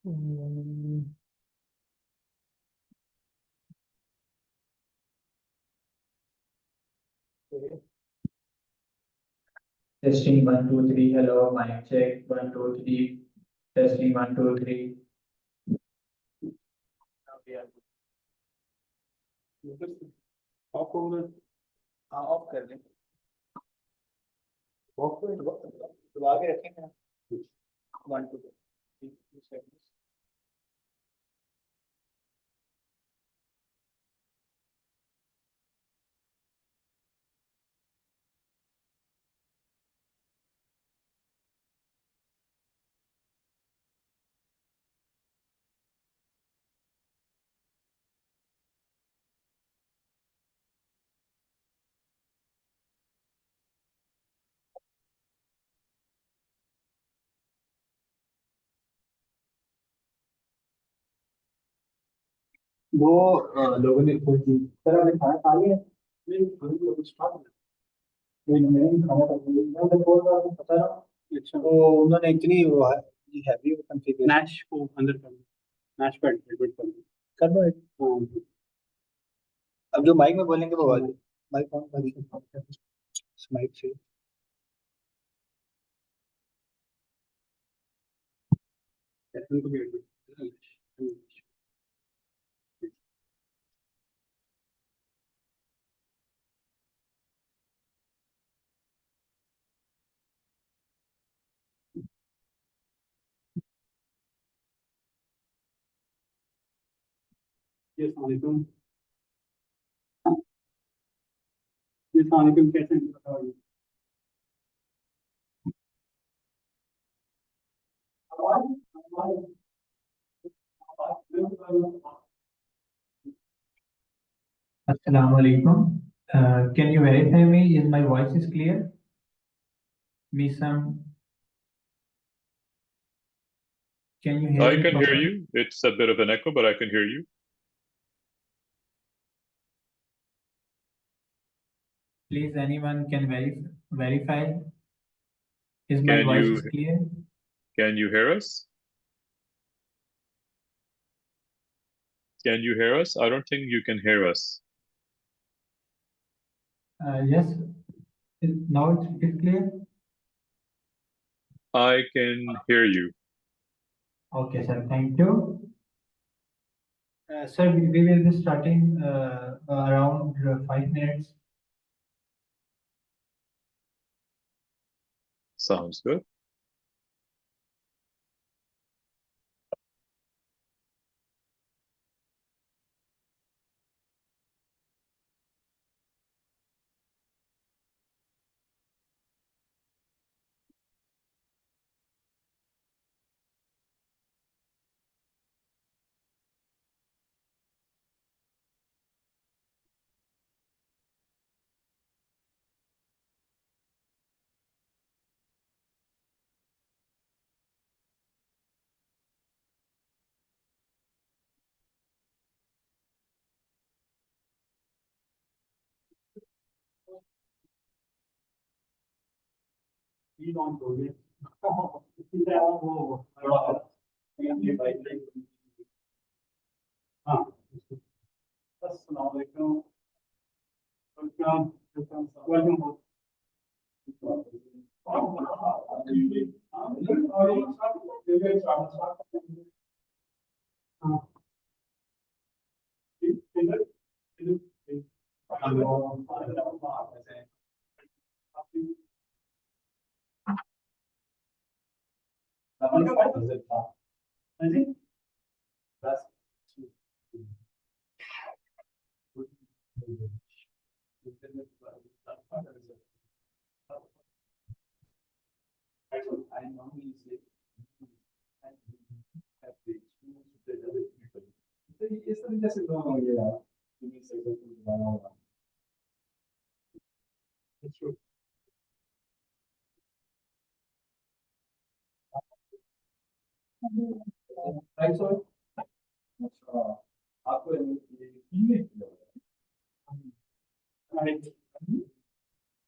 Mm, okay. Testing 1 2 3. Hello, mic check 1 2 3. Testing 1 2 3. Now we are good. Of होगा। हाँ of कर दें। Of को दबा के रखेंगे। 1 2 3 वो लोगों ने कोई तरह ने खाना खा लिया। नहीं अभी तो कुछ खा नहीं मैंने भी खाना खा लिया। मैं तो बोल रहा हूँ पता ना। अच्छा वो उन्होंने इतनी वो हैवी कॉन्फ़िगरेशन नैश को अंदर कर नैश पे एडमिट कर दो एक। हाँ अब जो माइक में बोलेंगे वो आवाज माइक ऑन कर माइक से उनको भी एडमिट। जी अस्सलाम वालेकुम। जी अस्सलाम वालेकुम कैसे हैं बताइए। Assalamu alaikum. Can you verify me? Is my voice is clear? Me some. Can you hear I me can hear properly? you. It's a bit of an echo, but I can hear you. Please, anyone can verify. Is my Can voice you is clear? hear us? Can you hear us? I don't think you can hear us. Yes. Now it's clear. I can hear you. Okay, sir. Thank you. Sir, we will be starting around 5 minutes. Sounds good.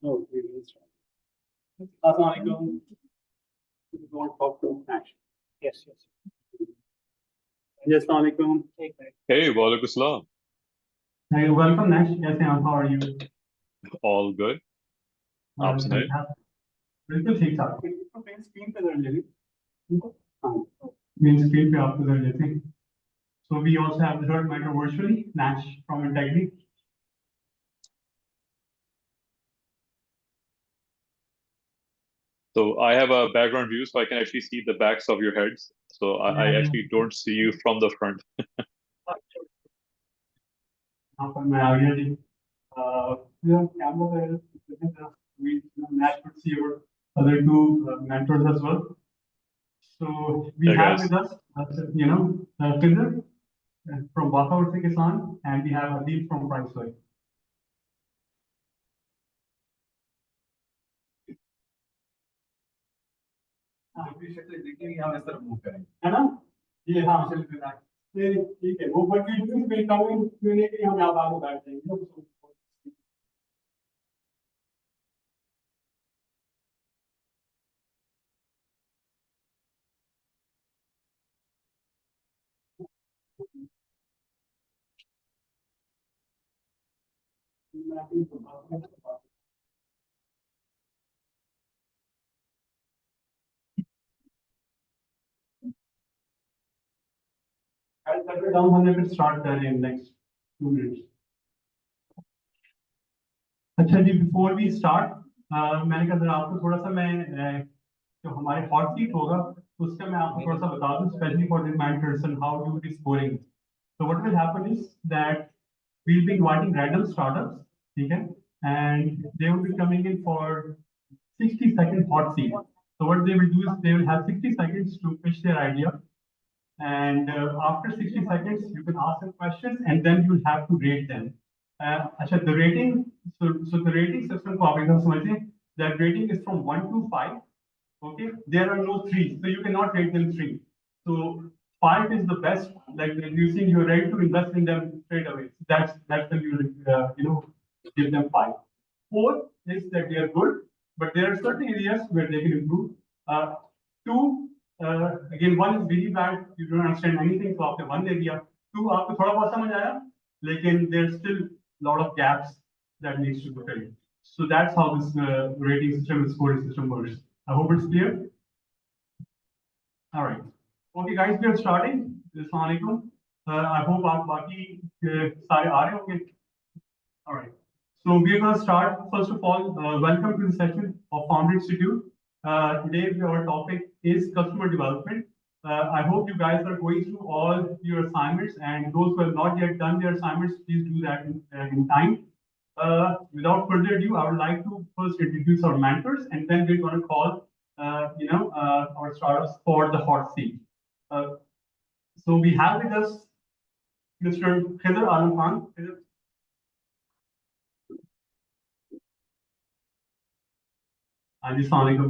No, we will start. Assalamu alaikum. Don't talk to Nash. Yes, yes. Yes, Assalamualaikum. Hey, walaikum salam. Hey, welcome, Nash. Yes, how are you? All good. आप सुनाए? बिल्कुल ठीक ठाक। Main screen पे जरा ले ली। हाँ, main screen पे आपको जरा लेते हैं। So we also have the third mentor virtually, Nash from Integrity. So I have a background view, so I can actually see the backs of your heads. So I actually don't see you from the front. यहाँ पर मैं आ गया जी। Camera there. We Nash could see your other two mentors as well. So we Hey, have guys. with us, Khizer from Khizer Khan, and we have Adeel from Priceway. आपकी शक्ल देखिए हम इस तरफ मूव करेंगे है ना ये हाँ चल रहा है ठीक है वो but we do will come in Q and A के लिए हम यहाँ आगे बैठ जाएंगे डाउन होने पे स्टार्ट कर रहे हैं नेक्स्ट 2 मिनट्स अच्छा जी बिफोर वी स्टार्ट मैंने कहा जरा आपको थोड़ा सा मैं जो हमारे हॉट सीट होगा उसका मैं आपको थोड़ा सा बता दूं specially for the mentors and how do it scoring so what will happen is that we'll be inviting random startups okay and they will be coming in for 60-second hot seat so what they will do is they will have 60 seconds to pitch their idea and after 60 seconds you can ask them questions and then you'll have to rate them अच्छा the rating so the rating system को आप एकदम समझिए that rating is from 1 to 5 okay there are no threes so you cannot rate them 3 so 5 is the best like using you're ready to invest in them straight away so that's when you give them 5 4 is that they are good but there are certain areas where they can improve 2 again 1 is really bad you don't understand anything so after 1 area 2 आपको थोड़ा बहुत समझ आया लेकिन there's still lot of gaps that needs to be filled so that's how this rating system and scoring system works I hope it's clear. All right. Okay, guys, we are starting. Assalamualaikum. I hope आप बाकी सारे आ रहे होंगे. All right. So we are going to start. First of all, welcome to the session of Founder Institute. Today, our topic is customer development. I hope you guys are going through all your assignments, and those who have not yet done their assignments, please do that in time. Without further ado, I would like to first introduce our mentors, and then we're going to call, our startups for the hot seat. So we have with us Mr. Khizer Khan. Assalamualaikum.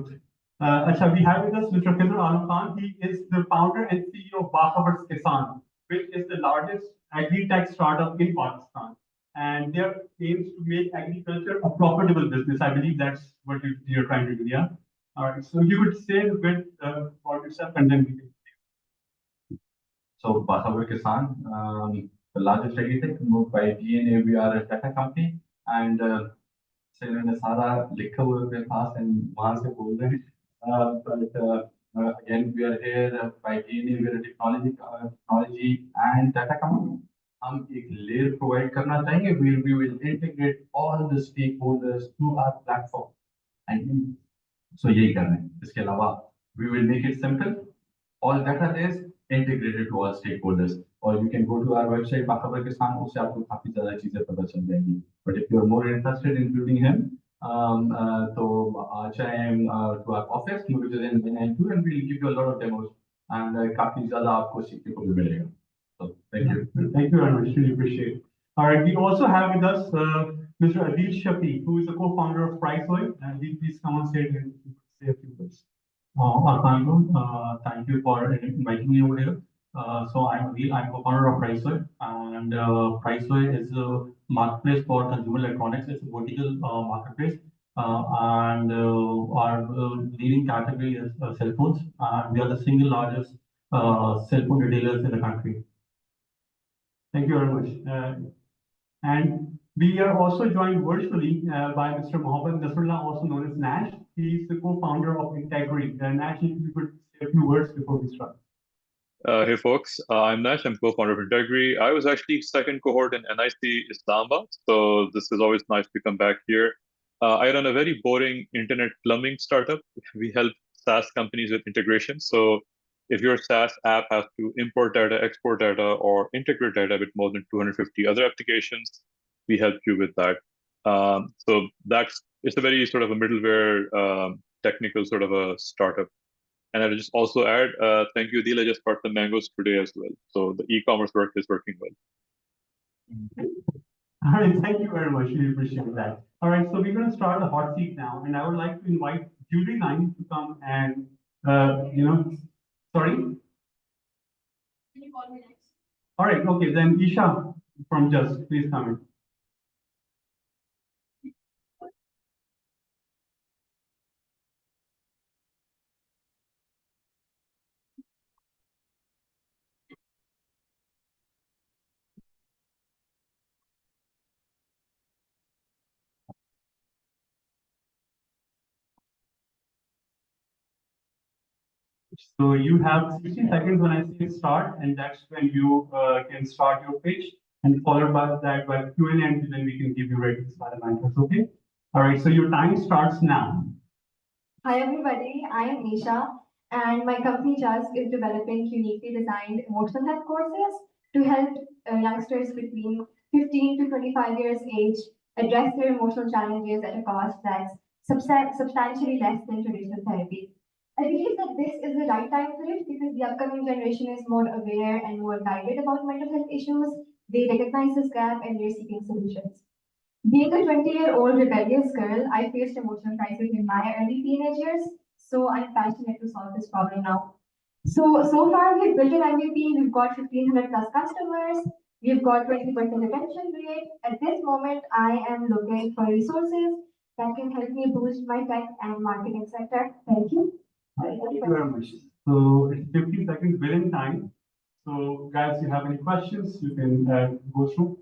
We have with us Mr. Khizer Khan. He is the founder and CEO of Khizer Khan, which is the largest agri-tech startup in Pakistan. And their aims to make agriculture a profitable business. I believe that's what you're trying to do, yeah? All right. So you would say a bit about yourself and then we can. So Khizer Khan, the largest agri-tech moved by DNA. We are a data company and मैंने सारा लिखा हुआ मेरे पास and वहाँ से बोल रहे हैं but again we are here by DNA we are a technology and data company हम एक layer provide करना चाहेंगे where we will integrate all the stakeholders to our platform and so यही कर रहे हैं इसके अलावा we will make it simple all data is integrated to all stakeholders or you can go to our website Khizer Khan उससे आपको काफी ज़्यादा चीजें पता चल जाएंगी but if you are more interested in building him तो चाहे to our office which is in NIC and we'll give you a lot of demos and काफी ज़्यादा आपको सीखने को भी मिलेगा so thank you very much really appreciate it. All right we also have with us Mr. Adeel Shaffi who is the co-founder of Priceway and please come on stage and say a few words. Thank you for inviting me over here. So I'm Adeel, I'm co-founder of Priceway, and Priceway is a marketplace for consumer electronics. It's a vertical marketplace, and our leading category is cell phones. We are the single largest cell phone retailers in the country. Thank you very much. And we are also joined virtually by Mr. Mohammed Nasrullah, also known as Nash. He's the co-founder of Integrity. Nash, if you could say a few words before we start. Hey folks, I'm Nash. I'm co-founder of Integrity. I was actually second cohort in NIC Islamabad, so this is always nice to come back here. I run a very boring internet plumbing startup. We help SaaS companies with integration. So if your SaaS app has to import data, export data, or integrate data with more than 250 other applications, we help you with that. So it's a very sort of a middleware technical sort of a startup. And I'll just also add, thank you, Adeel. I just bought the mangoes today as well. So the e-commerce work is working well. All right, thank you very much. We appreciate that. All right, so we're going to start the hot seat now, and I would like to invite Julie Nine to come and, sorry? Can you call me next? All right, okay, then Isha from Just, please come in. So you have 60 seconds when I say start, and that's when you can start your pitch, and followed by that by Q&A, and then we can give you ratings by the answers, okay? All right, so your time starts now. Hi everybody, I am Isha, and my company Just is developing uniquely designed emotional health courses to help youngsters between 15 to 25 years age address their emotional challenges at a cost that's substantially less than traditional therapy. I believe that this is the right time for it because the upcoming generation is more aware and more guided about mental health issues. They recognize this gap and they're seeking solutions. Being a 20-year-old rebellious girl, I faced emotional crisis in my early teenage years, so I'm passionate to solve this problem now. So far we've built an MVP, we've got 1,500 plus customers, we've got 20% retention rate. At this moment, I am looking for resources that can help me boost my tech and marketing sector. Thank you. Thank you very much. So it's 50 seconds within time. So guys, if you have any questions, you can go through.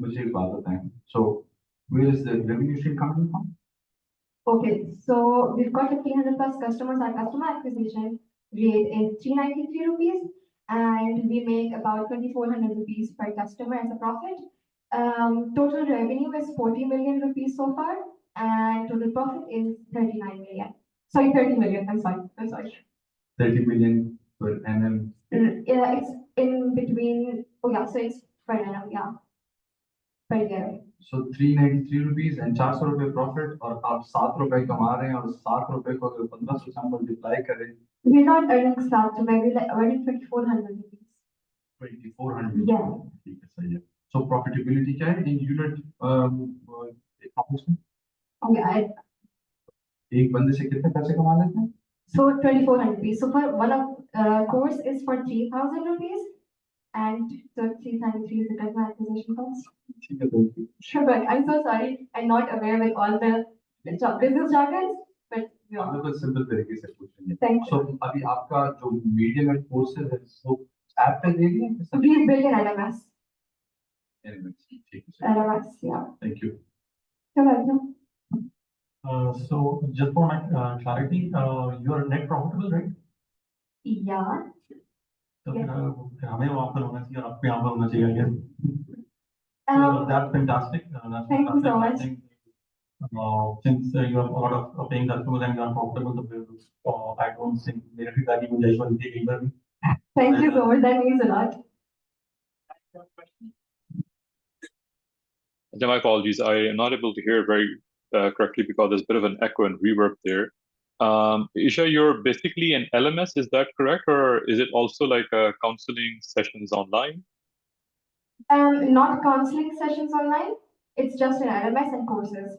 मुझे एक बात बताएं. So where is the revenue stream coming from? Okay, so we've got 1,500 plus customers. Our customer acquisition rate is 393 rupees, and we make about 2,400 rupees per customer as a profit. Total revenue is 40 million rupees so far, and total profit is 39 million. Sorry, 30 million. I'm sorry. 30 million per annum. Yeah, it's in between. Oh yeah, so it's per annum. Yeah, per year. So 393 rupees and 400 रुपए profit और आप 7 रुपए कमा रहे हैं और 7 रुपए को अगर 1500 से multiply करें. We're not earning 7 rupees. We're earning 2,400 rupees. 2,400. Yeah. ठीक है, सही है. So profitability क्या है in unit economics में? Okay, एक बंदे से कितने पैसे कमा लेते हैं? So 2,400 rupees. So for one of course is for 3,000 rupees, and so 393 is the customer acquisition cost. ठीक है, thank you. Sure, but I'm so sorry. I'm not aware with all the business jargons, but yeah. हम लोग simple तरीके से पूछेंगे. Thank you. So अभी आपका जो मीडियम एंड कोर्सेज है वो ऐप पे दे दिए हैं? We've built an LMS. ठीक है. LMS, yeah. Thank you. You're welcome. So just for my clarity, you are net profitable, right? Yeah. So Yes. हमें वहाँ पर होना चाहिए और आपको यहाँ पर होना चाहिए, I guess. That's fantastic. That's Thank you so much. I think, since you have a lot of paying customers and you are profitable, I don't think मेरे पिताजी को जाइए बनती है कहीं पर भी. Thank you so much. That means a lot. My apologies. I am not able to hear very correctly because there's a bit of an echo and reverb there. Isha, you're basically an LMS, is that correct? Or is it also like counseling sessions online? Not counseling sessions online. It's just an LMS and courses.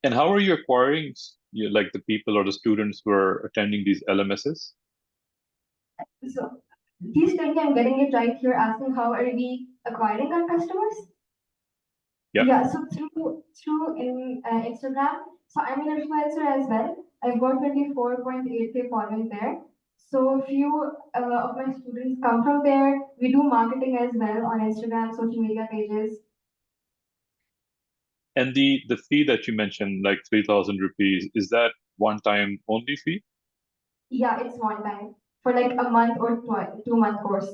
And how are you acquiring like the people or the students who are attending these LMSs? So please tell me I'm getting it right. You're asking how are we acquiring our customers? Yeah. Yeah, so through in Instagram, so I'm an influencer as well. I've got 24.8K followers there. So few of my students come from there. We do marketing as well on Instagram, social media pages. And the fee that you mentioned, like 3,000 rupees, is that one time only fee? Yeah, it's one time for like a month or 2 month course.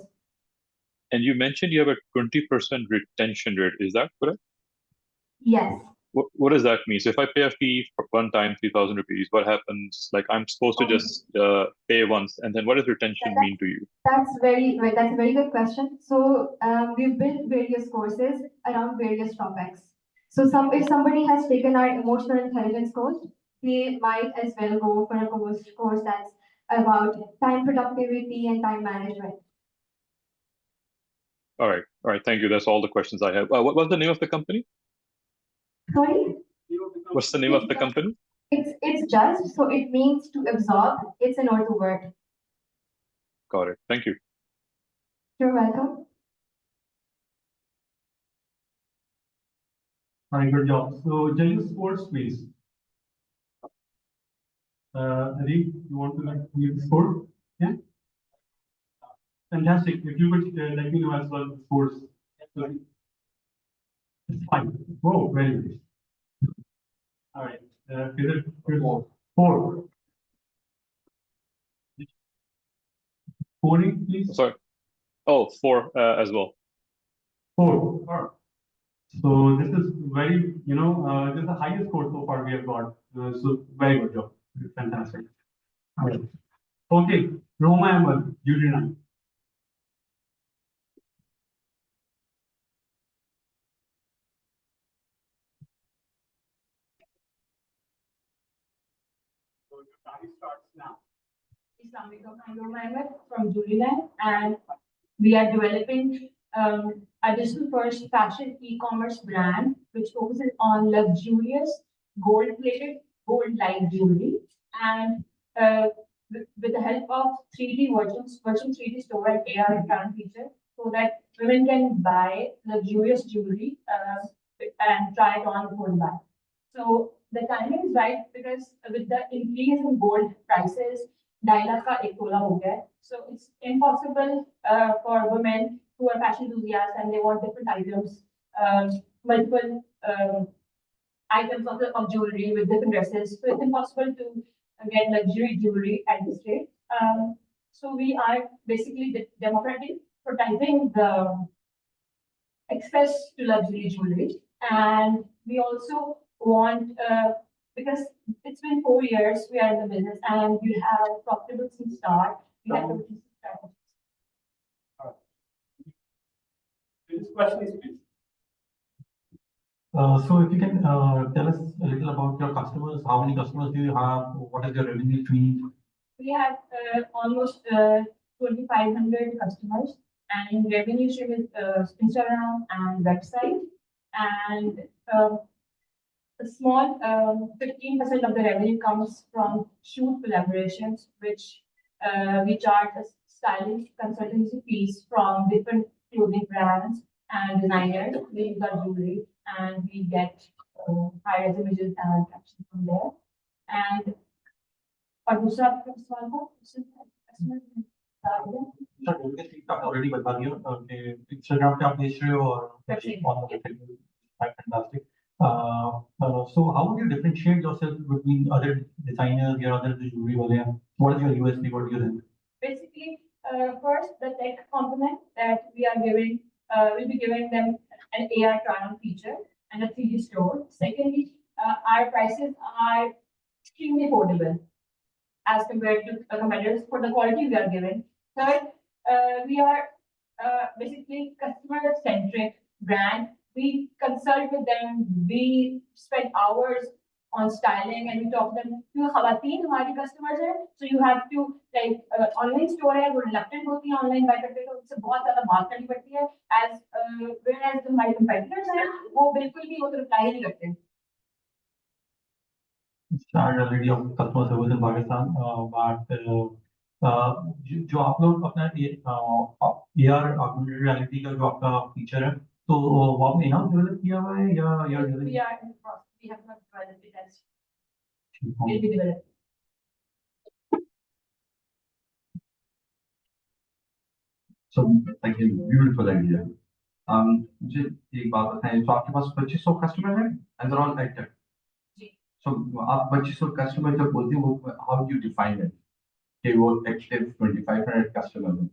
And you mentioned you have a 20% retention rate. Is that correct? Yes. What does that mean? So if I pay a fee for one time, 3,000 rupees, what happens? Like I'm supposed to Okay. just pay once, and then what does retention mean to you? That's a very good question. So we've built various courses around various topics. So if somebody has taken our emotional intelligence course, they might as well go for a course that's about time productivity and time management. All right. Thank you. That's all the questions I have. What was the name of the company? Sorry? What's the name of the company? It's just, so it means to absorb. It's an Urdu word. Got it. Thank you. You're welcome. Very good job. So, general sports space. Adeel, you want to give the score? Yeah. Fantastic. If you could let me know as well the scores. It's fine. Oh, very good. All right. Khizer, four. Scoring, please. Sorry. Oh, 4 as well. Four. So this is very, this is the highest score so far we have got. So very good job. Fantastic. All right. Okay. Roma Ahmed, Julie 9. So your time starts now. Islamabad, I'm Roma Ahmed from Julian, and we are developing a digital-first fashion e-commerce brand which focuses on luxurious gold-plated, gold-like jewelry, and with the help of 3D virtual 3D store and AR brand feature, so that women can buy luxurious jewelry and try it on before they buy. So the timing is right because with the increase in gold prices, 2.5 का 1 तोला हो गया है. So it's impossible for women who are fashion enthusiasts and they want different items, multiple items of jewelry with different dresses. So it's impossible to get luxury jewelry at this rate. So we are basically democratizing the access to luxury jewelry, and we also want because it's been 4 years we are in the business and we have profitable since start. We have to start. This question is please. So if you can tell us a little about your customers, how many customers do you have? What is your revenue stream? We have almost 2,500 customers, and revenue stream is Instagram and website, and a small 15% of the revenue comes from shoot collaborations, which we charge a styling consultancy fees from different clothing brands and designers. They use our jewelry, and we get high res images and captions from there. And और दूसरा आपका सवाल था sir उनके seat आप already बता दिया कि इंस्टाग्राम पे आप बेच रहे हो और on the website. Fantastic. So how would you differentiate yourself between other designers or other jewelry wale? What is your USP? What do you think? Basically, first the tech component that we are giving, will be giving them an AR try-on feature and a 3D store. Secondly, our prices are extremely affordable as compared to competitors for the quality we are giving. Third, we are basically customer-centric brand. We consult with them. We spend hours on styling and we talk to them. क्योंकि ख़वातीन हमारी customers हैं, so you have to like online store है वो reluctant होती है online buy करते हैं तो उससे बहुत ज़्यादा बात करनी पड़ती है. As whereas जो हमारे competitors हैं वो बिल्कुल भी वो तो reply ही नहीं करते. Started already of customer service in Pakistan, but जो आप लोग अपना AR augmented reality का जो आपका फीचर है तो वो आपने यहाँ डेवलप किया हुआ है या We are in the process. We have not developed it as will develop? be developed. So thank you, beautiful idea. मुझे एक बात बताएं, तो आपके पास 2500 कस्टमर हैं and they're all active. जी. So आप 2500 कस्टमर जब बोलते हैं वो how do you define it? कि वो active 2500 कस्टमर हैं.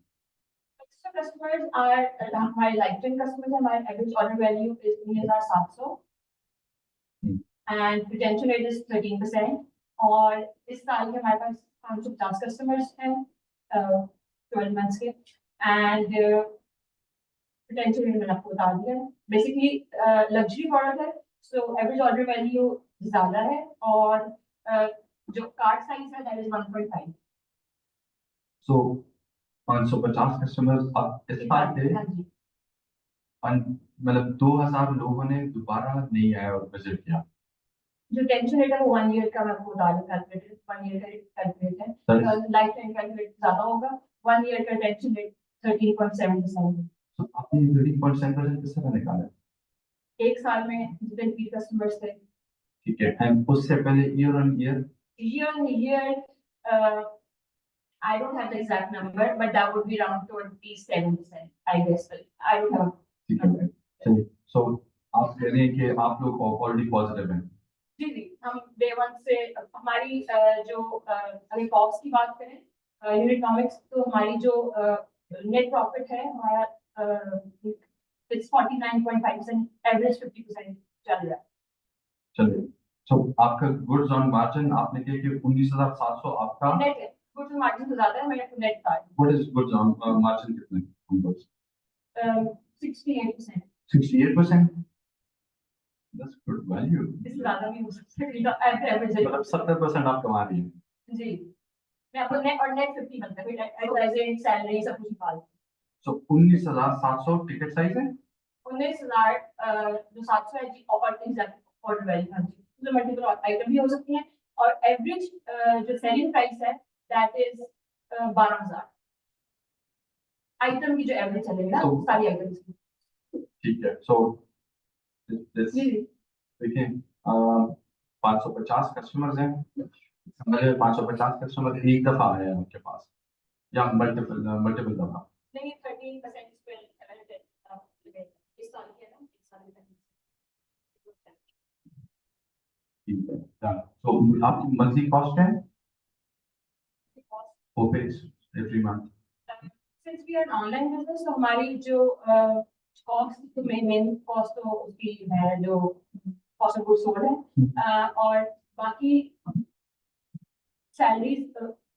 So customers are हमारे lifetime customers हैं, हमारे average order value is 3,700 and retention rate is 13%. और इस साल के हमारे पास 550 customers हैं 12 months के and retention rate मैंने आपको बता दिया है. Basically luxury product है, so average order value ज़्यादा है और जो cart size है that is 1.5. So 550 कस्टमर्स अब इस साल थे हाँ जी. मतलब 2000 लोगों ने दोबारा नहीं आया और विजिट किया. जो टेंशन रेट है वो 1 ईयर का मैं आपको बता दूं कैलकुलेट 1 ईयर का कैलकुलेट है लाइफ टाइम कैलकुलेट ज्यादा होगा 1 ईयर का टेंशन रेट 13.7% है. तो आपने 13.7% किस तरह निकाला? एक साल में जितने भी कस्टमर्स थे. ठीक है, एंड उससे पहले year on year I don't have the exact number but that would be around 27% I guess. I don't have. ठीक है. So आप कह रहे हैं कि आप लोग ऑलरेडी पॉजिटिव हैं. जी जी, हम डे 1 से हमारी जो अगर कॉस्ट की बात करें यूनिट इकोनॉमिक्स तो हमारी जो नेट प्रॉफिट है हमारा इट्स 49.5% एवरेज 50% चल रहा है. चलिए, तो आपका गुड्स ऑन मार्जिन आपने कहा कि 19,700 आपका नेट है. गुड्स मार्जिन तो ज्यादा है मेरा नेट का. What is goods on margin कितने नंबर्स? 68%. 68%. That's good value. इससे ज्यादा भी हो सकता है एवरेज है. मतलब 70% आप कमा रही हैं. जी, मैं आपको नेट और नेट 50 बनता है एडवर्टाइजिंग सैलरी सब कुछ निकाल. So 19,700 टिकट साइज है. 19,000 जो 700 है जी और ऑर्डर वैल्यू. हाँ जी, तो मल्टीपल आइटम भी हो सकती हैं और एवरेज जो सेलिंग प्राइस है दैट इज 12,000 आइटम की जो एवरेज चलेगा सारी आइटम्स की. ठीक है. So देखिए 550 कस्टमर्स हैं. हमारे 550 कस्टमर एक दफा आए हैं आपके पास या मल्टीपल दफा? नहीं, 13% इस पे इस साल के ना इस साल में. ठीक है. तो आपकी मंथली कॉस्ट है opex every month? Since we are an online business तो हमारी जो कॉस्ट तो मेन कॉस्ट तो उसकी है जो कॉस्ट ऑफ गुड्स सोल्ड है और बाकी सैलरीज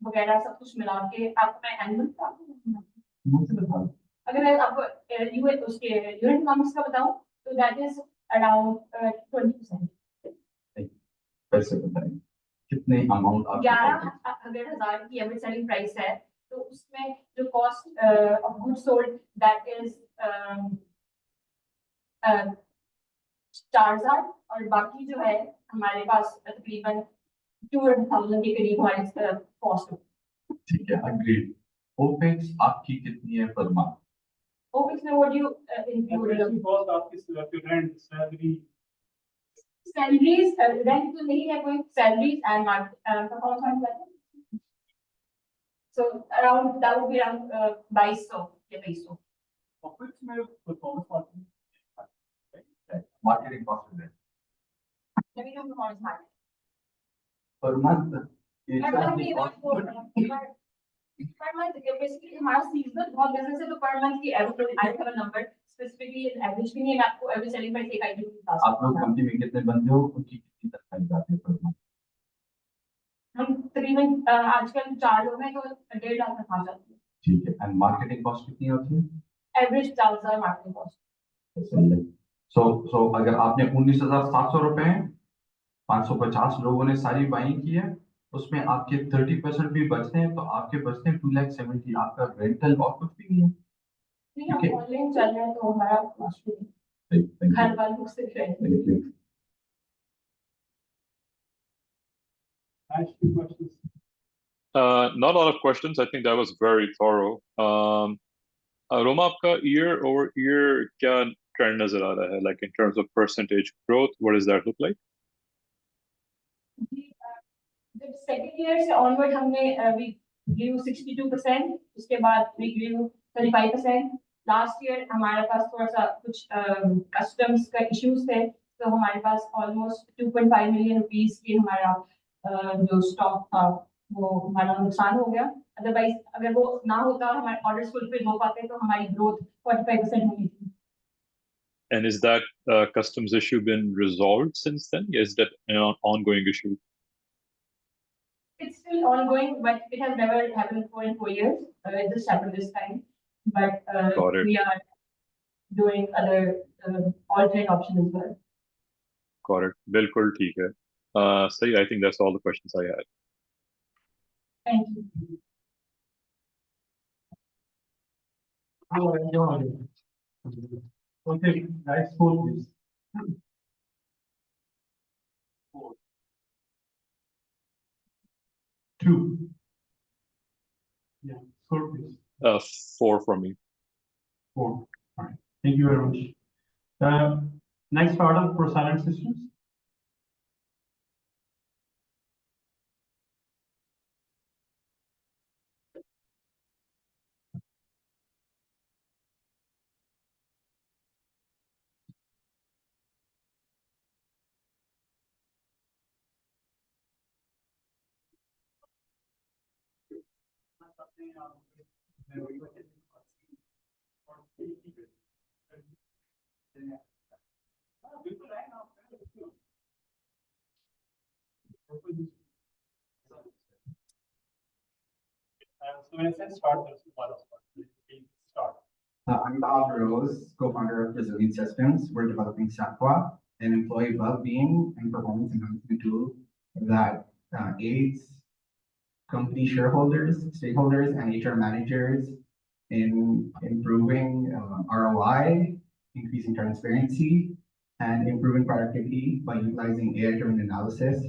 वगैरह सब कुछ मिला के आपको मैं एनुअल अगर मैं आपको उसके यूनिट इकोनॉमिक्स का बताऊं तो दैट इज अराउंड 20%. पैसे बताएं कितने अमाउंट आप 11,000 की एवरेज सेलिंग प्राइस है तो उसमें जो cost of goods sold that is 4,000 और बाकी जो है हमारे पास तकरीबन 200,000 के करीब हमारी कॉस्ट. ठीक है, अग्रीड. ओपेक्स आपकी कितनी है पर मंथ? ओपेक्स में व्हाट यू इंक्लूड कॉस्ट आपकी रेंट सैलरीज रेंट तो नहीं है कोई salaries and performance. So around that would be around 2,200 या 2,200. ऑफिस में परफॉर्मेंस मार्केटिंग कॉस्ट है Let me know performance marketing. Per month. Per month basically हमारा सीजनल बहुत बिजनेस है तो पर मंथ की average I have a number specifically average भी नहीं है. मैं आपको एवरेज सेलिंग प्राइस एक आइटम की बता आप लोग कंपनी में कितने बंदे हो उनकी कितनी तनख्वाह जाती है पर मंथ? हम तकरीबन आजकल 4 लोग हैं तो 1.5 लाख तक आ जाती है. ठीक है. एंड मार्केटिंग कॉस्ट कितनी होती है? Average 4,000 marketing cost. सो अगर आपने 19,700 रुपए 550 लोगों ने सारी बाइंग की है उसमें आपके 30% भी बचते हैं तो आपके बचते हैं 2,70,000. आपका रेंटल और कुछ भी नहीं है. नहीं हम ऑनलाइन चल रहे हैं तो हमारा कॉस्ट भी घर वालों से Thank you. Not a lot of questions. I think that was very thorough. Roma, आपका year over year क्या trend nazar aa raha hai, like in terms of percentage growth? What does that look like? The second year से onward हमने we grew 62%, उसके बाद we grew 35%. Last year हमारे पास थोड़ा सा कुछ customs का issues थे, तो हमारे पास almost 2.5 million rupees की हमारा जो stock था वो हमारा नुकसान हो गया. Otherwise अगर वो ना होता हमारे orders fulfill हो पाते तो हमारी growth 45% होनी थी. And is that customs issue been resolved since then? Is that an ongoing issue? It's still ongoing, but it has never happened before in 4 years. It just happened this time. But Got it. we are doing other alternate options as well. Got it. Bilkul theek hai. So I think that's all the questions I had. Thank you. Okay, guys, score please. 4. 2. Yeah, score please. 4 from me. 4. All right. Thank you very much. Next order for silent systems. So when I said start, there's a lot of start. I'm Bob Rose, co-founder of Brazilian Systems. We're developing Saqua, an employee well-being and performance enhancement tool that aids company shareholders, stakeholders, and HR managers in improving ROI, increasing transparency, and improving productivity by utilizing AI-driven analysis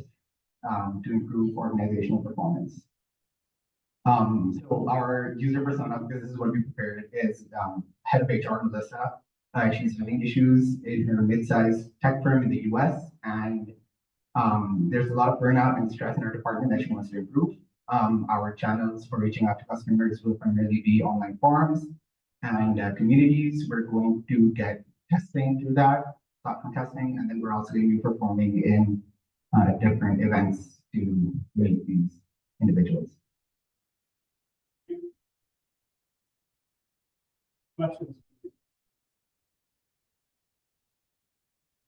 to improve organizational performance. So our user persona, because this is what we prepared, is head of HR, Melissa. She's having issues in her mid-sized tech firm in the US, and there's a lot of burnout and stress in our department that she wants to improve. Our channels for reaching out to customers will primarily be online forums and communities. We're going to get testing through that, platform testing, and then we're also going to be performing in different events to meet these individuals. Questions?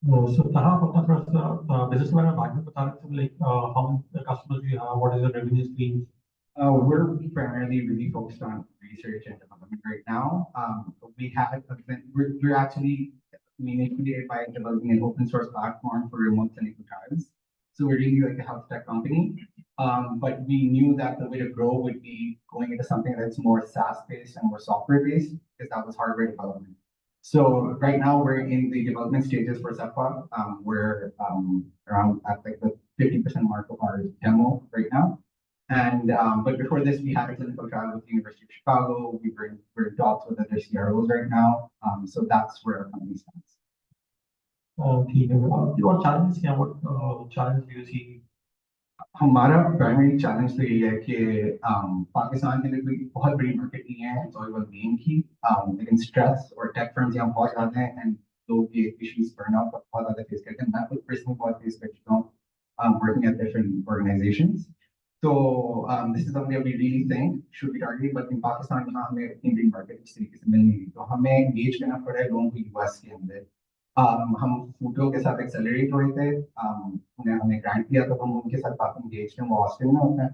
So Taha, अपना थोड़ा सा business के बारे में बाद में बता रहे थे, like how many customers you have, what is the revenue streams? We're primarily really focused on research and development right now. We're actually initiated by developing an open source platform for remote clinical trials. So we're really like a health tech company. But we knew that the way to grow would be going into something that's more SaaS-based and more software-based, because that was hardware development. So right now we're in the development stages for Saqua. We're around at like the 50% mark of our demo right now. And but before this, we had a clinical trial with the University of Chicago. We're in talks with other CROs right now. So that's where our company stands. What challenges क्या? What challenge do you see? हमारा primary challenge तो ये है कि पाकिस्तान के लिए कोई बहुत बड़ी मार्केट नहीं है एम्प्लॉय वेलबीइंग की, लेकिन स्ट्रेस और टेक फर्म्स यहाँ बहुत ज़्यादा हैं एंड लोग ये इश्यूज बर्नआउट बहुत ज़्यादा फेस करते हैं. मैं खुद पर्सनली बहुत फेस कर चुका हूँ working at different organizations. So this is something that we really think should be targeted, but in Pakistan यहाँ हमें इतनी बड़ी मार्केट इस तरीके से मिल नहीं रही, तो हमें engage करना पड़ा है लोगों को US के अंदर. हम फूटो के साथ एक्सेलरेट हुए थे, उन्हें हमें ग्रांट दिया तो हम उनके साथ काफी एंगेज थे. वो ऑस्ट्रेलिया में होता है,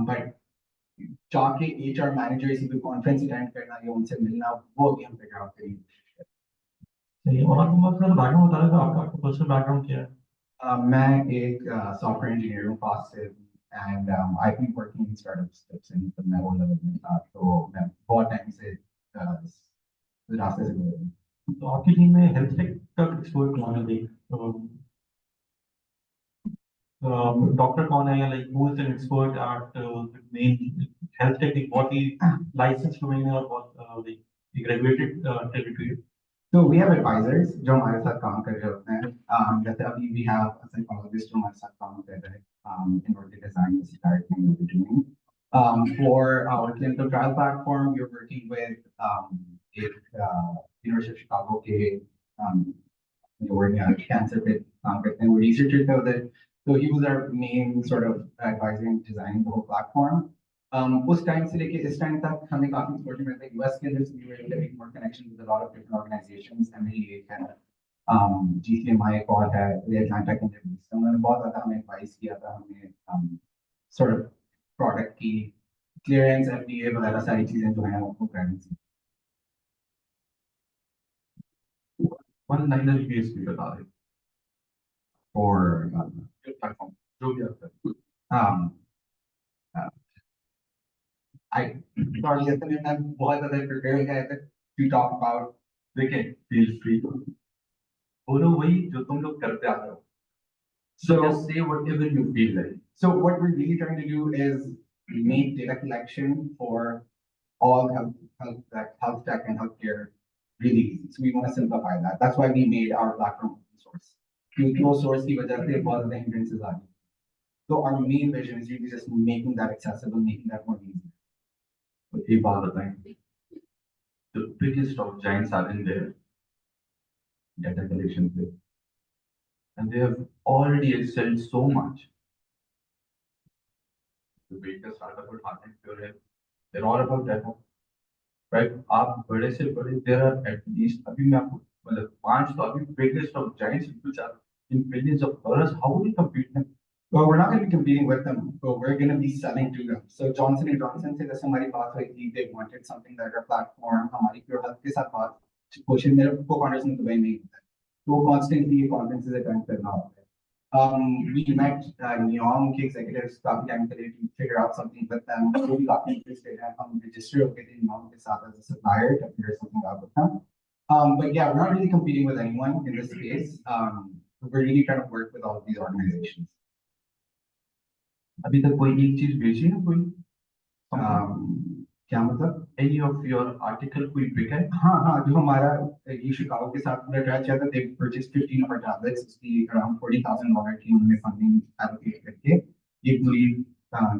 बट जाके एचआर मैनेजर इसी पे कॉन्फ्रेंस अटेंड करना या उनसे मिलना, वो भी हम फिगर आउट करेंगे. सही. और आपको मतलब बैकग्राउंड बता रहे थे, आपका पर्सनल बैकग्राउंड क्या है? मैं एक सॉफ्टवेयर इंजीनियर हूँ पास से, and I been working in startups since मैं वो लेवल में था, तो मैं बहुत टाइम से इस रास्ते से गुजरा हूँ. तो आपकी टीम में हेल्थ टेक तक एक्सप्लोर कौन है? डॉक्टर कौन है, या like who is an expert at men health tech? What is licence domain और what like regulated territory? So we have advisors जो हमारे साथ काम कर रहे होते हैं. जैसे अभी we have a psychologist जो हमारे साथ काम कर रहे हैं in order to design this entire thing that we're doing. For our clinical trial platform, we're working with University of Chicago के working on cancer with and researchers of it. So he was our main sort of advisor in designing the whole platform. उस time से लेके इस time तक हमें काफी exposure मिलता है यूएस के अंदर से we were able to make more connections with a lot of different organizations NIC है GCMI कॉल है Atlanta के अंदर भी so उन्होंने बहुत ज़्यादा हमें एडवाइस किया था हमें sort of product की clearance FDA वगैरह सारी चीजें जो हैं वो करनी थी. One liner USP बता दे For platform जो भी आता है. I sorry yesterday I'm बहुत ज़्यादा prepared है to talk about. देखिए feel free बोलो वही जो तुम लोग करते आ रहे हो. So just say whatever you feel like. So what we're really trying to do is make data collection for all health tech and healthcare really easy. So we want to simplify that. That's why we made our platform open source. Closed source की वजह से बहुत ज़्यादा hindrances आ रही. So our main vision is really just making that accessible, making that more easy. तो एक बात बताएं. The biggest of giants are in there data collection पे. And they have already excelled so much. The biggest startup would happen to they're all about data. Right? आप बड़े से बड़े there are at least अभी मैं आपको मतलब 5 तो अभी biggest of giants which are in billions of dollars. How would you compete them? Well, we're not going to be competing with them, but we're going to be selling to them. So Johnson & Johnson से जैसे हमारी बात हुई थी, they wanted something like our platform. हमारी Pure Health के साथ बात कोशिश मेरे co-founders ने दुबई में होता है. तो constantly ये conferences attend करना होता है. We met Neom के executives काफी time पहले to figure out something with them. So we got interested and हम register हो गए थे Neom के साथ as a supplier to figure something out with them. But yeah, we're not really competing with anyone in this space. We're really trying to work with all of these organizations. अभी तक कोई एक चीज बेची है कोई? क्या मतलब? Any of your article कोई बिका है? हाँ जो हमारा ये शिकागो के साथ पूरा ट्रैक चला था, they purchased 15 of our tablets, उसकी around $40,000 की उन्होंने funding allocate करके ये पूरी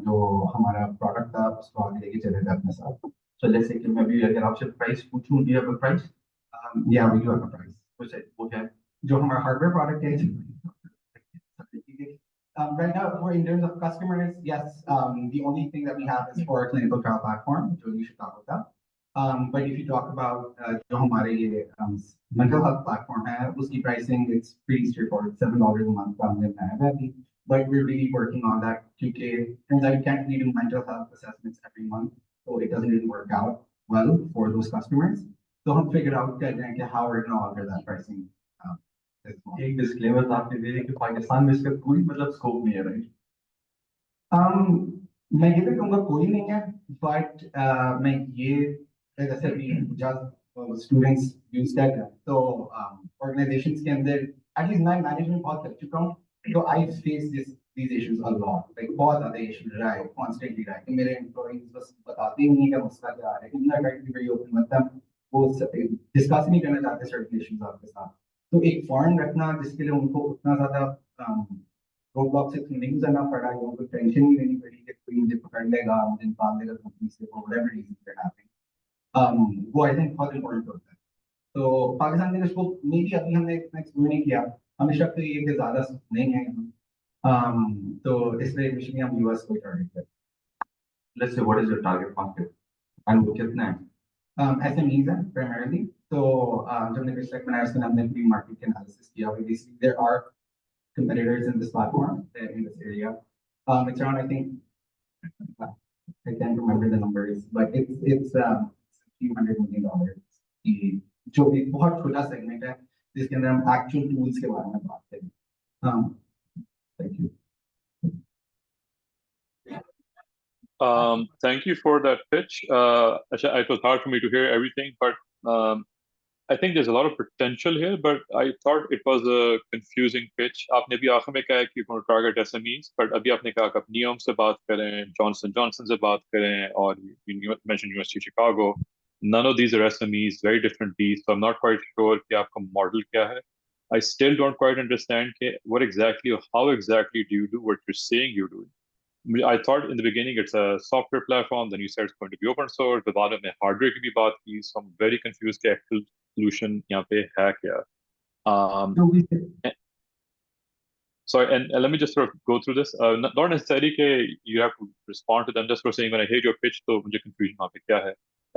जो हमारा product था उसको आगे लेके चले थे अपने साथ. So let's say कि मैं भी अगर आपसे price पूछूं, do you have a price? Yeah, we do have a price. वो क्या है? जो हमारा hardware product है. Right now, in terms of customers, yes, the only thing that we have is for our clinical trial platform, which you should talk about. But if you talk about जो हमारे ये mental health platform है, उसकी pricing it's pretty straightforward, $7 a month का हमने बनाया है अभी. But we're really working on that क्योंकि turns out you can't really do mental health assessments every month, so it doesn't really work out well for those customers. So हम figure out कर रहे हैं कि how we're going to alter that pricing. एक disclaimer आपने दे दिया कि पाकिस्तान में इसका कोई मतलब स्कोप नहीं है, राइट? मैं ये भी कहूँगा कोई नहीं है, but मैं ये जैसे भी जब स्टूडेंट्स यूज कर रहे हैं तो ऑर्गेनाइजेशंस के अंदर एटलीस्ट मैं मैनेजमेंट बहुत कर चुका हूँ, तो I face these issues a lot, like बहुत ज़्यादा इश्यूज रहा है, constantly रहा है कि मेरे एम्प्लॉइज बस बताते ही नहीं कि मसला क्या आ रहा है, इतना टाइट very open मतलब वो डिस्कस नहीं करना चाहते सर्टेन इश्यूज आपके साथ. तो एक फॉर्म रखना जिसके लिए उनको उतना ज्यादा रोडब्लॉक से नहीं गुजरना पड़ा, उनको टेंशन नहीं लेनी पड़ी कि कोई मुझे पकड़ लेगा, मुझे निकाल देगा कंपनी से, for whatever reason that happening. वो आई थिंक बहुत इंपॉर्टेंट होता है. तो पाकिस्तान में इसको मे बी अभी हमने इतना एक्सप्लोर नहीं किया, हमेशा तो ये कि ज्यादा नहीं है तो इसलिए मिशन हम यूएस को टारगेट करते हैं. Let's say what is your target market and वो कितना है? SMEs हैं primarily. तो जब हमने पिछले बनाया उसमें हमने प्री मार्केट एनालिसिस किया. Basically there are competitors in this platform in this area. It's around I think I can't remember the numbers, but it's a few $100 million की जो एक बहुत छोटा सेगमेंट है जिसके अंदर हम एक्चुअल टूल्स के बारे में बात करें. Thank you. Thank you for that pitch. It was hard for me to hear everything, but I think there's a lot of potential here, but I thought it was a confusing pitch. आपने भी आखिर में कहा कि we're target SMEs, but अभी आपने कहा कि नियम से बात करें, Johnson & Johnson से बात करें, और you mentioned University of Chicago. none of these are SMEs, very different beasts. So I'm not quite sure कि आपका model क्या है. I still don't quite understand what exactly or how exactly do you do what you're saying you're doing. I thought in the beginning it's a software platform, then you said it's going to be open source, but बाद में hardware की भी बात की, so I'm very confused कि actual solution यहाँ पे है क्या. So we Sorry, and let me just sort of go through this. Not necessarily that you have to respond to them, just for saying when I hear your pitch, तो मुझे confusion वहाँ पे क्या है.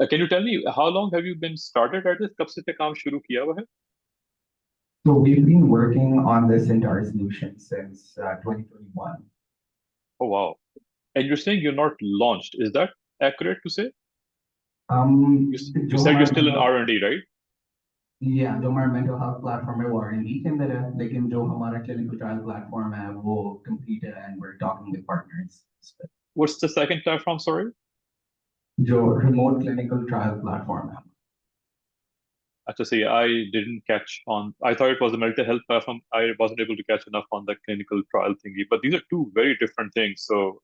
Can you tell me how long have you been started at this? कब से पे काम शुरू किया हुआ है? So we've been working on this entire solution since 2021. Oh wow! And you're saying you're not launched. Is that accurate to say? You जो said you're हमारा still in mental- R&D, right? Yeah, जो हमारा mental health platform है वो R&D के अंदर है, लेकिन जो हमारा clinical trial platform है वो complete है and we're talking with partners. What's the second platform? Sorry. जो remote clinical trial platform है. Actually, see, I didn't catch on. I thought it was a mental health platform. I wasn't able to catch enough on the clinical trial thingy. But these are two very different things. So,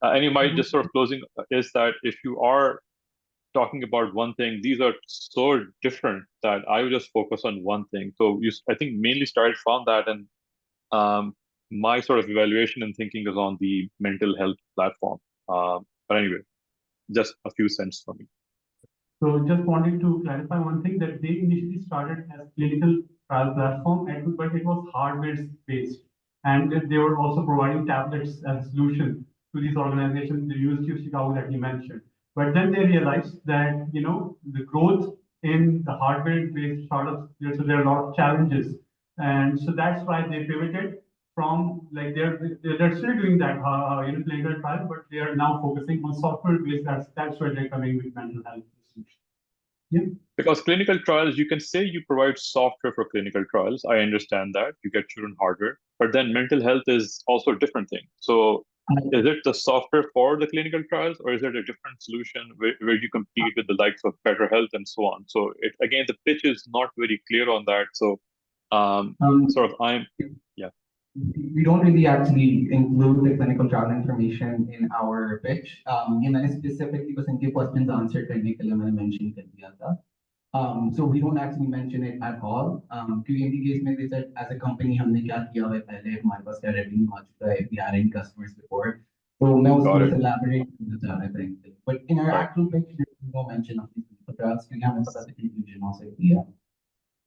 and you might just sort of closing is that if you are talking about one thing, these are so different that I would just focus on one thing. So I think mainly started from that, and my sort of evaluation and thinking is on the mental health platform. But anyway, just a few cents for me. So just wanted to clarify one thing that they initially started as clinical trial platform, but it was hardware based, and they were also providing tablets as a solution to these organizations, the University of Chicago that you mentioned. But then they realized that the growth in the hardware-based startups, so there are a lot of challenges, and so that's why they pivoted from like they're still doing that clinical trial, but they are now focusing on software-based. That's where they're coming with mental health solutions. Yeah. Because clinical trials, you can say you provide software for clinical trials. I understand that you get children hardware, but then mental health is also a different thing. So is it the software for the clinical trials, or is it a different solution where you compete with the likes of Better Health and so on? So again, the pitch is not very clear on that. So yeah. We don't really actually include the clinical trial information in our pitch. ये मैंने specifically बस इनके questions answer करने के लिए मैंने mention कर दिया था. So we don't actually mention it at all. क्योंकि इनके case में they said as a company हमने क्या किया हुआ है पहले, हमारे पास क्या revenue आ चुका है, we had any customers before. So मैं उसको बस elaborate करना चाह रहा था. But in our actual pitch, there's no mention of these clinical trials क्योंकि हमें पता था confusion हो सकती है.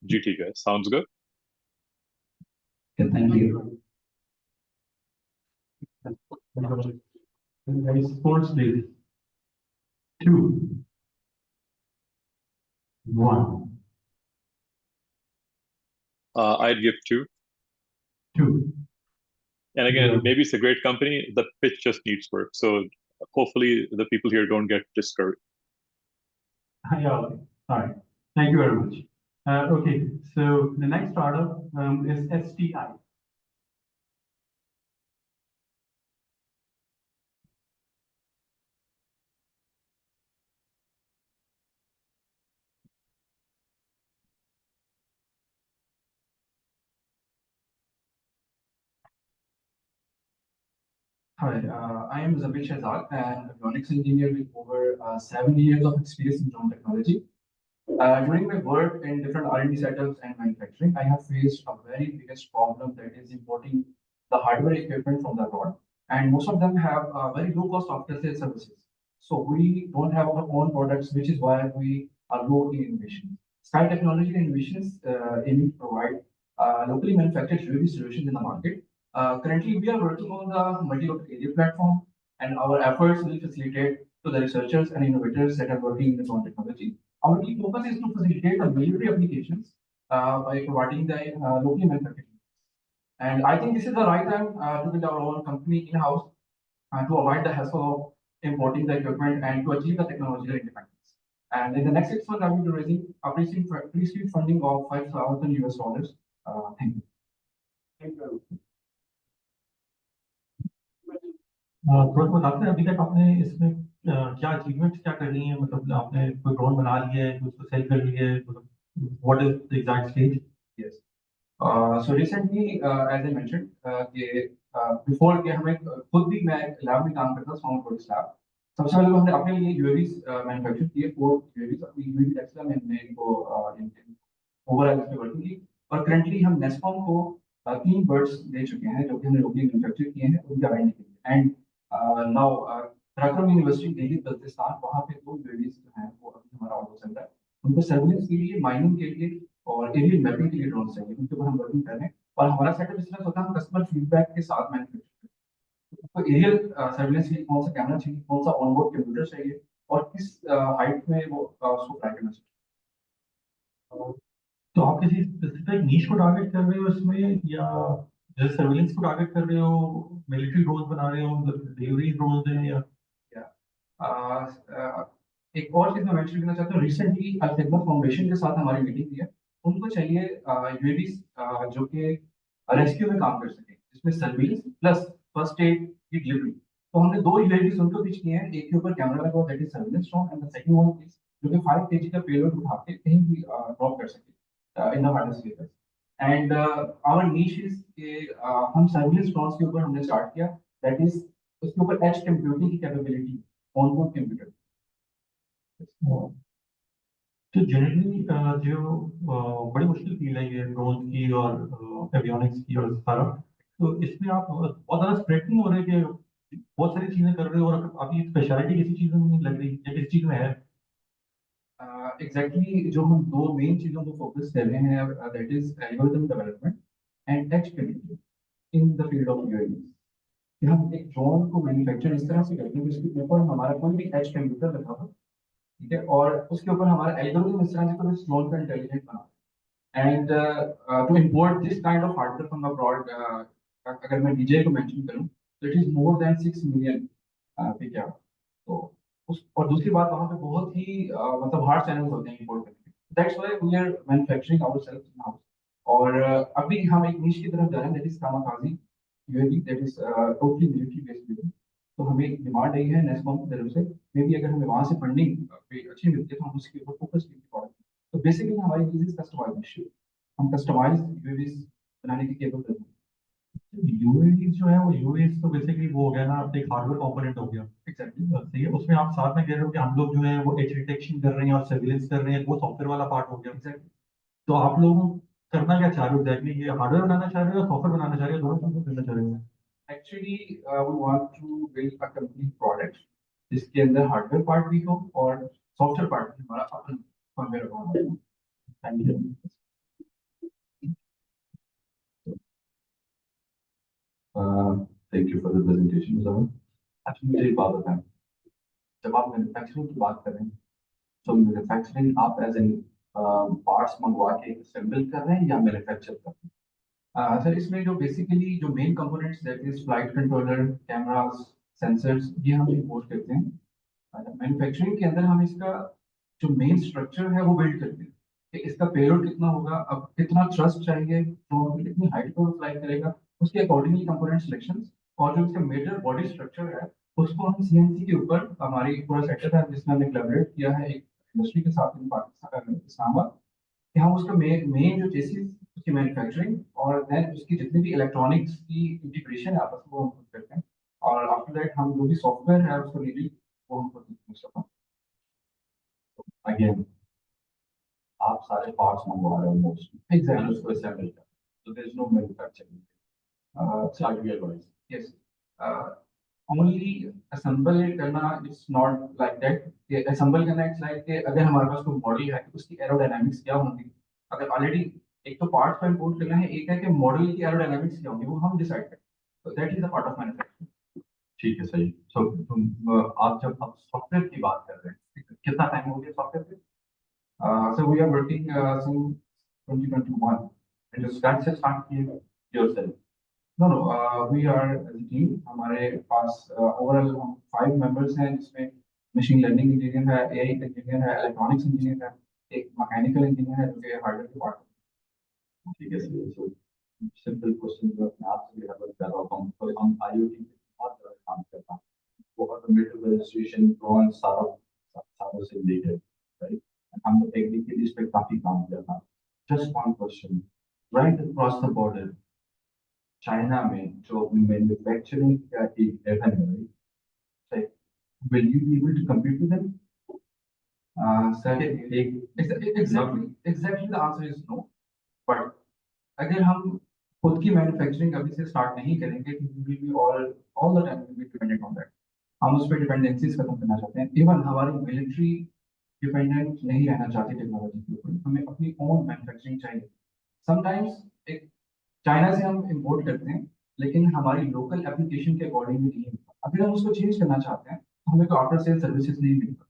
जी ठीक है, sounds good. Okay, thank you. Sports league. 2, 1. I'd give 2. 2. And again, maybe it's a great company. The pitch just needs work. So hopefully the people here don't get discouraged. Yeah, okay. All right. Thank you very much. Okay, so the next startup is STI. Hi, I am Zabir Shahzad, an avionics engineer with over 7 years of experience in drone technology. During my work in different R&D setups and manufacturing, I have faced a very biggest problem that is importing the hardware equipment from abroad. And most of them have very low cost after sales services. So we don't have our own products, which is why we are low in innovation. Sky Technology Innovations aiming to provide locally manufactured UAV solutions in the market. Currently, we are working on the multi-local area platform, and our efforts will facilitate to the researchers and innovators that are working in the drone technology. Our key focus is to facilitate the military applications by providing the locally manufactured. And I think this is the right time to build our own company in-house to avoid the hassle of importing the equipment and to achieve the technological independence. And in the next 6 months, I will be raising a pre-seed funding of $5,000 US. Thank you. Thank you. थोड़ा बताते हैं अभी तक आपने इसमें क्या achievements क्या करनी है, मतलब आपने कोई ड्रोन बना लिया है, कुछ सेल कर लिया है, मतलब what is the exact stage? Yes. So recently, as I mentioned, before कि हमें खुद भी मैं लैब में काम करता था, Sound Robotics Lab. सबसे पहले तो हमने अपने लिए यूएवीज मैन्युफैक्चर किए, 4 यूएवीज अपनी यूएवी टेस्ला में हमने इनको ओवरऑल इसमें वर्किंग की। और करंटली हम नेस्कॉम को 3 बर्ड्स दे चुके हैं जो कि हमने लोकली मैन्युफैक्चर किए हैं उनके आरएनडी के लिए। एंड नाउ पराक्रम यूनिवर्सिटी दिल्ली बल्तिस्तान, वहाँ पे 2 यूएवीज जो हैं वो अभी हमारा ऑर्डर चल रहा है। उनको सर्विलेंस के लिए, माइनिंग के लिए और एरियल मैपिंग के लिए ड्रोन चाहिए, उनके ऊपर हम वर्किंग कर रहे हैं। और हमारा सेटअप इस तरह होता है, हम कस्टमर फीडबैक के साथ मैन्युफैक्चर, तो एरियल सर्विलेंस के लिए कौन सा कैमरा चाहिए, कौन सा ऑनबोर्ड कंप्यूटर चाहिए और किस हाइट में वो उसको फ्लाई करना चाहिए। तो आप किसी स्पेसिफिक नीश को टारगेट कर रहे हो इसमें, या जैसे सर्विलेंस को टारगेट कर रहे हो, मिलिट्री ड्रोन बना रहे हो, डिलीवरी ड्रोन हैं, या एक और चीज मैं मेंशन करना चाहता हूँ, रिसेंटली अल खिदमत फाउंडेशन के साथ हमारी मीटिंग हुई है। उनको चाहिए यूएवी जो कि रेस्क्यू में काम कर सके, जिसमें सर्विलेंस प्लस फर्स्ट एड की डिलीवरी। तो हमने 2 यूएवी उनको पिच किए हैं, एक के ऊपर कैमरा लगा हुआ that is surveillance drone, and the second one is जो कि 5 केजी का पेलोड उठा के कहीं भी ड्रॉप कर सके in the hardest areas. And our niche is हम सर्विलेंस ड्रोन्स के ऊपर हमने स्टार्ट किया, दैट इज उसके ऊपर एज कंप्यूटिंग की कैपेबिलिटी ऑनबोर्ड कंप्यूटर। तो जनरली जो बड़ी मुश्किल फील्ड है ये ड्रोन की और एवियोनिक्स की और सारा, तो इसमें आप बहुत ज़्यादा स्प्रेड नहीं हो रहे कि बहुत सारी चीज़ें कर रहे हो और आपकी स्पेशलिटी किसी चीज़ में नहीं लग रही या किसी चीज़ में है? एग्जैक्टली जो हम 2 मेन चीजों को फोकस कर रहे हैं, that is algorithm development and edge computing in the field of UAV. कि हम एक ड्रोन को मैन्युफैक्चर इस तरह से करते हैं जिसके ऊपर हमारा कोई भी एज कंप्यूटर लगा हो, ठीक है, और उसके ऊपर हमारा एल्गोरिथम इस तरह से कोई ड्रोन का इंटेलिजेंट बना। And to import this kind of hardware from abroad, अगर मैं डीजे को मेंशन करूं तो it is more than 6 million, ठीक है। तो उस और दूसरी बात, वहाँ पे बहुत ही मतलब हार्ड चैनल्स होते हैं इंपोर्ट करने के, that's why we are manufacturing ourselves in house. और अभी हम एक निश की तरफ जा रहे हैं, that is kamikaze UAV, that is totally military based UAV. तो हमें डिमांड आई है नेस्कॉम की तरफ से, मे बी अगर हमें वहाँ से फंडिंग अच्छी मिलती है तो हम उसके ऊपर फोकस करेंगे। तो बेसिकली हमारी चीज इज कस्टमाइजेशन, हम कस्टमाइज यूएवीज बनाने की केपेबल हैं। यूएवी जो है वो यूएवी तो बेसिकली वो हो गया ना, एक हार्डवेयर कंपोनेंट हो गया। एग्जैक्टली सही है, उसमें आप साथ में कह रहे हो कि हम लोग जो है वो एज डिटेक्शन कर रहे हैं और सर्विलेंस कर रहे हैं, वो सॉफ्टवेयर वाला पार्ट हो गया। एग्जैक्टली। तो आप लोग करना क्या चाह रहे हो एग्जैक्टली, ये हार्डवेयर बनाना चाह रहे हो या सॉफ्टवेयर बनाना चाह रहे हो, दोनों चीजें करना चाह रहे हो? Actually we want to build a complete product जिसके अंदर हार्डवेयर पार्ट भी हो और सॉफ्टवेयर पार्ट भी हमारा अपन फर्मवेयर हो। Thank you. Thank you for the presentation मुझे। अच्छा मुझे एक बात बताएं, जब आप मैन्युफैक्चरिंग की बात करें तो मैन्युफैक्चरिंग आप एज एन पार्ट्स मंगवा के असेंबल कर रहे हैं या मैन्युफैक्चर कर रहे हैं? सर इसमें जो बेसिकली जो main components that is flight controller, cameras, sensors, ये हम इंपोर्ट करते हैं। मैन्युफैक्चरिंग के अंदर हम इसका जो मेन स्ट्रक्चर है वो बिल्ड करते हैं कि इसका पेलोड कितना होगा, अब कितना थ्रस्ट चाहिए, तो कितनी हाइट पर फ्लाई करेगा, उसके अकॉर्डिंगली कंपोनेंट सिलेक्शन और जो इसका मेजर बॉडी स्ट्रक्चर है उसको हम सीएनसी के ऊपर, हमारी पूरा सेटअप है जिसमें हमने कोलैबोरेट किया है एक इंडस्ट्री के साथ इन पाकिस्तान इस्लामाबाद, कि हम उसका मेन जो चेसिस उसकी मैन्युफैक्चरिंग और देन उसकी जितनी भी इलेक्ट्रॉनिक्स की इंटीग्रेशन है आपस में वो हम खुद करते हैं। और आफ्टर दैट हम जो भी सॉफ्टवेयर है उसको रिलीज वो हम खुद करते हैं। अगेन आप सारे पार्ट्स मंगवा रहे हो मोस्टली, एग्जैक्टली उसको असेंबल कर, so there is no manufacturing hardware wise. Yes. Only assemble करना it's not like that. कि assemble करना it's like कि अगर हमारे पास कोई मॉडल है तो उसकी एरोडायनामिक्स क्या होंगी, अगर ऑलरेडी एक तो पार्ट्स को इंपोर्ट करना है, एक है कि मॉडल की एरोडायनामिक्स क्या होंगी वो हम डिसाइड करें, तो that is the part of manufacturing. ठीक है सही। सो आप जब आप सॉफ्टवेयर की बात कर रहे हैं, कितना टाइम हो गया सॉफ्टवेयर पे? So we are working since 2021 and you start से start किए yourself? No, no. We are as a team. हमारे पास ओवरऑल हम 5 मेंबर्स हैं जिसमें मशीन लर्निंग इंजीनियर है, एआई इंजीनियर है, इलेक्ट्रॉनिक्स इंजीनियर है, एक मैकेनिकल इंजीनियर है जो कि हार्डवेयर के पार्ट है। ठीक है सही। सो सिंपल क्वेश्चन जो मैं आपसे भी डेवलप कर रहा हूँ, तो हम आईओटी पे बहुत ज़्यादा काम करता हूँ, वो ऑटोमेटिक रजिस्ट्रेशन ड्रोन सारा सारा से रिलेटेड, राइट। हम लोग टेक्निकली इस पे काफ़ी काम किया था। Just one question, right across the border China में जो मैन्युफैक्चरिंग का एक लेवल है, will you be able to compete with them? Sir, exactly the answer is no. But अगर हम खुद की मैन्युफैक्चरिंग अभी से स्टार्ट नहीं करेंगे तो we will be all the time will be dependent on that. हम उस पर डिपेंडेंसीज खत्म करना चाहते हैं. इवन हमारी मिलिट्री डिपेंडेंट नहीं रहना चाहती टेक्नोलॉजी के ऊपर. हमें अपनी ओन मैन्युफैक्चरिंग चाहिए. समटाइम्स एक चाइना से हम इंपोर्ट करते हैं लेकिन हमारी लोकल एप्लीकेशन के अकॉर्डिंग नहीं होता. अगर हम उसको चेंज करना चाहते हैं तो हमें कोई आफ्टर सेल सर्विसेज नहीं मिलता.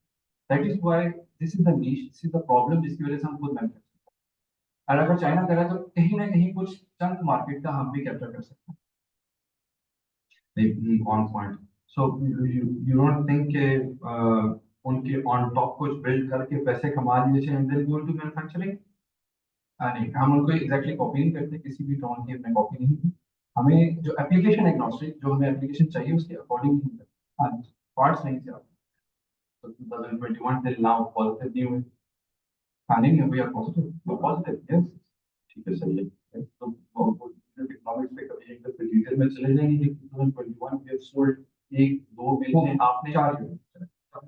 That is why this is the niche, this is the problem जिसकी वजह से हम खुद मैन्युफैक्चर. और अगर चाइना करे तो कहीं ना कहीं कुछ चंक मार्केट का हम भी कैप्चर कर सकते हैं. On point. So you don't think उनके on top कुछ build करके पैसे कमा लिए थे and then go into manufacturing? नहीं, हम उनको एग्जैक्टली कॉपी नहीं करते. किसी भी ड्रोन की हमने कॉपी नहीं की. हमें जो एप्लीकेशन एग्नोस्टिक, जो हमें एप्लीकेशन चाहिए उसके अकॉर्डिंग नहीं करते. हाँ, पार्ट्स नहीं से आते. So 2021 till now positive news. हाँ नहीं, we are positive. Positive, yes. ठीक है, सही है. तो इकोनॉमिक्स पे कभी एक दफे डिटेल में चले जाएंगे कि 2021 we have sold 1-2 मिलियन आपने 4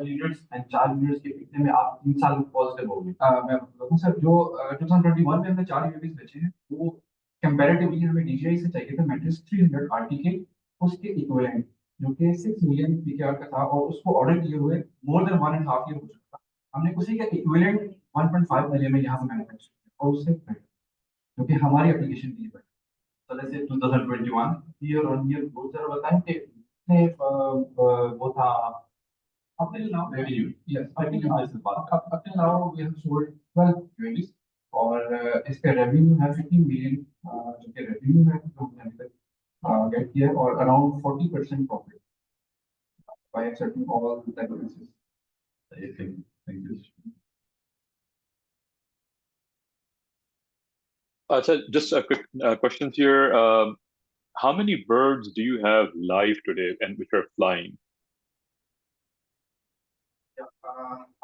यूनिट्स एंड 4 यूनिट्स के बिकने में आप 3 साल पॉजिटिव हो गए. मैं बताऊँ सर, जो 2021 में हमने 4 यूनिट्स बेचे हैं वो कंपैरेटिवली हमें DJI से चाहिए था मैट्रिक्स 300 RTK, उसके इक्विवेलेंट जो कि 6 मिलियन PKR का था और उसको ऑर्डर किए हुए मोर देन 1.5 ईयर हो चुका था. हमने उसी का इक्विवेलेंट 1.5 मिलियन में यहाँ पे मैन्युफैक्चर किया और उससे जो कि हमारी एप्लीकेशन की है. So let's say 2021 year on year growth जरा बताएं कि कितने वो था up till now. revenue. Yes, up up till now we have sold 12 UAVs और इसका रेवेन्यू है 15 मिलियन, जो कि रेवेन्यू है जो हमने अभी तक गेट किया है, और around 40% profit by accepting all the expenses. Thank you. So just a quick question here. How many birds do you have live today and which are flying?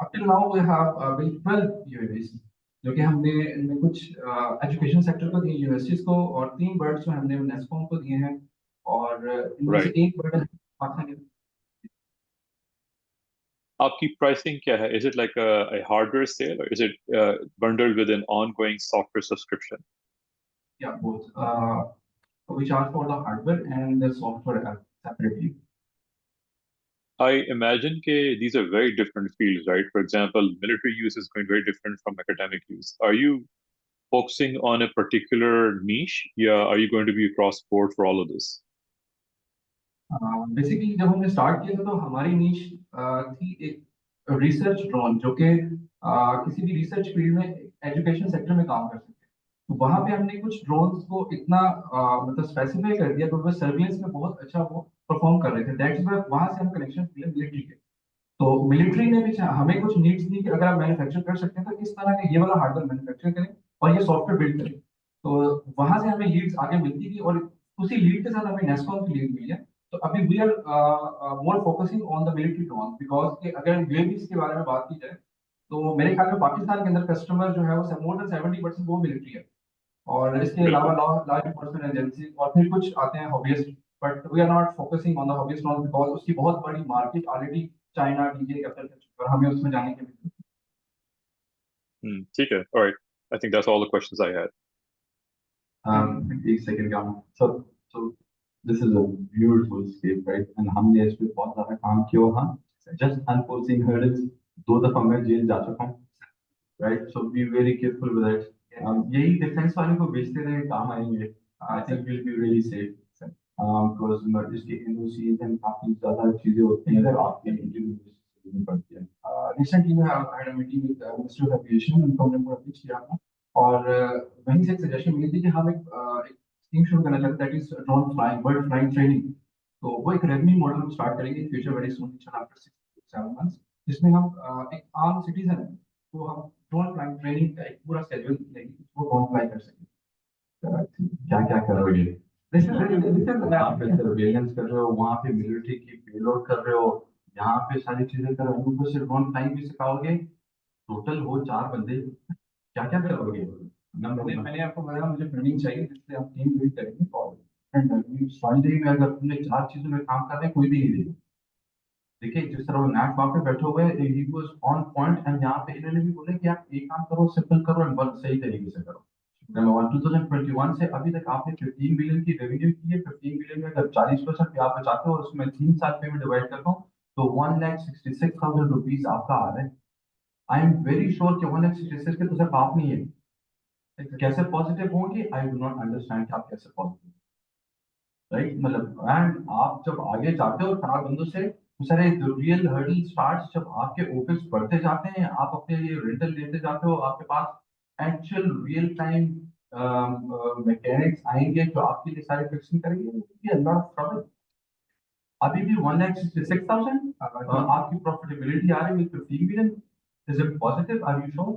Up till now we have built 12 UAVs, जो कि हमने इनमें कुछ education sector को दिए, universities को, और 3 birds जो हमने नेस्कॉम को दिए हैं, और इनमें से एक बर्ड पाकिस्तान के. आपकी pricing क्या है? Is it like a hardware sale or is it bundled with an ongoing software subscription? Yeah, both. We charge for the hardware and the software separately. I imagine these are very different fields, right? For example, military use is going very different from academic use. Are you focusing on a particular niche? Yeah, are you going to be across board for all of this? Basically जब हमने start किया था तो हमारी नीश थी एक research drone, जो कि किसी भी रिसर्च फील्ड में एजुकेशन सेक्टर में काम कर सके. तो वहाँ पे हमने कुछ ड्रोन्स को इतना मतलब स्पेसिफाई कर दिया तो वो सर्विलेंस में बहुत अच्छा वो परफॉर्म कर रहे थे. दैट्स व्हाई वहाँ से हम कनेक्शन मिले मिलिट्री के. तो मिलिट्री ने भी हमें कुछ नीड्स दी कि अगर आप मैन्युफैक्चर कर सकते हैं तो इस तरह का ये वाला हार्डवेयर मैन्युफैक्चर करें और ये सॉफ्टवेयर बिल्ड करें. तो वहाँ से हमें लीड्स आगे मिलती थी और उसी लीड के साथ हमें नेस्कॉम की लीड मिली है. तो अभी we are more focusing on the military drone, because कि अगर यूएवीज के बारे में बात की जाए तो मेरे ख्याल में पाकिस्तान के अंदर कस्टमर जो है वो मोर देन 70% वो मिलिट्री है, और इसके अलावा लार्ज पर्सन एजेंसी और फिर कुछ आते हैं hobbyist. But we are not focusing on the hobbyist drone because उसकी बहुत बड़ी market already China DJI capture कर चुका है और हमें उसमें जाने की. ठीक है. All right. I think that's all the questions I had. एक सेकंड का. So this is a beautiful scape, right? And हमने इस पे बहुत ज़्यादा काम किया हुआ. Just unforeseen hurdles. 2 दफा मैं जेल जा चुका हूँ, right? So be very careful with it. यही डिफेंस वाले को बेचते रहे काम आएंगे. I think we'll be really safe. Because मर्जिस के NOCs and काफी ज़्यादा चीजें होती हैं जो आपके इंडिविजुअल पड़ती है. Recently we have had a meeting with Ministry of Aviation and हमने पूरा पिच किया था, और वहीं से एक सजेशन मिली थी कि हम एक स्कीम शुरू करना चाहते हैं, that is drone flying, bird flying training. तो वो एक रेवेन्यू मॉडल हम स्टार्ट करेंगे in future very soon, after 6 to 7 months, जिसमें हम एक आम सिटीजन है तो हम ड्रोन फ्लाइंग ट्रेनिंग का एक पूरा शेड्यूल लेंगे, वो ड्रोन फ्लाई कर सकें. क्या क्या करोगे? आप पे सर्वेलेंस कर रहे हो, वहाँ पे मिलिट्री की पेलोड कर रहे हो, यहाँ पे सारी चीजें कर रहे हो, उनको सिर्फ ड्रोन फ्लाइंग भी सिखाओगे. टोटल हो 4 बंदे, क्या क्या करोगे? मैंने आपको बताया मुझे ट्रेनिंग चाहिए जिससे हम टीम बिल्ड करेंगे, और फंड में अगर तुमने 4 चीजों में काम कर रहे हैं कोई भी नहीं देगा. देखिए जिस तरह वो नैश वहाँ पे बैठे हुए हैं, he was on point, and यहाँ पे इन्होंने भी बोला कि आप एक काम करो, सिंपल करो एंड बहुत सही तरीके से करो। नंबर 2021 से अभी तक आपने 15 बिलियन की रेवेन्यू की है। 15 बिलियन में अगर 40% पे आप बचाते हो और उसमें 3 साल पे में डिवाइड करता हूँ तो 1,66,000 रुपीज आपका आ रहा है। आई एम वेरी श्योर कि 1,66,000 के तो सिर्फ आप नहीं है। कैसे पॉजिटिव होंगे, आई डू नॉट अंडरस्टैंड कि आप कैसे पॉजिटिव, राइट? मतलब एंड आप जब आगे जाते हो खराब बंदों से, सारे रियल हर्डल स्टार्ट्स, जब आपके ओपेक्स बढ़ते जाते हैं, आप अपने लिए रेंटल लेते जाते हो, आपके पास एक्चुअल रियल टाइम मैकेनिक्स आएंगे जो आपके लिए सारे फिक्सिंग करेंगे, लॉट ऑफ ट्रबल। अभी भी 1,66,000 आपकी प्रॉफिटेबिलिटी आ रही है 15 billion. Is it positive, are you sure?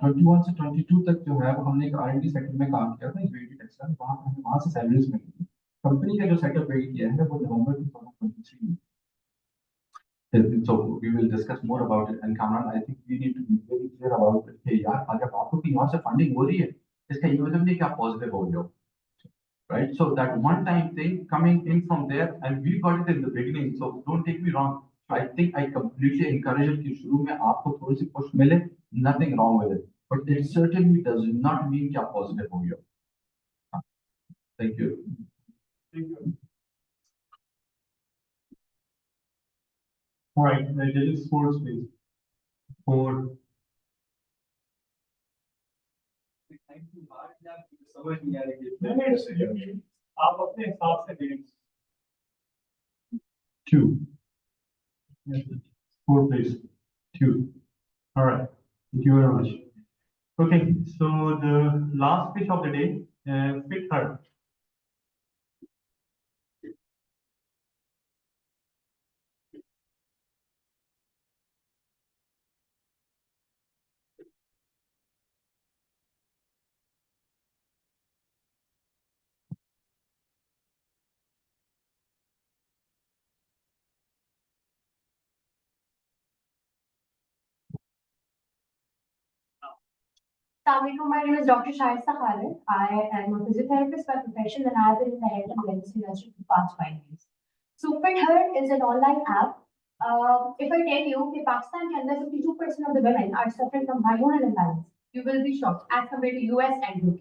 21 से 22 तक जो है वो हमने एक R&D सेक्टर में काम किया था, यूएटी टेक्सटाइल, वहाँ पे हमें वहाँ से सैलरीज मिली थी। कंपनी का जो सेटअप बिल्ड किया है वो नवंबर 2023 में। So we will discuss more about it. And Kamran, I think we need to be very clear about it. कि यार अगर आपको कहीं और से फंडिंग हो रही है, इसका ये मतलब नहीं कि आप पॉजिटिव हो जाओ, right? So that one-time thing coming in from there, and we got it in the beginning. So don't take me wrong. I think I completely encourage it कि शुरू में आपको थोड़ी सी push मिले, nothing wrong with it. But it certainly does not mean कि आप positive हो जाओ. Thank you. Thank you. All right, there is sports, please. For समझ नहीं आ रही है। आप अपने हिसाब से दें। 2. Four, please. 2. All right. Thank you very much. Okay, so the last pitch of the day, pick her. Assalamualaikum, my name is Dr. Shaista Khalid. I am a physiotherapist by profession and I have been in the health and wellness industry for the past 5 years. So FitHer is an online app. If I tell you that Pakistan के अंदर 52% of the women are suffering from hormonal imbalance, you will be shocked as compared to US and UK.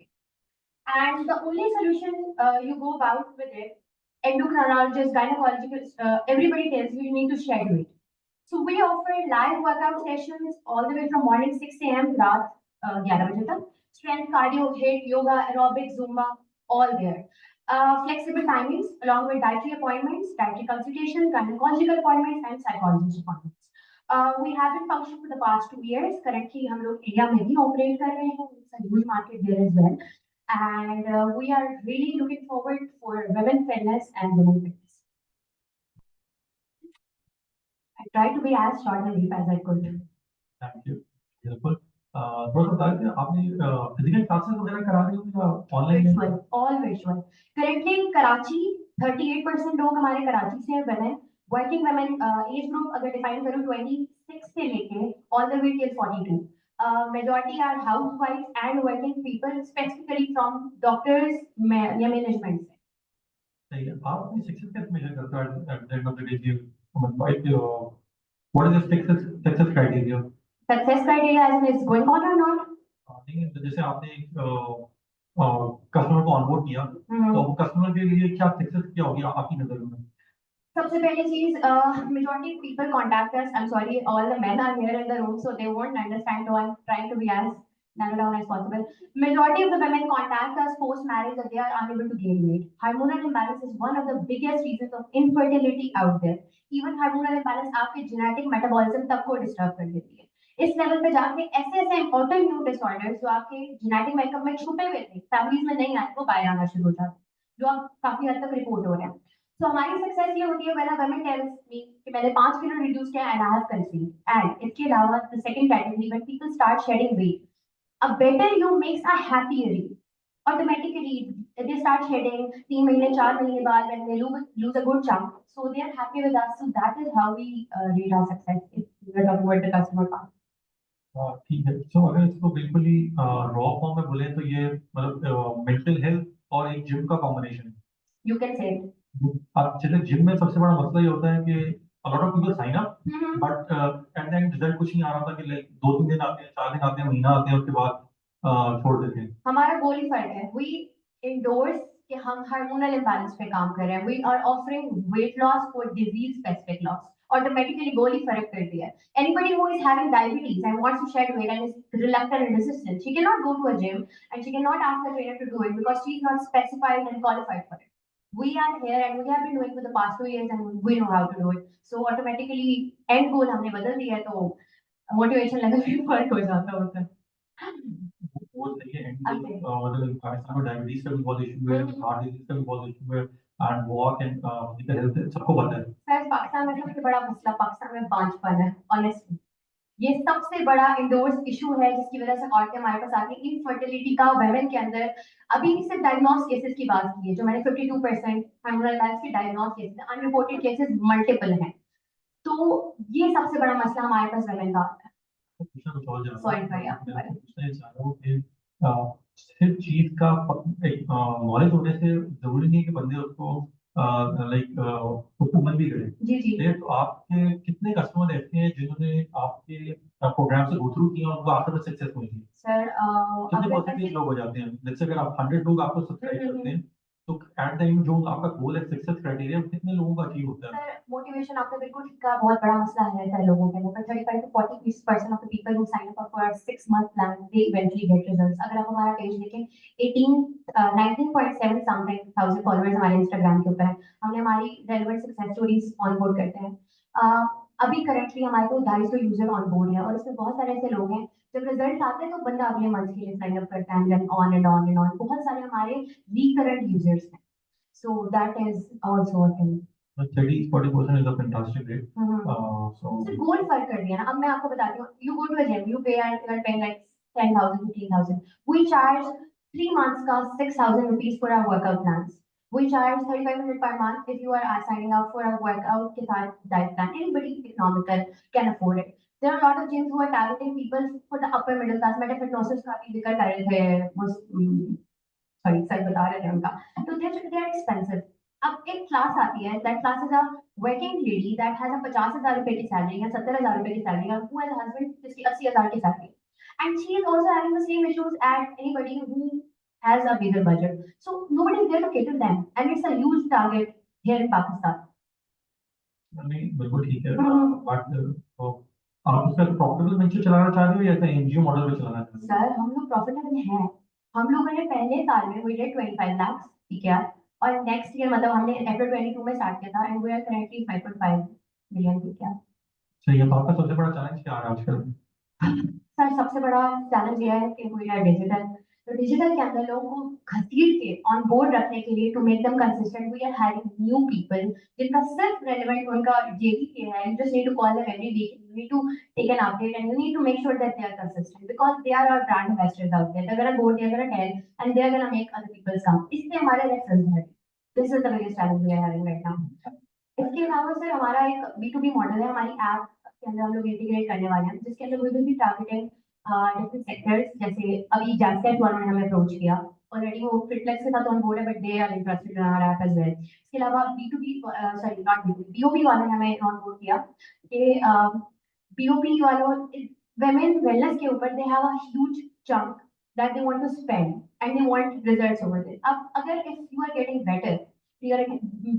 And the only solution you go about with it, endocrinologists, gynecologists, everybody tells you need to schedule it. So we offer live workout sessions all the way from morning 6 a.m. to रात 11 बजे तक. Strength, cardio, HIIT, yoga, aerobics, Zumba, all there. Flexible timings along with dietary appointments, dietary consultations, gynecological appointments, and psychologist appointments. We have been functioning for the past 2 years. Currently, हम लोग India में भी operate कर रहे हैं. It's a huge market there as well. And we are really looking forward for women fitness and women fitness. I tried to be as short and brief as I could. Thank you. Beautiful. थोड़ा सा बताइए कि आपने physical classes वगैरह करा रही हो या online? Virtual, all virtual. Currently in Karachi, 38% लोग हमारे कराची से हैं women. Working women age group अगर define करूँ 26 से लेके all the way till 42. Majority are housewives and working people, specifically from doctors या management से. सही है। आप अपनी सक्सेस कैसे मेजर करते हो at the end of the day? What is the success criteria? Success criteria as in it's going on or not? नहीं, जैसे आपने एक कस्टमर को ऑनबोर्ड किया, तो कस्टमर के लिए क्या सक्सेस क्या होगी आपकी नजर में? सबसे पहली चीज, majority of people contact us. I'm sorry, all the men are here in the room, so they won't understand. So I'm trying to be as narrow down as possible. Majority of the women contact us post marriage that they are unable to gain weight. Hormonal imbalance is one of the biggest reasons of infertility out there. Even hormonal imbalance आपके genetic metabolism तक को disturb कर देती है. इस level पे जाके ऐसे ऑटोइम्यून डिसऑर्डर्स जो आपके जेनेटिक मेकअप में छुपे हुए थे, फैमिलीज में नहीं आए, वो बाहर आना शुरू हो जाते, जो अब काफी हद तक रिपोर्ट हो रहे हैं. तो हमारी सक्सेस ये होती है when a woman tells me कि मैंने 5 किलो रिड्यूस किया and I have conceived. And इसके अलावा the second category when people start shedding weight, a better you makes a happier you. Automatically they start shedding 3 महीने 4 महीने बाद when they lose a good chunk, so they are happy with us. So that is how we rate our success if we are talking about the customer part. ठीक है. तो अगर इसको बिल्कुल ही raw form में बोले तो ये मतलब मेंटल हेल्थ और एक जिम का कॉम्बिनेशन है. You can say it. अब जैसे जिम में सबसे बड़ा मसला ये होता है कि a lot of people sign up, but at the end result कुछ नहीं आ रहा था कि like 2-3 दिन आते हैं, 4 दिन आते हैं, महीना आते हैं, उसके बाद छोड़ देते हैं। हमारा गोल ही फर्क है। We endorse कि हम हार्मोनल इम्बैलेंस पे काम कर रहे हैं। We are offering weight loss for disease specific loss. Automatically गोल ही फर्क कर दिया है। Anybody who is having diabetes and wants to shed weight and is reluctant and resistant, she cannot go to a gym and she cannot ask the trainer to do it because she is not specified and qualified for it. We are here and we have been doing for the past 2 years and we know how to do it. So automatically end goal हमने बदल दिया है, तो motivation level भी फर्क हो जाता होता है। वो सही है। मतलब पाकिस्तान में डायबिटीज का भी बहुत इशू है, हार्ट डिजीज का भी बहुत इशू है, and walk and physical health सबको पता है। सर पाकिस्तान में सबसे बड़ा मसला पाकिस्तान में बांझपन है। ऑनेस्टली ये सबसे बड़ा इंडोर्स इशू है जिसकी वजह से औरतें हमारे पास आती हैं। इनफर्टिलिटी का वुमेन के अंदर अभी सिर्फ डायग्नोस केसेस की बात की है, जो मैंने 52% हार्मोनल इम्बैलेंस के diagnose cases, unreported cases multiple हैं। तो ये सबसे बड़ा मसला हमारे पास वुमेन का आता है। सॉरी फॉर या सिर्फ चीज का एक नॉलेज होने से जरूरी नहीं है कि बंदे उसको लाइक उसको मन भी करे। जी जी। तो आपके कितने कस्टमर ऐसे हैं जिन्होंने आपके प्रोग्राम से गो थ्रू किया और उनको आफ्टर सक्सेस हुई है? सर कितने परसेंटेज लोग हो जाते हैं? जैसे अगर आप 100 लोग आपको सब्सक्राइब करते हैं तो एट टाइम जो आपका गोल है सक्सेस क्राइटेरिया कितने लोगों का अचीव होता है? सर मोटिवेशन आपने बिल्कुल ठीक कहा, बहुत बड़ा मसला है सर लोगों के लिए। 35 to 40% of the people who sign up for 6 month plan they eventually get results. अगर आप हमारा पेज देखें 19.7 समथिंग थाउजेंड फॉलोअर्स हमारे इंस्टाग्राम के ऊपर है। हमने हमारी रेलेवेंट सक्सेस स्टोरीज ऑनबोर्ड करते हैं। अभी करंटली हमारे को 250 यूजर ऑनबोर्ड है और इसमें बहुत सारे ऐसे लोग हैं जब रिजल्ट आते हैं तो बंदा अगले मंथ के लिए साइन अप करता है and on and on and on. बहुत सारे हमारे रिकरेंट यूजर्स हैं, so that is also a thing. 30-40% is a fantastic rate. So goal फर्क कर दिया ना। अब मैं आपको बताती हूँ, you go to a gym, you pay and you are paying like 10,000, 15,000. We charge 3 months का 6,000 rupees for our workout plans. We charge 3,500 per month if you are signing up for a workout के साथ diet plan. Anybody economical can afford it. There are a lot of gyms who are targeting people for the upper middle class. मैंने hypnosis का भी जिक्र कर रहे थे, sorry sir बता रहे थे उनका। तो they are expensive. अब एक क्लास आती है, that class is a working lady that has a 50,000 रुपए की सैलरी या 70,000 रुपए की सैलरी, और who has a husband जिसकी 80,000 की salary, and she is also having the same issues as anybody who has a bigger budget. So nobody is there to cater them, and it's a huge target here in Pakistan. नहीं बिल्कुल ठीक है, but आप उसका profitable venture चलाना चाह रहे हो या ऐसा एनजीओ मॉडल पे चलाना चाह रहे हो? सर हम लोग प्रॉफिटेबल हैं। हम लोगों ने पहले साल में we did 25 lakhs, ठीक है, और नेक्स्ट ईयर मतलब हमने अप्रैल 22 में स्टार्ट किया था and we are currently 5.5 million, ठीक है। सही है। तो आपका सबसे बड़ा चैलेंज क्या है आजकल? सर सबसे बड़ा चैलेंज ये है कि वी आर डिजिटल। तो डिजिटल के अंदर लोगों को घसीट के ऑन बोर्ड रखने के लिए to make them consistent we are hiring new people जिनका सिर्फ रेलेवेंट उनका जेबीके है। You just need to call them every week, you need to take an update and you need to make sure that they are consistent because they are our brand ambassadors out there. They are gonna go, they are gonna tell and they are gonna make other peoples come. इससे हमारे reference है। This is the biggest challenge we are having right now. इसके अलावा sir हमारा एक B2B model है। हमारी app के अंदर हम लोग इंटीग्रेट करने वाले हैं जिसके अंदर we will be targeting different sectors. जैसे अभी जैसे वालों ने हमें अप्रोच किया, ऑलरेडी वो फिटलेक्स के साथ ऑन बोर्ड है but they are interested in our app as well. इसके अलावा B2B sorry not B2B, BOP वालों ने हमें ऑन बोर्ड किया कि BOP वालों women wellness के ऊपर they have a huge chunk that they want to spend and they want results over there. अब अगर if you are getting better, you are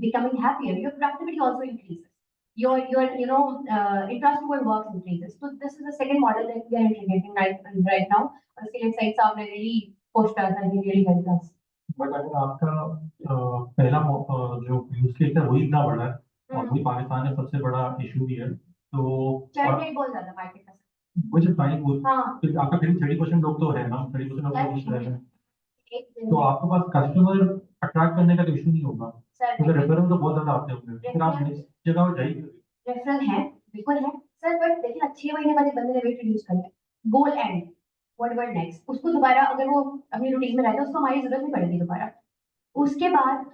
becoming happier, your productivity also increases. Your interest toward work increases. So this is the second model that we are integrating right now. और इसके लिए insights have really pushed us and really helped us. But अगर आपका पहला जो use case है वही इतना बड़ा है और वही पाकिस्तान में सबसे बड़ा इशू भी है, तो चर्न रेट बहुत ज्यादा मार्केट का। which is fine, वो आपका फिर 30% लोग तो है ना, 30% लोग तो है ना, तो आपके पास कस्टमर अट्रैक्ट करने का इशू नहीं होगा क्योंकि रेफरल तो बहुत ज्यादा आते होंगे, फिर आप नेक्स्ट जगह पर जाइए। रेफरल है बिल्कुल है सर, बट देखिए 6 महीने बाद बंदे ने वेट रिड्यूस कर लिया, गोल एंड व्हाटएवर नेक्स्ट, उसको दोबारा अगर वो अपनी रूटीन में रहता है उसको हमारी जरूरत नहीं पड़ेगी दोबारा। उसके बाद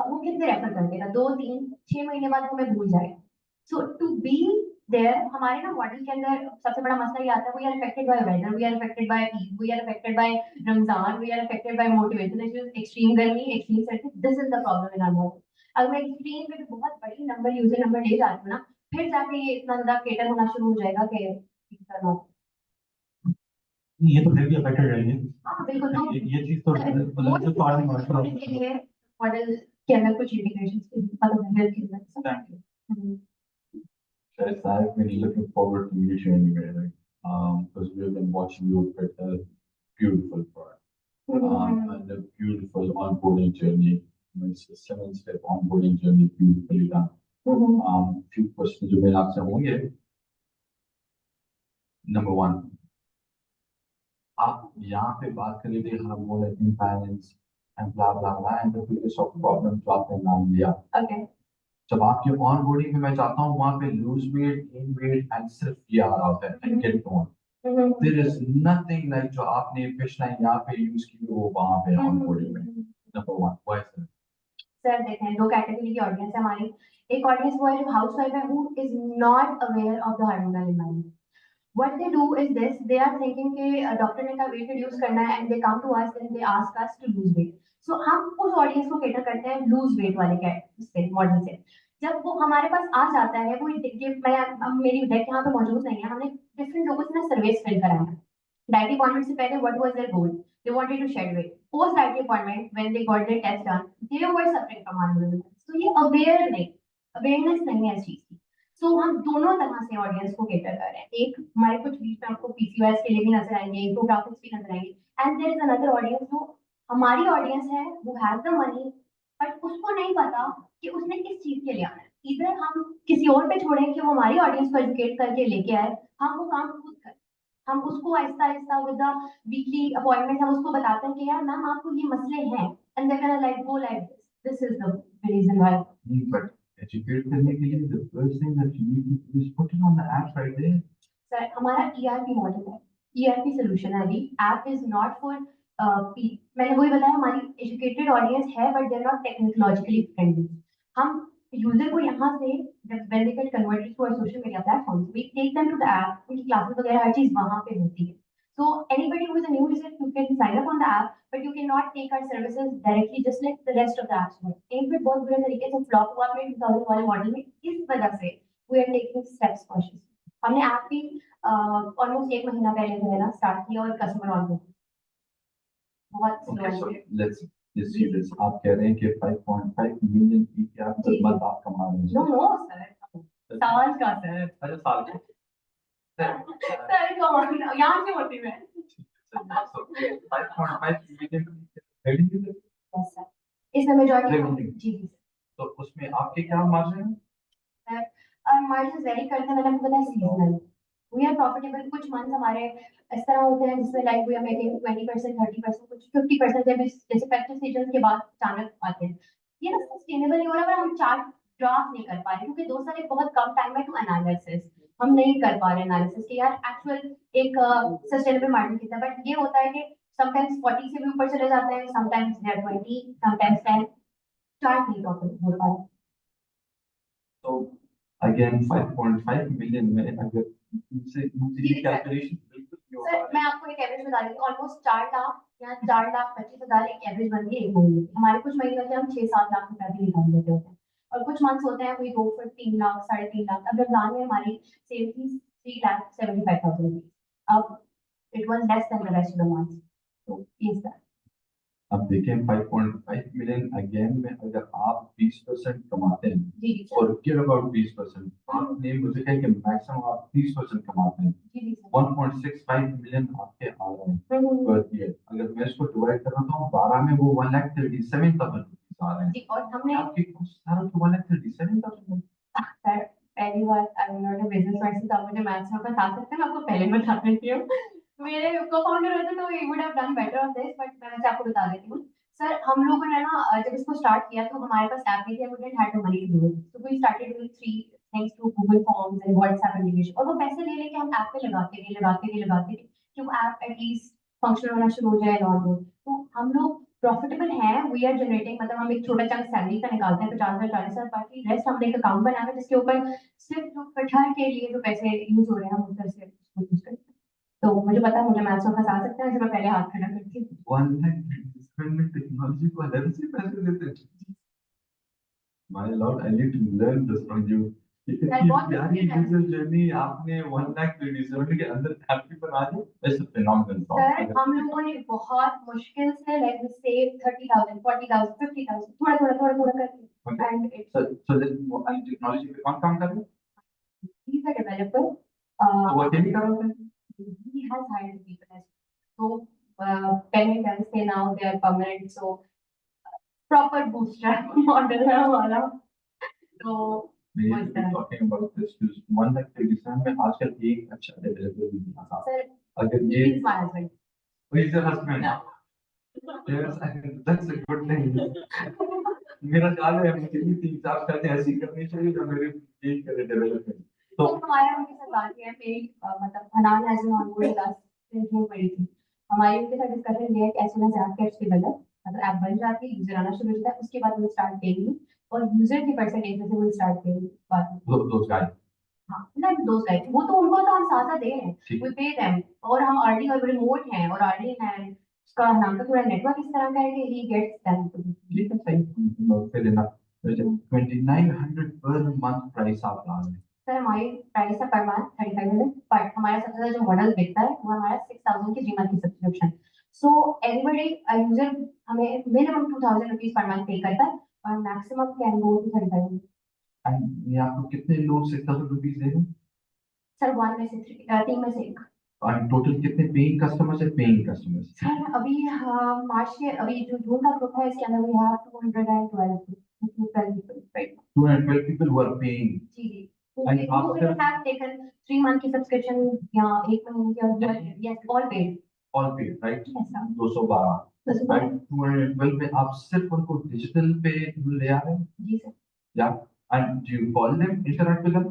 वो फिर से रेफर कर देगा, 2-3-6 महीने बाद हमें भूल जाएगा। सो टू बी देयर हमारे ना मॉडल के अंदर सबसे बड़ा मसला ये आता है, we are affected by weather, we are affected by Eid, we are affected by Ramzan, we are affected by motivation issues, extreme गर्मी, एक्सट्रीम सर्दी। This is the problem in our model. अगर मैं एक्सट्रीम पे बहुत बड़ी यूजर नंबर ले जाती हूँ ना, फिर जाके ये इतना ज्यादा केटर होना शुरू हो जाएगा कि ये तो फिर भी अफेक्टेड रहेंगे। हाँ बिल्कुल। तो ये चीज तो मतलब जो पार्ट में मॉडल के लिए मॉडल के अंदर कुछ इंटीग्रेशन मतलब के अंदर Yes, I've been looking forward to meet you anyway, like, because we've been watching you with a beautiful product, and a beautiful onboarding journey. It's a 7-step onboarding journey, beautifully done. Few questions you may ask होंगे. Number one, आप यहाँ पे बात कर रहे थे हम बोले imbalance and blah blah blah and the biggest of problem जो आपने नाम लिया. Okay. जब आपके ऑनबोर्डिंग में मैं चाहता हूँ वहाँ पे lose weight, gain weight and सिर्फ ये आ रहा होता है and get on. There is nothing like जो आपने फिश लाइन यहाँ पे यूज की वो वहाँ पे ऑनबोर्डिंग में. नंबर 1 व्हाई सर देखें दो कैटेगरी की ऑडियंस है हमारी. एक ऑडियंस वो है जो हाउसवाइफ है who is not aware of the hormonal imbalance. What they do is this, they are thinking कि डॉक्टर ने कहा वेट रिड्यूस करना है and they come to us and they ask us to lose weight. So हम उस audience को cater करते हैं लूज वेट वाले से मॉडल से. जब वो हमारे पास आ जाता है वो मेरी डेक यहाँ पे मौजूद नहीं है. हमने डिफरेंट लोगों से ना सर्वेस फिल कराया है. डाइटरी अपॉइंटमेंट से पहले what was there goal, they wanted to shed weight. Post dietary appointment when they got their test done they were suffering from hormonal imbalance. So ये अवेयरनेस नहीं है इस चीज की. सो हम दोनों तरह से ऑडियंस को केटर कर रहे हैं. एक हमारे कुछ बीच में आपको पीसीओएस के लिए भी नजर आएंगे, इंफोग्राफिक्स भी नजर आएंगे and there is another audience जो हमारी ऑडियंस है वो हैज द मनी बट उसको नहीं पता कि उसने किस चीज के लिए आना है. इधर हम किसी और पे छोड़ें कि वो हमारी ऑडियंस को एजुकेट करके लेके आए, हम वो काम खुद करें. हम उसको Aahista Aahista with the weekly appointment हम उसको बताते हैं कि यार मैम आपको ये मसले हैं and they can like go like this is the reason why. But educate करने के लिए the first thing that you need to do is put it on the app right there. Sir हमारा ERP model है, ERP solution है. अभी app is not for मैंने वही बताया हमारी एजुकेटेड ऑडियंस है but they are not technologically friendly. हम यूजर को यहाँ से जब when they get converted to our social media platforms we take them to the app. उनकी क्लासेस वगैरह हर चीज वहाँ पे होती है. So anybody who is a new user you can sign up on the app but you cannot take our services directly just like the rest of the apps do. एक भी बहुत बुरे तरीके से फ्लॉप हुआ अपने 2000 वाले मॉडल में इस वजह से we are taking steps cautiously. हमने ऐप भी ऑलमोस्ट 1 महीना पहले जो है ना स्टार्ट किया और कस्टमर ऑन हो बहुत Okay, so slow. let's see this. आप कह रहे हैं कि 5.5 मिलियन की क्या खदमत आप कमा रहे हैं. नो नो सर साल का सर. अच्छा साल का. सर कौन यहाँ क्यों होती मैं. So 5.5 million revenue. Yes sir इसमें मेजॉरिटी Revenue. जी. तो उसमें आपके क्या मार्जिन है? मार्जिन वेरी करते हैं. मैंने आपको बताया सीजनल वी आर प्रॉफिटेबल. कुछ मंथ हमारे इस तरह होते हैं जिसमें लाइक वी आर मेकिंग 20% 30% कुछ 50% जब जैसे फेस्टिव सीजन के बाद अचानक आते हैं. ये ना सस्टेनेबल नहीं हो रहा. हम चार्ट ड्राफ्ट नहीं कर पा रहे क्योंकि 2 साल एक बहुत कम टाइम है टू एनालिसिस. हम नहीं कर पा रहे एनालिसिस कि यार एक्चुअल एक सस्टेनेबल मार्जिन कितना. बट ये होता है कि समटाइम्स 40 से भी ऊपर चले जाते हैं, sometimes they are 20, sometimes 10. Chart नहीं प्रॉपर हो पा रहा. तो अगेन 5.5 मिलियन में अगर मुझे ये कैलकुलेशन बिल्कुल नहीं हो पा सर मैं आपको एक एवरेज बता देती हूँ. ऑलमोस्ट 4 लाख या 4,25,000 एक एवरेज बनती है एक महीने की. हमारे कुछ महीने होते हैं हम 6-7 लाख रुपए भी निकाल देते होते हैं और कुछ मंथ्स होते हैं कोई 2 फिर 3 लाख 3.5 लाख. अब रमजान में हमारी सेल थी 3,75,000. अब it was less than the rest of the month. तो ये सर अब देखें 5.5 मिलियन अगेन में अगर आप 20% कमाते हैं जी और गिव अबाउट 20%, आपने मुझे कहा कि मैक्सिमम आप 30% कमाते हैं. जी 1.65 मिलियन आपके आ रहे हैं पर ईयर. अगर मैं इसको डिवाइड कर रहा हूँ 12 में वो 1,37,000 रुपीज आ रहे हैं. और हमने आपके कॉस्ट सारा तो 1,37,000. सर पहली बार I am not a business person. तो आप मुझे मैथ्स में बता सकते हैं. मैं आपको पहले बता देती हूँ. मेरे को-फाउंडर होते तो he would have done better on this but मैं वैसे आपको बता देती हूँ. सर हम लोगों ने ना जब इसको स्टार्ट किया तो हमारे पास ऐप नहीं थी. We didn't have the money to do it. So we started with 3 thanks to Google forms and WhatsApp application. और वो पैसे ले लेके हम ऐप पे लगाते गए कि वो ऐप एटलीस्ट फंक्शन होना शुरू हो जाए और तो हम लोग प्रॉफिटेबल हैं. वी आर जनरेटिंग मतलब हम एक छोटा चंक सैलरी का निकालते हैं 50,000 40,000. बाकी रेस्ट हमने एक अकाउंट बनाया जिसके ऊपर सिर्फ जो कटहल के लिए जो पैसे यूज हो रहे हैं हम उधर से यूज करते हैं. तो मुझे पता है मुझे मैथ्स में फंसा सकते हैं. मैं पहले हाथ खड़ा करती हूँ. 1,37,000 में टेक्नोलॉजी को अलग से पैसे देते हैं. My lord, I need to learn this from you. इतनी प्यारी यूजर जर्नी आपने 1,37,000 के अंदर ऐप भी बना दी। It's phenomenal. सर हम लोगों ने बहुत मुश्किल से लाइक वी सेव 30,000 40,000 50,000 थोड़ा थोड़ा थोड़ा थोड़ा करके एंड सो टेक्नोलॉजी पे कौन काम कर रहा है? ही इज अ डेवलपर वो अकेले कर रहा है? he has hired people as well. So payment can say now they are permanent. So proper bootstrap model है हमारा. तो टॉकिंग अबाउट दिस 1,37,000 में आजकल एक अच्छा डेवलपर भी नहीं आता। सर अगर ये he is my husband. He's your husband. Yes, that's a good thing. मेरा ख्याल है मुझे भी 3-4 साल ऐसी करनी चाहिए जो मेरे यही करे डेवलपमेंट। तो हमारे उनके साथ बात है मेरी मतलब Hanan has been on board with us since June 23 हमारी उनके साथ डिस्कशन ये है कि as soon as app gets develop मतलब ऐप बन जाती है यूजर आना शुरू हो जाता है उसके बाद विल स्टार्ट पेइंग और यूजर की परसेंटेज से विल स्टार्ट पेइंग बाद में those guys. हाँ ना दोस्त गाइड वो तो उनको तो हम साथ दे रहे हैं वी पे देम और हम अर्निंग और रिमोट हैं और अर्निंग है उसका नाम तो थोड़ा नेटवर्क इस तरह का है कि ही गेट्स देम ठीक है सही फिर ना 2,900 पर मंथ प्राइस आप ला रहे हैं। सर हमारी प्राइस है पर मंथ 3500 बट हमारा सबसे ज्यादा जो मॉडल बिकता है वो हमारा 6,000 की 3 मंथ की सब्सक्रिप्शन सो एवरीबॉडी यूजर हमें minimum 2,000 rupees per month pay करता है और maximum can go to 3500 and ये आपको कितने लोग 6,000 रुपीज दे रहे हैं? सर 1 में से 3 में से एक और टोटल कितने पेइंग कस्टमर्स है? पेइंग कस्टमर्स सर अभी मार्च के अभी जो जून का ग्रुप है इसके अंदर we have 212 people right 212 people who are paying. जी जी And who after have taken 3 month की सब्सक्रिप्शन या 1 महीने की और yes all paid all paid right yes sir 212 right 212 में आप सिर्फ उनको डिजिटल पे ले आ रहे हैं? जी सर या and do you call them interact with them?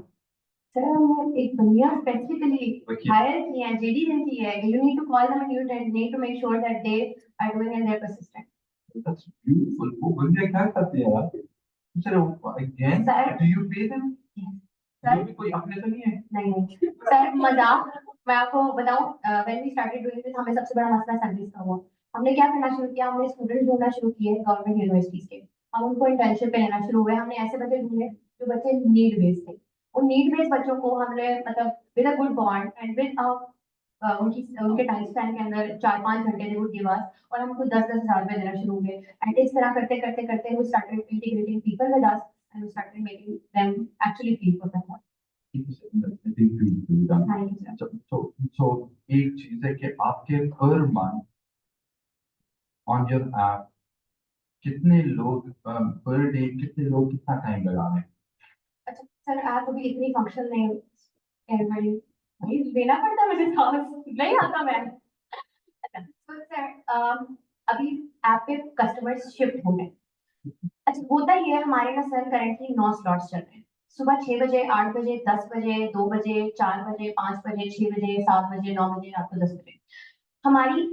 Sir हमने एक बंदिया स्पेसिफिकली हायर किया है जेडी ने की है you need to call them and you need to make sure that they are doing and they're persistent That's beautiful. वो बंदिया क्या करती है यार? Sir again do you pay them? Sir भी कोई अपने तो नहीं है? नहीं सर मजाक मैं आपको बताऊं when we started doing this हमें सबसे बड़ा मसला सर्विस का हुआ हमने क्या करना शुरू किया हमने स्टूडेंट ढूंढना शुरू किए गवर्नमेंट यूनिवर्सिटीज के हम उनको इंटर्नशिप पे लेना शुरू हुए हमने ऐसे बच्चे ढूंढे जो बच्चे नीड बेस्ड थे उन नीड बेस्ड बच्चों को हमने मतलब with a good bond and with उनके टाइम स्पैन के अंदर 4-5 घंटे दे वुड गिव अस और हम उनको 10-10 हज़ार रुपए देना शुरू हुए एंड इस तरह करते करते करते we started integrating people with us and we started making them actually feel professional So एक चीज है कि आपके per month on your app कितने लोग पर डे कितने लोग कितना टाइम लगा रहे हैं? अच्छा सर ऐप अभी इतनी फंक्शन नहीं एवरीबॉडी नहीं देना पड़ता मुझे खास नहीं आता मैं अच्छा तो सर अभी ऐप पे कस्टमर्स शिफ्ट हो गए अच्छा होता ही है हमारे ना सर करंटली 9 स्लॉट्स चल रहे हैं सुबह 6 बजे 8 बजे 10 बजे 2 बजे 4 बजे 5 बजे 6 बजे 7 बजे 9 बजे रात को 10 बजे हमारी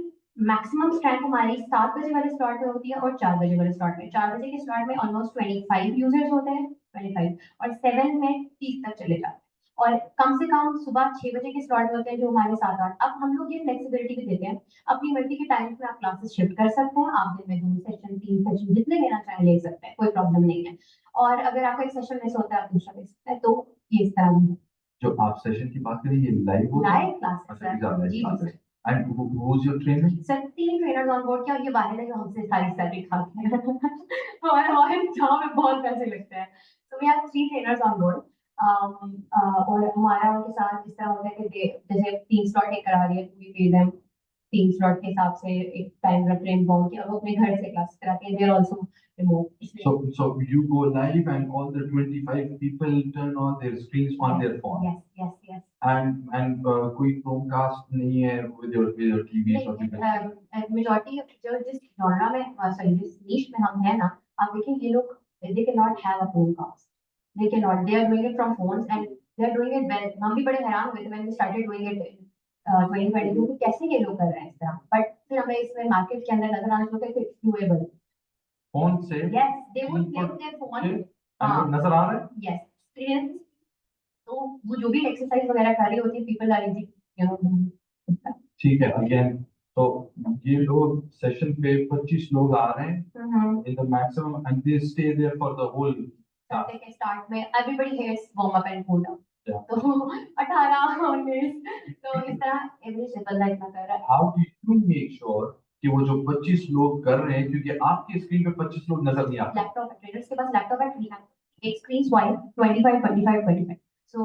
मैक्सिमम स्ट्रेंथ हमारी 7 बजे वाले स्लॉट में होती है और 4 बजे वाले स्लॉट में 4 बजे के स्लॉट में ऑलमोस्ट 25 यूजर्स होते हैं 25 और 7 में 30 तक चले जाते हैं और कम से कम सुबह 6 बजे के स्लॉट होते हैं जो हमारे 7-8 अब हम लोग ये फ्लेक्सिबिलिटी भी देते हैं अपनी मर्जी के टाइम में आप क्लासेस शिफ्ट कर सकते हैं आप दिन में 2 सेशन 3 सेशन जितने लेना चाहें ले सकते हैं कोई प्रॉब्लम नहीं है और अगर आपका एक सेशन मिस होता है आप दूसरा ले सकते हैं तो ये इस तरह है जो आप सेशन की बात करें ये लाइव होता है? लाइव क्लासेस जी जी and who's your trainer? Sir 3 trainers on board क्या और ये वाले हैं जो हमसे सारी सैलरी खाते हैं हमारे जहाँ में बहुत पैसे लगते हैं तो we have 3 trainers on board और हमारा उनके साथ इस तरह होता है कि जैसे 3 स्लॉट एक करा दिए वी पे देम 3 स्लॉट के हिसाब से एक टाइम रख रहे हैं बॉन्ड के वो अपने घर से क्लास कराते हैं they are also remote so you go live and all the 25 people turn on their screens on their phone yes and कोई Chromecast नहीं है with your TV or majority जो जिस genre में sorry जिस niche में हम हैं ना आप देखें ये लोग they cannot have a Chromecast they cannot they are doing it from phones and they are doing it well हम भी बड़े हैरान हुए थे when we started doing it 2022 कि कैसे ये लोग कर रहे हैं इस तरह बट फिर हमें इसमें मार्केट के अंदर नजर आने लगा कि it's doable फोन से yes they would play with their phone नजर आ रहा है yes students तो वो जो भी एक्सरसाइज वगैरह कर रही होती है people are easy you know ठीक है अगेन तो ये लोग सेशन पे 25 लोग आ रहे हैं in the maximum and they stay there for the whole Sunday के स्टार्ट में everybody hates warm up and cool down. Yeah. तो 18 19 तो इस तरह एवरेज बंदा इतना कर रहा है. How do you make sure कि वो जो 25 लोग कर रहे हैं, क्योंकि आपकी स्क्रीन पे 25 लोग नजर नहीं आते. लैपटॉप है, ट्रेडर्स के पास लैपटॉप है, ठीक है. एक स्क्रीन स्वाइप 25 25 25. सो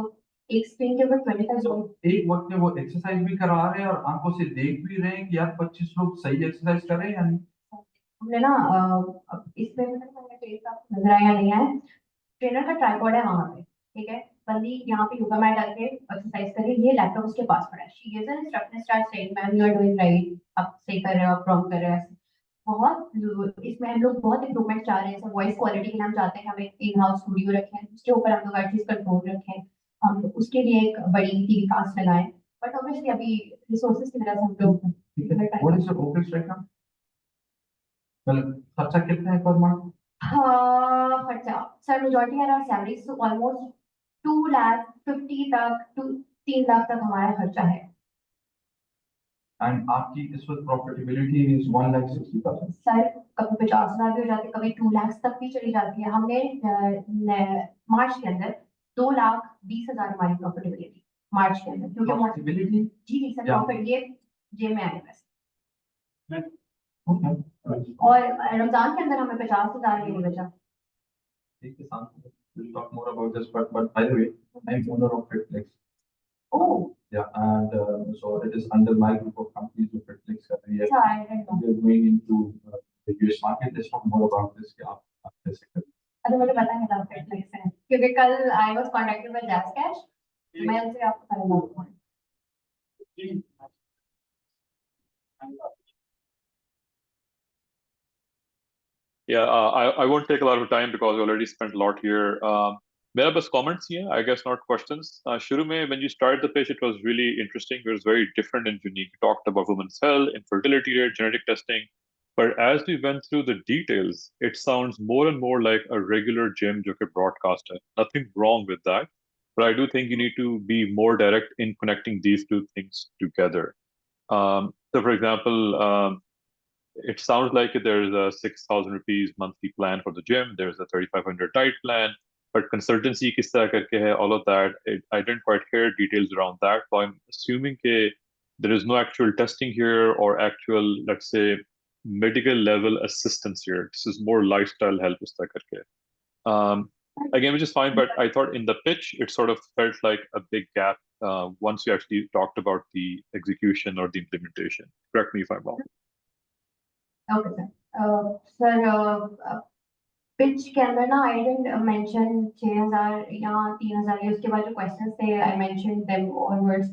एक स्क्रीन के ऊपर 25 तो एक वक्त में वो एक्सरसाइज भी करा रहे हैं और आंखों से देख भी रहे हैं कि यार 25 लोग सही एक्सरसाइज कर रहे हैं या नहीं. हमने ना इसमें नजर आया नहीं है. ट्रेनर का ट्राइपॉड है वहां पे, ठीक है. बंदी यहाँ पे योगा मैट डाल के एक्सरसाइज कर रही है, ये लैपटॉप उसके पास पड़ा है. She gives an instruction, start saying ma'am you are doing right, आप सही कर रहे हो, आप रॉन्ग कर रहे हो. ऐसे बहुत इसमें हम लोग बहुत इंप्रूवमेंट चाह रहे हैं. जैसे वॉइस क्वालिटी के लिए हम चाहते हैं कि हम एक इन हाउस स्टूडियो रखें, उसके ऊपर हम लोग हर चीज कंट्रोल रखें, हम उसके लिए एक बड़ी टीवी कास्ट लगाएं. बट ऑब्वियसली अभी रिसोर्सेज की वजह से हम लोग What is your OpEx right now? मतलब खर्चा कितना है पर मंथ? खर्चा सर मेजॉरिटी है सैलरीज, तो ऑलमोस्ट 2,50,000 तक टू 3 लाख तक हमारा खर्चा है. एंड आपकी इस वक्त प्रॉफिटेबिलिटी इज 1,60,000. सर कभी 50,000 भी हो जाती है, कभी 2 लाख तक भी चली जाती है. हमने मार्च के अंदर 2,20,000 हमारी प्रॉफिटेबिलिटी मार्च के अंदर, क्योंकि प्रॉफिटेबिलिटी जी नहीं सर, Yeah. प्रॉफिट ये जेब में आए बस. ओके. और रमजान के अंदर हमें 50,000 भी नहीं बचा. ठीक है, सामने we'll talk more about this, but by the way, I'm owner of Fitflix. Oh, Yeah, and so it is under my group of companies who Fitflix are here. अच्छा, I didn't know. We are going into the US market. Let's talk more about this. कि आप कैसे करें. अरे मुझे पता नहीं था Netflix है, क्योंकि कल आई वाज कॉन्टैक्टेड बाय जैस कैश, मैं उनसे आपको करूंगा. Yeah, I won't take a lot of time because we already spent a lot here. मेरा बस comments ही हैं, I guess not questions. शुरू में when you started the pitch, it was really interesting. It was very different and unique. You talked about women's health, infertility rate, genetic testing. But as we went through the details, it sounds more and more like a regular gym जो कि broadcast है. Nothing wrong with that. But I do think you need to be more direct in connecting these two things together. So for example, it sounds like there's a 6,000 rupees monthly plan for the gym. There's a 3,500 diet plan, but consultancy kis tarah karke hai, all of that. I didn't quite hear details around that. So I'm assuming there is no actual testing here or actual, let's say, medical level assistance here. This is more lifestyle help is tarah karke. Again, which is fine, but I thought in the pitch, it sort of felt like a big gap once you actually talked about the execution or the implementation. Correct me if I'm wrong. Okay sir. Sir pitch के अंदर ना I didn't mention 6,000 या 3,000, ये उसके बाद जो questions थे I mention them onwards.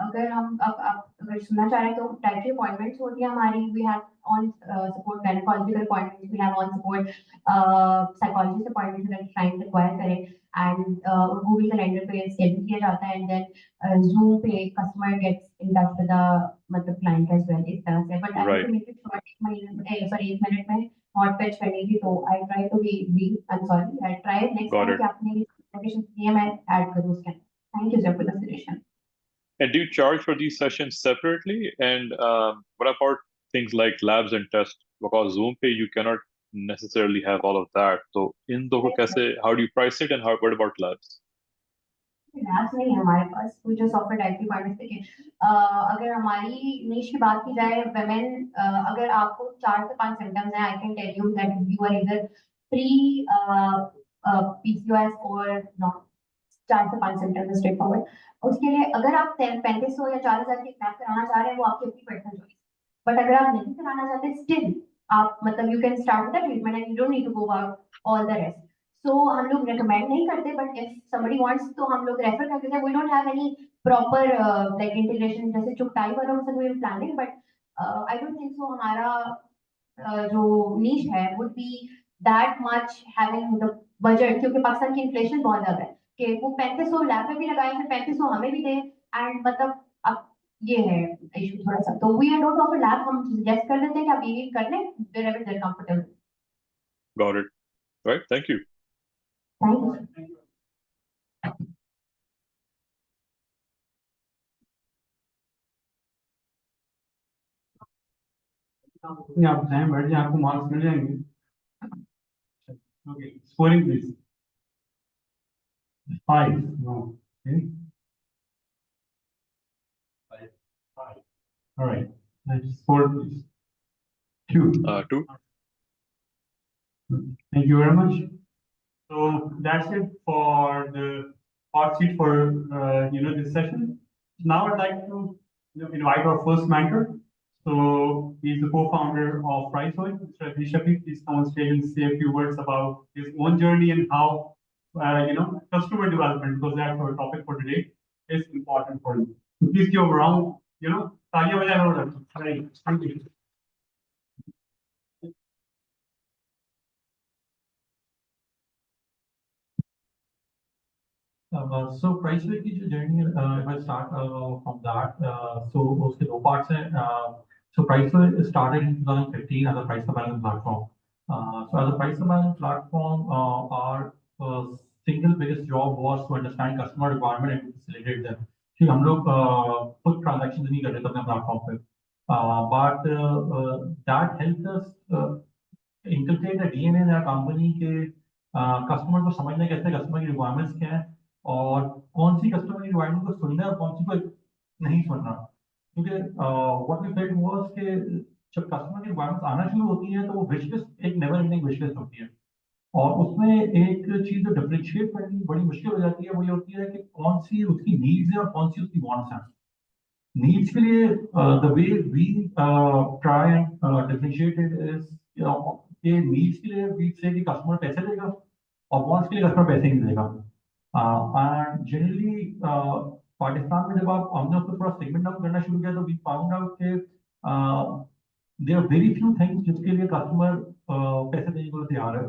अगर हम अब अगर सुनना चाह रहे हैं तो डायरेक्टली अपॉइंटमेंट्स होती है हमारी. We have on support gynaecological appointments, we have on support psychologist appointments अगर क्लाइंट रिक्वायर करे, एंड गूगल कैलेंडर पे शेड्यूल किया जाता है, एंड देन जूम पे customer gets in touch with the मतलब क्लाइंट एज वेल, इस तरह से. But I Right. To make it short, एक महीने सॉरी 1 मिनट में हॉट पैच करने की, तो I try to be I am sorry, I try next Got time it. कि आपने ये नोटिफिकेशन दिए मैं ऐड करूं उसके अंदर. Thank you sir for the suggestion. And do you charge for these sessions separately? And what about things like labs and tests? Because Zoom pay, you cannot necessarily have all of that. So in the how do you price it, and what about labs? Labs नहीं है हमारे पास, we just offer directly partners के. अगर हमारी नीश की बात की जाए, वुमेन, अगर आपको 4 से 5 सिम्टम्स हैं, I can tell you that you are either pre PCOS or not. 4 से 5 सिम्टम्स स्ट्रेट फॉरवर्ड. उसके लिए अगर आप 3,500 या 4,000 की लैब कराना चाह रहे हैं, वो आपकी अपनी पर्सनल चॉइस. बट अगर आप नहीं कराना चाहते, स्टिल आप मतलब you can start the treatment and you don't need to go about all the rest. So हम लोग रेकमेंड नहीं करते, बट इफ समबडी वांट्स तो हम लोग रेफर कर देते हैं. We don't have any proper like integration जैसे चुगताई वालों से we planning, but I don't think so हमारा जो नीश है would be that much having the budget, क्योंकि पाकिस्तान की इन्फ्लेशन बहुत ज्यादा है कि वो 3,500 लैब में भी लगाए, फिर 3,500 हमें भी दे, एंड मतलब अब ये है इशू थोड़ा सा. तो वी डोंट ऑफर लैब, हम सजेस्ट कर देते हैं कि आप ये कर लें wherever they're comfortable. Got it. Right. Thank you. Thank you. आप जाएं बैठ जाए, आपको मार्क्स मिल जाएंगे. Okay, scoring please. 5. No. Okay. 5. All right. Let's score please. 2. 2. Thank you very much. So that's it for the hot seat for this session. Now I'd like to invite our first mentor. So he's the co-founder of Priceoid, Mr. Adeel Shaffi. Please come on stage and say a few words about his own journey and how customer development, because that's our topic for today, is important for you. So please give a round, तालियां बजाएं और thank you. So Priceoid की जो journey, if I start from that, so उसके दो parts हैं. So Priceoid started in 2015 as a price surveillance platform. So as a price surveillance platform, our single biggest job was to understand customer requirement and to facilitate them. कि हम लोग खुद transactions नहीं करते थे अपने platform पे, but that helped us inculcate the DNA in our company के customer को समझना कैसे, customer की requirements क्या है और कौन सी कस्टमर की रिक्वायरमेंट को सुनना है और कौन सी को नहीं सुनना. क्योंकि व्हाट वी फेल्ट वाज कि जब कस्टमर की रिक्वायरमेंट्स आना शुरू होती है तो वो विश लिस्ट एक नेवर एंडिंग विश लिस्ट होती है और उसमें एक चीज जो डिफरेंशिएट करनी बड़ी मुश्किल हो जाती है वो ये होती है कि कौन सी उसकी नीड्स है और कौन सी उसकी वांट्स हैं. नीड्स के लिए the way we try and differentiate it is कि नीड्स के लिए वी से कि कस्टमर पैसे देगा और वांट्स के लिए कस्टमर पैसे नहीं देगा. And generally पाकिस्तान में जब हमने उसको थोड़ा सेगमेंट आउट करना शुरू किया तो वी फाउंड आउट कि there are very few things जिसके लिए कस्टमर पैसे देने को तैयार है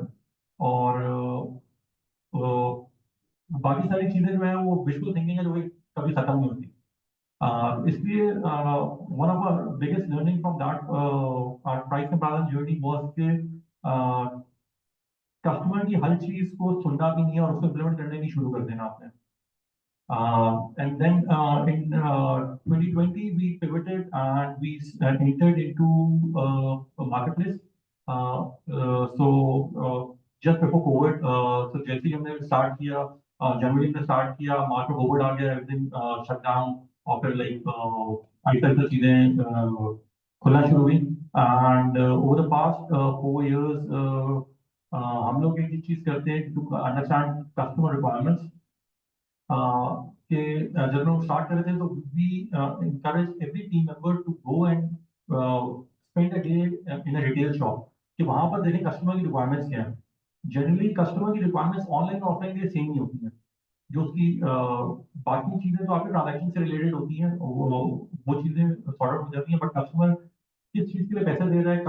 और बाकी सारी चीजें जो है वो विजुअल थिंकिंग है जो कभी खत्म नहीं होती. इसलिए one of our biggest learning from that price comparison journey was कि कस्टमर की हर चीज को सुनना भी नहीं है और उसको इम्प्लीमेंट करने भी शुरू कर देना आपने. And then in 2020 we pivoted and we entered into a marketplace. So just before COVID, so जैसे ही हमने स्टार्ट किया जनवरी में स्टार्ट किया, मार्च में कोविड आ गया, एवरीथिंग शट डाउन और फिर आहिस्ता चीजें खुलना शुरू हुई. And over the past 4 years हम लोग एक चीज करते हैं टू अंडरस्टैंड कस्टमर रिक्वायरमेंट्स के जब हम स्टार्ट कर रहे थे तो we encourage every team member to go and spend a day in a retail shop कि वहां पर देखें कस्टमर की रिक्वायरमेंट्स क्या है. जनरली कस्टमर की रिक्वायरमेंट्स ऑनलाइन और ऑफलाइन के सेम नहीं होती हैं. जो उसकी बाकी चीजें तो आपके ट्रांजैक्शन से रिलेटेड होती हैं वो चीजें सॉर्ट आउट हो जाती हैं, बट कस्टमर किस चीज के लिए पैसा दे रहा है,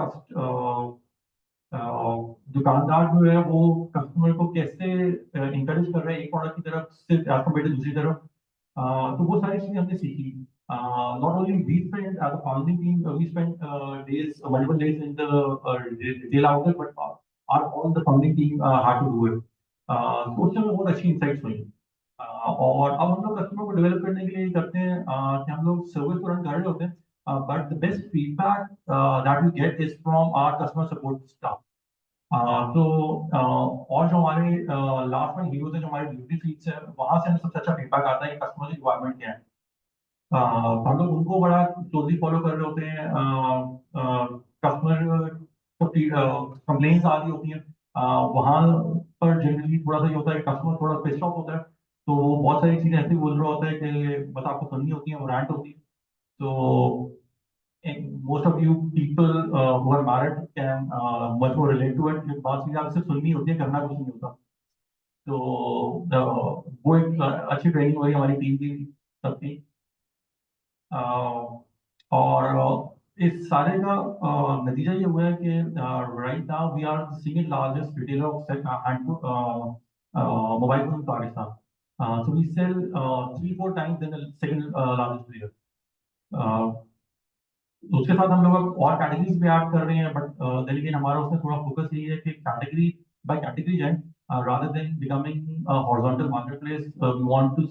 दुकानदार जो है वो कस्टमर को कैसे इंकरेज कर रहा है एक प्रोडक्ट की तरफ से एज कम्पेयर टू दूसरी तरफ. तो वो सारी चीजें हमने सीखी. Not only we spend as a founding team, we spend days multiple days in the retail outlet, but are all the founding team had to do it. तो उससे हमें बहुत अच्छी इनसाइट्स हुई. और अब हम लोग कस्टमर को डेवलप करने के लिए करते हैं कि हम लोग सर्विस तो रन कर रहे होते हैं, but the best feedback that we get is from our customer support staff. तो और जो हमारे लास्ट में हीरोज हैं, जो हमारे डिलीवरी फीड्स हैं, वहां से हमें सबसे अच्छा फीडबैक आता है कि कस्टमर की रिक्वायरमेंट क्या है. हम लोग उनको बड़ा क्लोजली फॉलो कर रहे होते हैं. कस्टमर को कंप्लेंट्स आ रही होती हैं, वहां पर जनरली थोड़ा सा ये होता है कि कस्टमर थोड़ा पिस्ड ऑफ होता है, तो वो बहुत सारी चीजें ऐसी बोल रहा होता है कि बस आपको सुननी होती है, वो रैंट होती है. So most of you people who are married can much more relate to it. बात चीजें आपसे सुननी होती है, करना कुछ नहीं होता. तो वो एक अच्छी ट्रेनिंग हुई हमारी टीम की सबकी. और इस सारे का नतीजा ये हुआ है कि right now we are single largest retailer of mobile phone in Pakistan. So we sell 3-4 times than the second largest player. उसके साथ हम लोग अब और कैटेगरीज भी ऐड कर रहे हैं, बट लेकिन हमारा उसमें थोड़ा फोकस यही है कि कैटेगरी बाय कैटेगरी जाए, rather than becoming a horizontal marketplace, we want to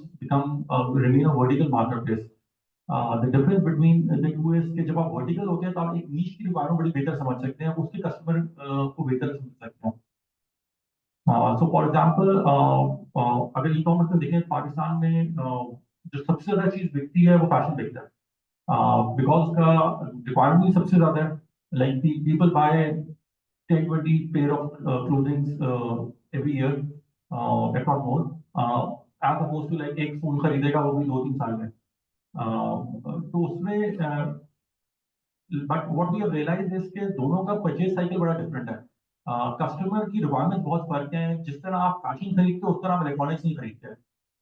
remain a vertical marketplace. The difference between the two is कि जब आप vertical होते हैं तो आप एक niche की रिक्वायरमेंट बड़ी बेहतर समझ सकते हैं, उसके कस्टमर को बेहतर समझ सकते हैं. So for example, अगर ई कॉमर्स में देखें पाकिस्तान में जो सबसे ज़्यादा चीज़ बिकती है वो फैशन बिकता है बिकॉज उसका रिक्वायरमेंट भी सबसे ज़्यादा है like people buy 10-20 pair of clothing every year, if not more, as opposed to like एक फोन खरीदेगा वो भी 2-3 साल में तो उसमें but what we have realised is के दोनों का परचेज साइकिल बड़ा डिफरेंट है कस्टमर की रिक्वायरमेंट बहुत फर्क है जिस तरह आप फैशन खरीदते हो उस तरह आप इलेक्ट्रॉनिक्स नहीं खरीदते हैं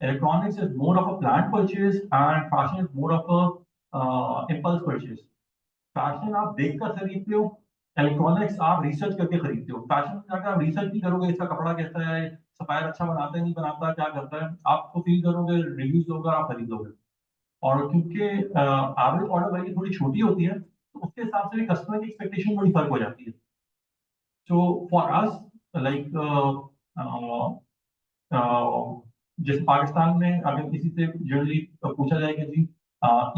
electronics is more of a plan purchase and fashion is more of a impulse purchase fashion आप देख कर खरीदते हो इलेक्ट्रॉनिक्स आप रिसर्च करके खरीदते हो फैशन में जाकर आप रिसर्च नहीं करोगे इसका कपड़ा कैसा है सफायर अच्छा बनाता है नहीं बनाता क्या करता है आपको फील करोगे रिव्यूज होगा आप खरीदोगे और क्योंकि एवरेज ऑर्डर वैल्यू थोड़ी छोटी होती है तो उसके हिसाब से भी कस्टमर की एक्सपेक्टेशन बड़ी फर्क हो जाती है सो फॉर अस लाइक जैसे पाकिस्तान में अगर किसी से जनरली पूछा जाए कि जी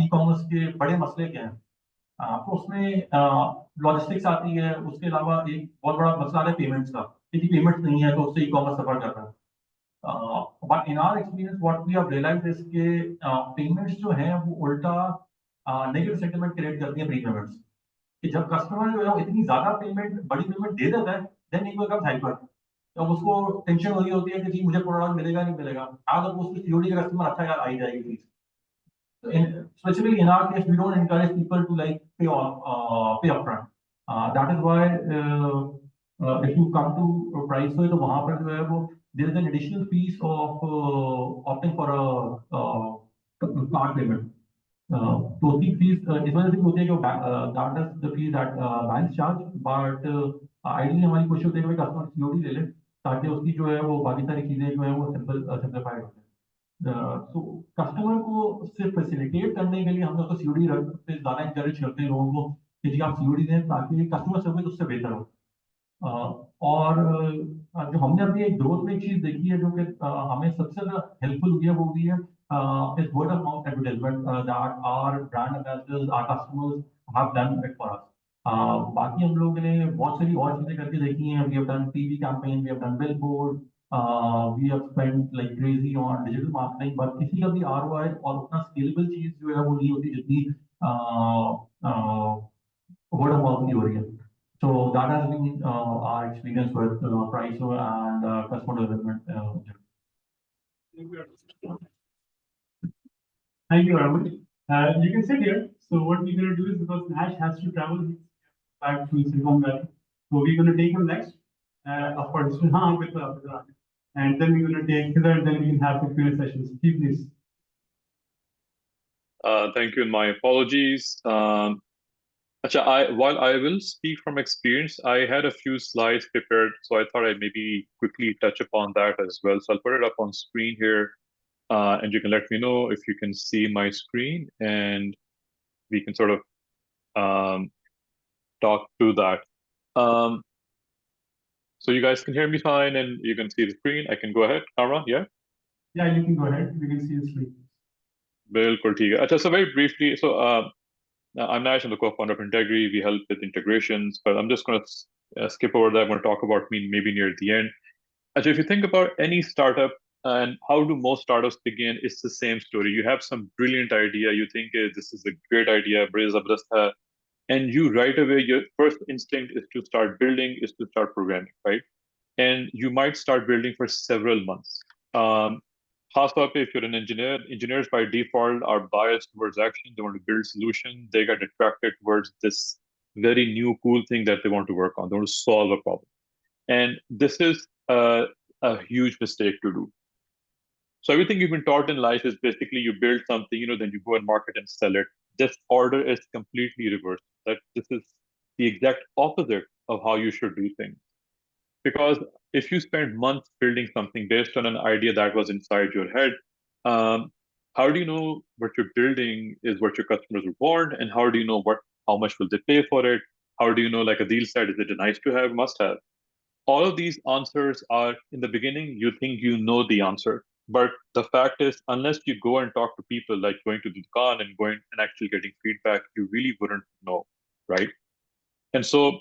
ई कॉमर्स के बड़े मसले क्या हैं तो उसमें लॉजिस्टिक्स आती है उसके अलावा एक बहुत बड़ा मसला है पेमेंट्स का किसी पेमेंट्स नहीं है तो उससे ई कॉमर्स सफर कर रहा है but in our experience what we have realised is के पेमेंट्स जो हैं वो उल्टा नेगेटिव सेंटिमेंट क्रिएट करती है प्री पेमेंट्स कि जब कस्टमर जो है वो इतनी ज्यादा पेमेंट बड़ी पेमेंट दे देता है देन ही बिकम्स हाइपर तब उसको टेंशन हो रही होती है कि जी मुझे प्रोडक्ट मिलेगा नहीं मिलेगा अगर उसकी सीओडी का कस्टमर अच्छा यार आई जाएगी चीज specifically in our case, we don't encourage people to like pay upfront. That is why if you come to price तो वहाँ पर जो है वो there is an additional fees of opting for a card payment. तो उसकी fees इस वजह से होती है कि that is the fee that banks charge, but ideally हमारी कोशिश होती है कि कस्टमर सीओडी ले ले ताकि उसकी जो है वो बाकी सारी चीजें जो है वो सिंपलीफाइड हो जाए तो कस्टमर को सिर्फ फैसिलिटेट करने के लिए हम लोग तो सीओडी पे ज़्यादा इंकरेज करते हैं लोगों को कि जी आप सीओडी दें ताकि कस्टमर सर्विस उससे बेहतर हो और जो हमने अभी एक ग्रोथ में एक चीज़ देखी है जो कि हमें सबसे ज़्यादा हेल्पफुल हुई है वो भी है इस word of mouth advertisement that our brand ambassadors our customers have done it for us बाकी हम लोगों ने बहुत सारी और चीज़ें करके देखी हैं we have done TV campaign we have done billboard we have spent like crazy on digital marketing, but किसी का भी ROI और उतना scalable चीज जो है वो नहीं होती जितनी word of mouth की हो रही है. So that has been our experience with price and customer development. Thank you very much. You can sit here. So what we're going to do is because Nash has to travel back to Silicon Valley, so we're going to take him next. Of course, and then we're going to take Khizer, and then we can have the Q&A sessions. Please. Thank you, and my apologies. While I will speak from experience, I had a few slides prepared, so I thought I'd maybe quickly touch upon that as well. So I'll put it up on screen here, and you can let me know if you can see my screen, and we can sort of talk through that. So you guys can hear me fine, and you can see the screen. I can go ahead, Kamran, yeah? Yeah, you can go ahead. We can see the screen. Bilkul, theek hai. So very briefly, so I'm Nash, I'm the co-founder of Integrity. We help with integrations, but I'm just going to skip over that. I'm going to talk about me maybe near the end. If you think about any startup and how do most startups begin, it's the same story. You have some brilliant idea. You think this is a great idea, and you right away, your first instinct is to start building, is to start programming, right? And you might start building for several months. If you're an engineer, engineers by default are biased towards action. They want to build solution. They get attracted towards this very new, cool thing that they want to work on. They want to solve a problem. And this is a huge mistake to do. So everything you've been taught in life is basically you build something, then you go and market and sell it. This order is completely reversed. That this is the exact opposite of how you should do things. Because if you spend months building something based on an idea that was inside your head, how do you know what you're building is what your customers would want, and how do you know how much will they pay for it? How do you know, like Adeel said, is it a nice to have, must have? All of these answers are in the beginning. You think you know the answer, but the fact is, unless you go and talk to people, like going to the Khan and going and actually getting feedback, you really wouldn't know, right? And so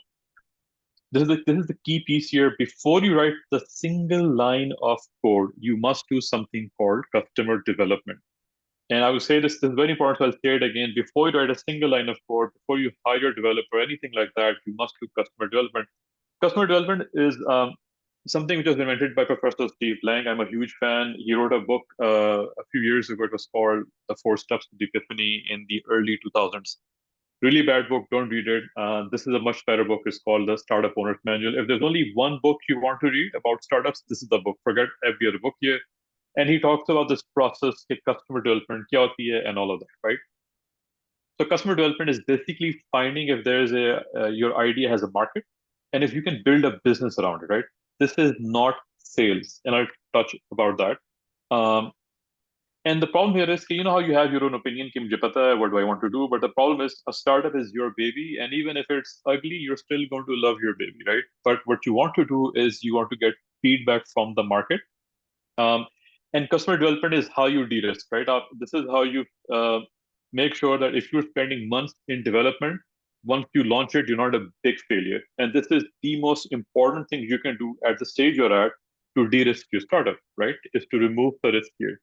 this is the key piece here. Before you write the single line of code, you must do something called customer development. And I will say this is very important, so I'll say it again. Before you write a single line of code, before you hire a developer, anything like that, you must do customer development. Customer development is something which was invented by Professor Steve Lang. I'm a huge fan. He wrote a book a few years ago. It was called The 4 Steps to Epiphany in the early 2000s. Really bad book. Don't read it. This is a much better book. It's called The Startup Owner's Manual. If there's only one book you want to read about startups, this is the book. Forget every other book here. And he talks about this process, customer development, kya hoti hai, and all of that, right? So customer development is basically finding if there's your idea has a market, and if you can build a business around it, right? This is not sales, and I'll touch about that. And the problem here is, you know how you have your own opinion, ki mujhe pata hai, what do I want to do? But the problem is, a startup is your baby, and even if it's ugly, you're still going to love your baby, right? But what you want to do is you want to get feedback from the market. And customer development is how you de-risk, right? This is how you make sure that if you're spending months in development, once you launch it, you're not a big failure. And this is the most important thing you can do at the stage you're at to de-risk your startup, right? Is to remove the risk here.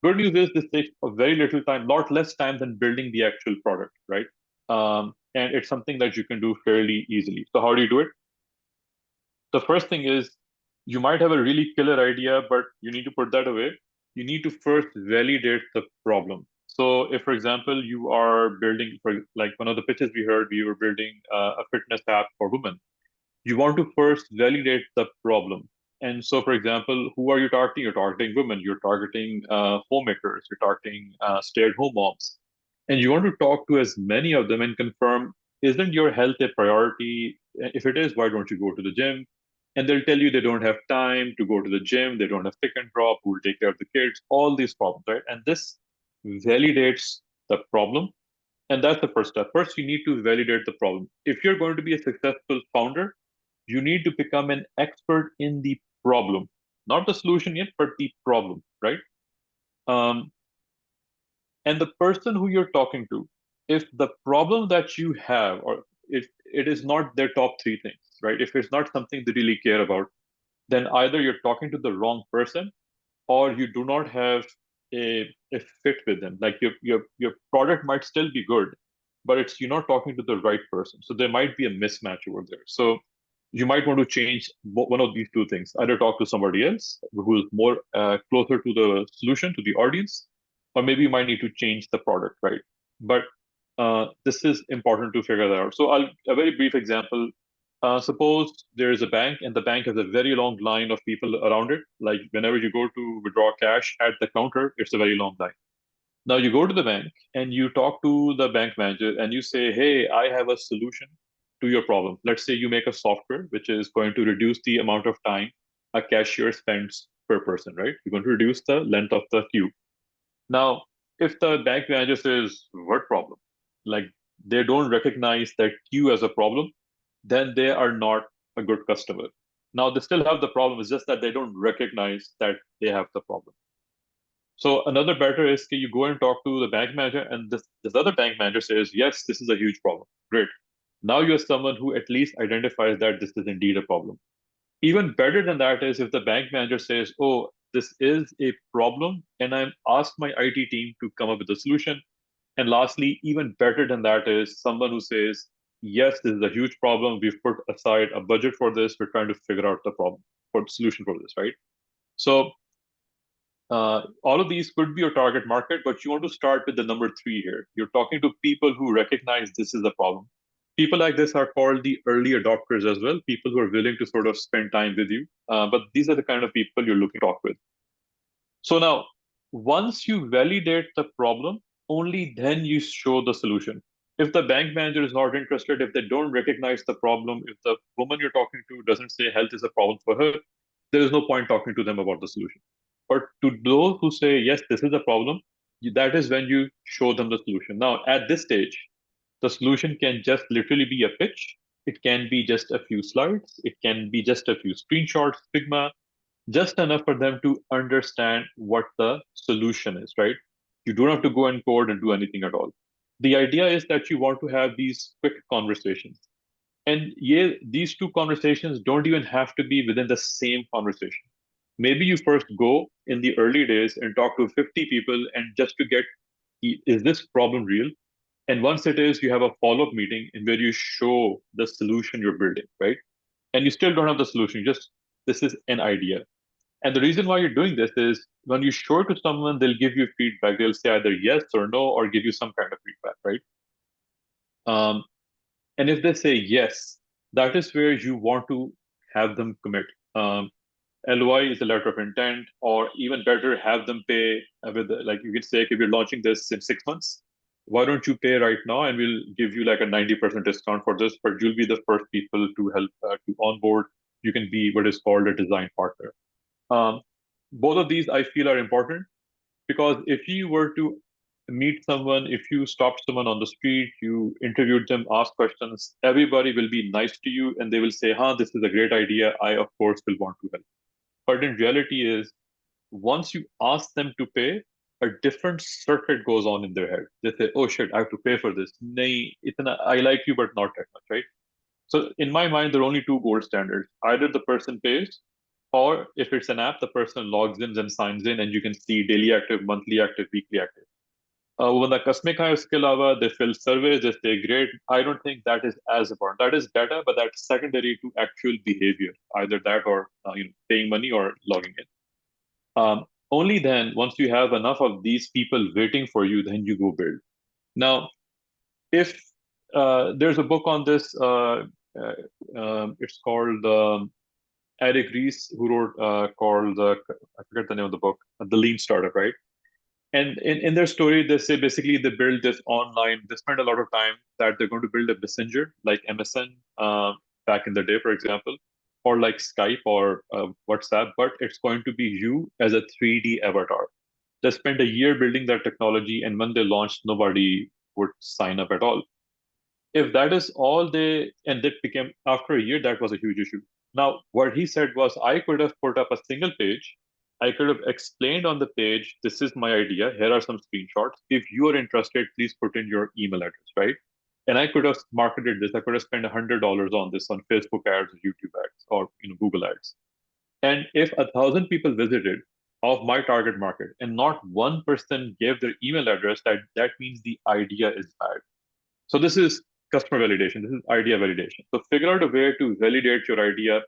Good news is this takes a very little time, lot less time than building the actual product, right? And it's something that you can do fairly easily. So how do you do it? The first thing is, you might have a really killer idea, but you need to put that away. You need to first validate the problem. So if, for example, you are building, for like one of the pitches we heard, we were building a fitness app for women. You want to first validate the problem. And so, for example, who are you targeting? You're targeting women. You're targeting homemakers. You're targeting stay-at-home moms. And you want to talk to as many of them and confirm, isn't your health a priority? If it is, why don't you go to the gym? And they'll tell you they don't have time to go to the gym. They don't have pick and drop. Who will take care of the kids? All these problems, right? And this validates the problem. And that's the first step. First, you need to validate the problem. If you're going to be a successful founder, you need to become an expert in the problem, not the solution yet, but the problem, right? And the person who you're talking to, if the problem that you have, or if it is not their top 3 things, right? If it's not something they really care about, then either you're talking to the wrong person, or you do not have a fit with them. Like your product might still be good, but you're not talking to the right person. So there might be a mismatch over there. So you might want to change one of these 2 things. Either talk to somebody else who is more closer to the solution, to the audience, or maybe you might need to change the product, right? But this is important to figure that out. So a very brief example. Suppose there is a bank and the bank has a very long line of people around it. Like whenever you go to withdraw cash at the counter, it's a very long line. Now you go to the bank and you talk to the bank manager and you say, hey, I have a solution to your problem. Let's say you make a software which is going to reduce the amount of time a cashier spends per person, right? You're going to reduce the length of the queue. Now, if the bank manager says, what problem? Like they don't recognize that queue as a problem, then they are not a good customer. Now, they still have the problem. It's just that they don't recognize that they have the problem. So another better is you go and talk to the bank manager, and this other bank manager says, yes, this is a huge problem. Great. Now you're someone who at least identifies that this is indeed a problem. Even better than that is if the bank manager says, oh, this is a problem, and I'm asked my IT team to come up with a solution. And lastly, even better than that is someone who says, yes, this is a huge problem. We've put aside a budget for this. We're trying to figure out the problem for the solution for this, right? So all of these could be your target market, but you want to start with the number 3 here. You're talking to people who recognize this is a problem. People like this are called the early adopters as well, people who are willing to sort of spend time with you. But these are the kind of people you're looking to talk with. So now, once you validate the problem, only then you show the solution. If the bank manager is not interested, if they don't recognize the problem, if the woman you're talking to doesn't say health is a problem for her, there is no point talking to them about the solution. But to those who say, yes, this is a problem, that is when you show them the solution. Now, at this stage, the solution can just literally be a pitch. It can be just a few slides. It can be just a few screenshots, Figma, just enough for them to understand what the solution is, right? You don't have to go and code and do anything at all. The idea is that you want to have these quick conversations. And yeah, these two conversations don't even have to be within the same conversation. Maybe you first go in the early days and talk to 50 people and just to get, is this problem real? And once it is, you have a follow-up meeting in where you show the solution you're building, right? And you still don't have the solution, just this is an idea. And the reason why you're doing this is when you show it to someone, they'll give you feedback. They'll say either yes or no, or give you some kind of feedback, right? And if they say yes, that is where you want to have them commit. LOI is a letter of intent, or even better, have them pay with, like you could say, if you're launching this in 6 months, why don't you pay right now and we'll give you like a 90% discount for this, but you'll be the first people to help to onboard. You can be what is called a design partner. Both of these I feel are important because if you were to meet someone, if you stopped someone on the street, you interviewed them, asked questions, everybody will be nice to you and they will say, this is a great idea. I, of course, will want to help. But in reality is, once you ask them to pay, a different circuit goes on in their head. They say, oh shit, I have to pay for this. Nahin, I like you, but not that much, right? So in my mind, there are only two gold standards. Either the person pays, or if it's an app, the person logs in and signs in, and you can see daily active, monthly active, weekly active. When the customer is skill, they fill surveys, they say great. I don't think that is as important. That is data, but that's secondary to actual behavior, either that or paying money or logging in. Only then, once you have enough of these people waiting for you, then you go build. Now, if there's a book on this, it's called Eric Ries, who wrote called, I forget the name of the book, The Lean Startup, right? And in their story, they say basically they build this online. They spend a lot of time that they're going to build a messenger like MSN back in the day, for example, or like Skype or WhatsApp, but it's going to be you as a 3D avatar. They spent a year building that technology, and when they launched, nobody would sign up at all. If that is all and that became, after a year, that was a huge issue. Now, what he said was, I could have put up a single page. I could have explained on the page, this is my idea. Here are some screenshots. If you are interested, please put in your email address, right? And I could have marketed this. I could have spent $100 on this on Facebook ads, YouTube ads, or Google ads. And if 1,000 people visited of my target market and not one person gave their email address, that means the idea is bad. So this is customer validation. This is idea validation. So figure out a way to validate your idea.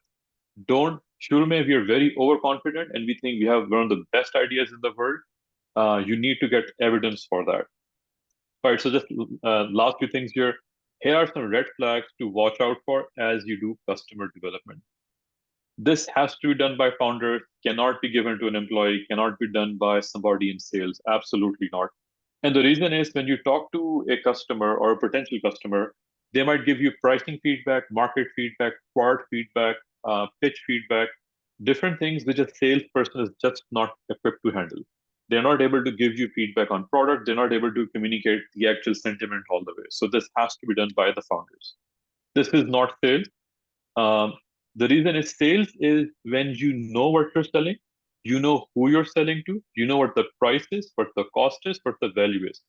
If you're very overconfident and we think we have one of the best ideas in the world, you need to get evidence for that. All right, so just last few things here. Here are some red flags to watch out for as you do customer development. This has to be done by founders, cannot be given to an employee, cannot be done by somebody in sales, absolutely not. And the reason is when you talk to a customer or a potential customer, they might give you pricing feedback, market feedback, product feedback, pitch feedback, different things which a salesperson is just not equipped to handle. They're not able to give you feedback on product. They're not able to communicate the actual sentiment all the way. So this has to be done by the founders. This is not sales. The reason is sales is when you know what you're selling, you know who you're selling to, you know what the price is, what the cost is, what the value is.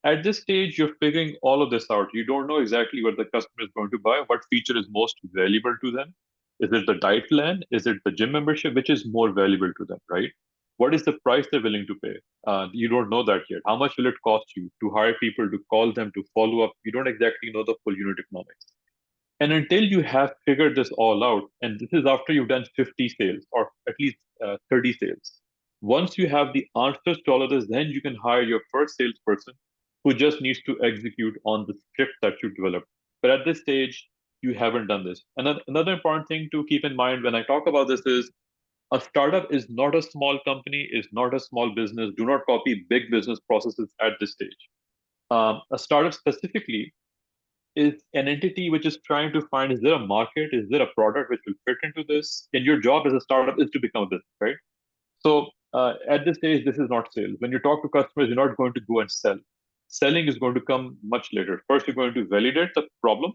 At this stage, you're figuring all of this out. You don't know exactly what the customer is going to buy, what feature is most valuable to them. Is it the diet plan? Is it the gym membership? Which is more valuable to them, right? What is the price they're willing to pay? You don't know that yet. How much will it cost you to hire people, to call them, to follow up? You don't exactly know the full unit economics. And until you have figured this all out, and this is after you've done 50 sales or at least 30 sales, once you have the answers to all of this, then you can hire your first salesperson who just needs to execute on the script that you developed. But at this stage, you haven't done this. Another important thing to keep in mind when I talk about this is a startup is not a small company, is not a small business. Do not copy big business processes at this stage. A startup specifically is an entity which is trying to find, is there a market? Is there a product which will fit into this? And your job as a startup is to become a business, right? So at this stage, this is not sales. When you talk to customers, you're not going to go and sell. Selling is going to come much later. First, you're going to validate the problem.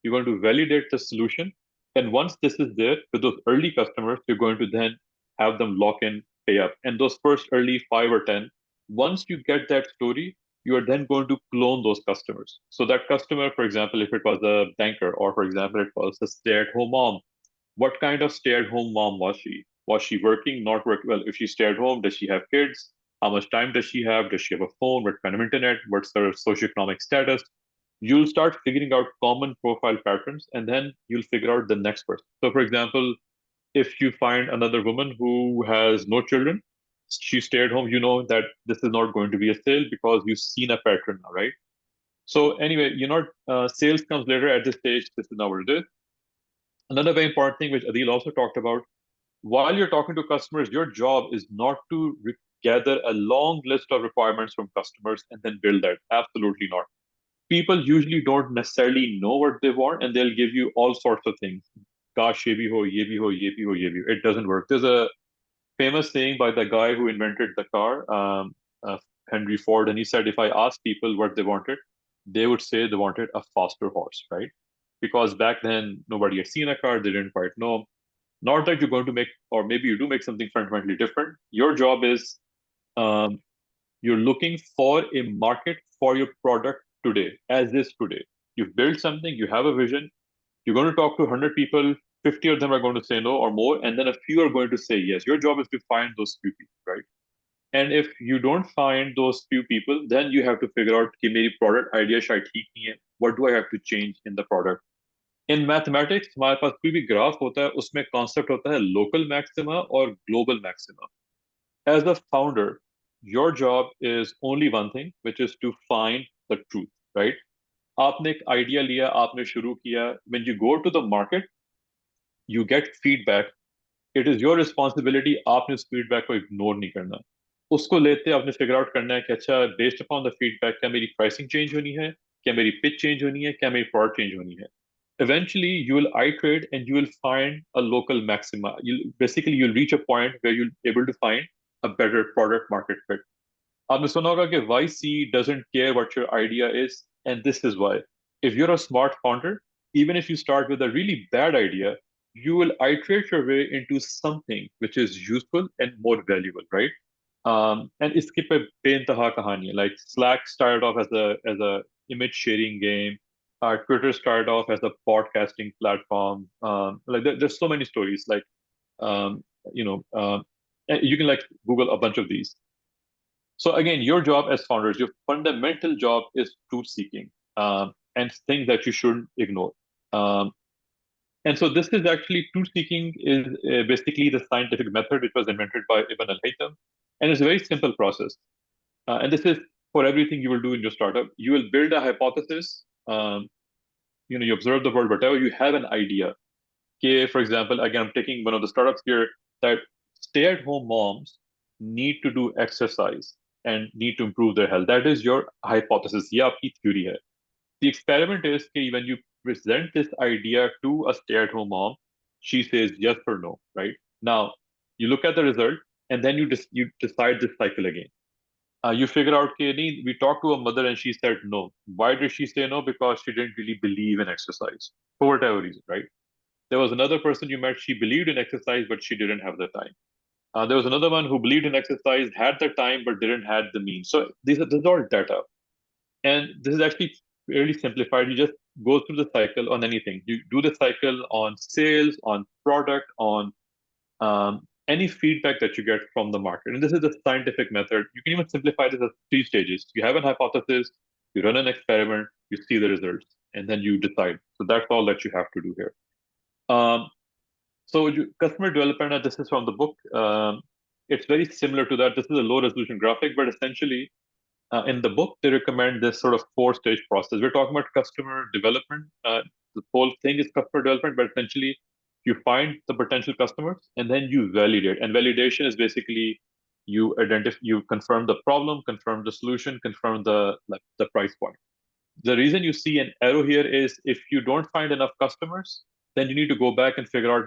You're going to validate the solution. And once this is there with those early customers, you're going to then have them lock in, pay up. And those first early 5 or 10, once you get that story, you are then going to clone those customers. So that customer, for example, if it was a banker, or for example, it was a stay-at-home mom, what kind of stay-at-home mom was she? Was she working, not working? Well, if she stay at home, does she have kids? How much time does she have? Does she have a phone? What kind of internet? What's her socioeconomic status? You'll start figuring out common profile patterns, and then you'll figure out the next person. So, for example, if you find another woman who has no children, she stay at home, you know that this is not going to be a sale because you've seen a pattern now, right? So anyway, sales comes later at this stage. This is not what it is. Another very important thing, which Adeel also talked about, while you're talking to customers, your job is not to gather a long list of requirements from customers and then build that. Absolutely not. People usually don't necessarily know what they want, and they'll give you all sorts of things. Kash ye bhi ho, ye bhi ho, ye bhi ho, ye bhi ho. It doesn't work. There's a famous saying by the guy who invented the car, Henry Ford, and he said, if I asked people what they wanted, they would say they wanted a faster horse, right? Because back then nobody had seen a car, they didn't quite know. Not that you're going to make, or maybe you do make something fundamentally different. Your job is you're looking for a market for your product today, as is today. You've built something, you have a vision, you're going to talk to 100 people, 50 of them are going to say no or more, and then a few are going to say yes. Your job is to find those few people, right? And if you don't find those few people, then you have to figure out कि मेरी product idea शायद ठीक नहीं है. What do I have to change in the product? In mathematics, हमारे पास कोई भी graph होता है, उसमें कॉन्सेप्ट होता है लोकल मैक्सिमा और global maxima. As a founder, your job is only one thing, which is to find the truth, right? आपने एक आइडिया लिया, आपने शुरू किया. When you go to the market, you get feedback. It is your responsibility. आपने उस feedback को ignore नहीं करना. उसको लेते आपने figure out करना है कि अच्छा, based upon the feedback, क्या मेरी pricing change होनी है, क्या मेरी pitch change होनी है, क्या मेरी product change होनी है. Eventually, you will iterate and you will find a local maxima. You'll reach a point where you'll be able to find a better product market fit. आपने सुना होगा कि YC doesn't care what your idea is, and this is why. If you're a smart founder, even if you start with a really bad idea, you will iterate your way into something which is useful and more valuable, right? And इसकी पे बेइंतहा कहानी है. Like Slack started off as a image sharing game. Twitter started off as a podcasting platform. There's so many stories. Um, you know, you can like Google a bunch of these. So again, your job as founders, your fundamental job is truth seeking, and things that you shouldn't ignore. And so this is actually truth seeking is basically the scientific method. It was invented by Ibn al-Haytham, and it's a very simple process. And this is for everything you will do in your startup. You will build a hypothesis. You observe the world, whatever. You have an idea. Okay, for example, again, I'm taking one of the startups here, that stay-at-home moms need to do exercise and need to improve their health. That is your hypothesis. ये आपकी theory है. The experiment is कि when you present this idea to a stay-at-home mom, she says yes or no, right? Now, you look at the result, and then you decide this cycle again. You figure out, okay, we talked to a mother and she said no. Why did she say no? Because she didn't really believe in exercise, for whatever reason, right? There was another person you met, she believed in exercise, but she didn't have the time. There was another one who believed in exercise, had the time, but didn't have the means. So this is all data. And this is actually really simplified. You just go through the cycle on anything. You do the cycle on sales, on product, on any feedback that you get from the market. And this is the scientific method. You can even simplify this as 3 stages. You have an hypothesis, you run an experiment, you see the results, and then you decide. So that's all that you have to do here. Customer development, this is from the book. It's very similar to that. This is a low resolution graphic, but essentially in the book, they recommend this sort of 4-stage process. We're talking about customer development. The whole thing is customer development, but essentially you find the potential customers and then you validate. And validation is basically you confirm the problem, confirm the solution, confirm the price point. The reason you see an arrow here is if you don't find enough customers, then you need to go back and figure out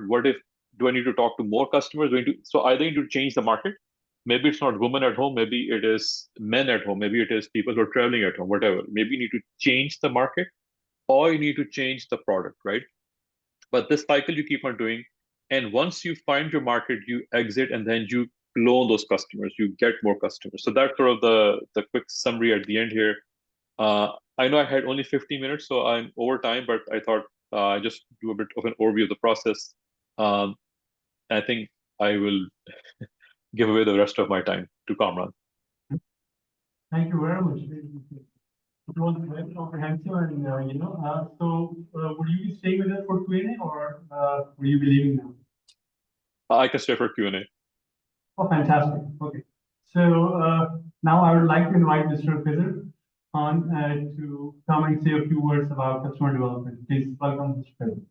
do I need to talk to more customers? So either you need to change the market. Maybe it's not women at home. Maybe it is men at home. Maybe it is people who are traveling at home, whatever. Maybe you need to change the market or you need to change the product, right? But this cycle you keep on doing. And once you find your market, you exit and then you clone those customers, you get more customers. So that's sort of the quick summary at the end here. I know I had only 50 minutes, so I'm over time, but I thought I just do a bit of an overview of the process. I think I will give away the rest of my time to Kamran. Thank you very much. It was very comprehensive, and would you be staying with us for Q&A, or will you be leaving now? I can stay for Q&A. Oh, fantastic. Okay. So now I would like to invite Mr. Khizer Khan to come and say a few words about customer development. Please welcome Mr. Khizer.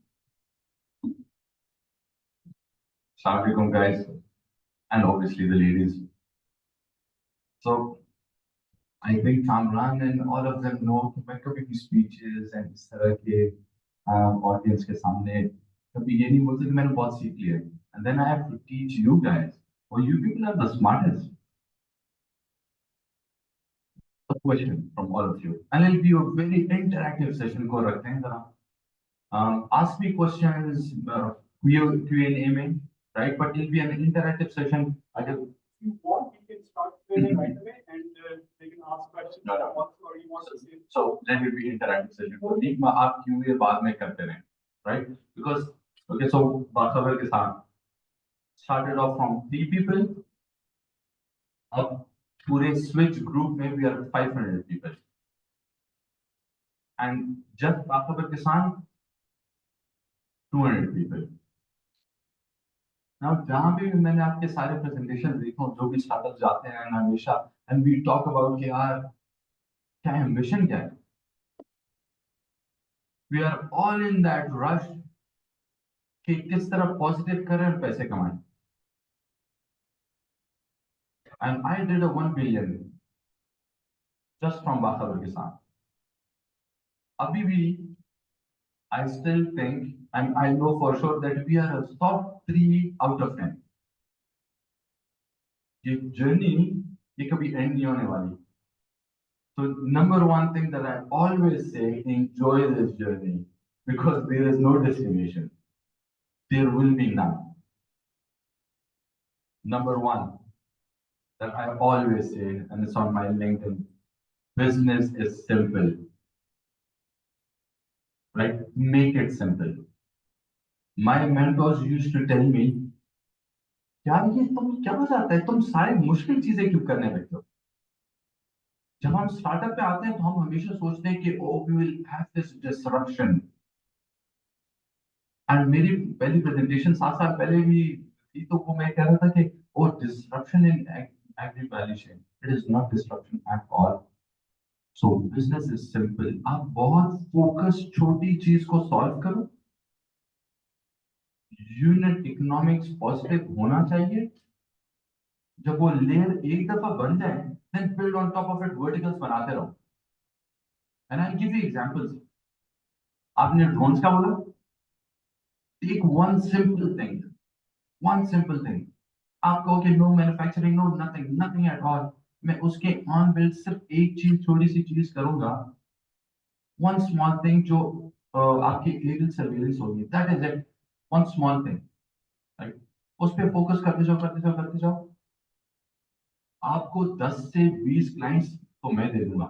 Assalamu alaikum, guys, and obviously the ladies. So I think Kamran and all of them know कि मैं कभी भी speeches and इस तरह के audience के सामने कभी ये नहीं बोलते कि मैंने बहुत सीख लिया है. And then I have to teach you guys. Well, you people are the smartest. A question from all of you, and it'll be a very interactive session. को रखते हैं जरा. Ask me questions Q&A में, right? But it'll be an interactive session. If you want, you can start Q&A right away, and they can ask questions. No. Or you want to say. So then will be interactive session. ठीक मैं आप Q&A बाद में करते रहें, right? Because okay, so बाखबर के साथ started off from 3 people. अब पूरे switch group में we are 500 people. And just बाखबर के साथ 200 people. Now, जहाँ भी मैंने आपके सारे प्रेजेंटेशन देखा जो भी स्टार्टअप जाते हैं हमेशा and we talk about कि यार क्या ambition क्या है? We are all in that rush कि किस तरह पॉजिटिव करें और पैसे कमाएं. And I did a 1 billion just from बाखबर के साथ. अभी भी I still think and I know for sure that we are a top 3 out of 10. ये जर्नी ये कभी एंड नहीं होने वाली. So number one thing that I always say, enjoy this journey because there is no destination. There will be none. Number one that I always say, and it's on my LinkedIn, business is simple. Right? Make it simple. My mentors used to tell me, यार ये तुम क्या हो जाता है तुम सारे मुश्किल चीजें क्यों करने लगते हो. जब हम स्टार्टअप पे आते हैं तो हम हमेशा सोचते हैं कि oh we will have this disruption. And मेरी पहली प्रेजेंटेशन 7 साल पहले भी थी तो वो मैं कह रहा था कि oh disruption in agri value chain. It is not disruption at all. So business is simple. आप बहुत फोकस छोटी चीज को सॉल्व करो. यूनिट इकोनॉमिक्स पॉजिटिव होना चाहिए. जब वो लेयर एक दफा बन जाए then build on top of it verticals बनाते रहो. And I'll give you examples. आपने ड्रोन्स का बोला. Take one simple thing. आप कहो कि no manufacturing, no nothing at all. मैं उसके on build सिर्फ एक चीज छोटी सी चीज करूंगा. One small thing जो आपकी aerial surveillance होगी. That is it. One small thing. Right? उस पे फोकस करते जाओ. आपको 10 से 20 क्लाइंट्स तो मैं दे दूंगा.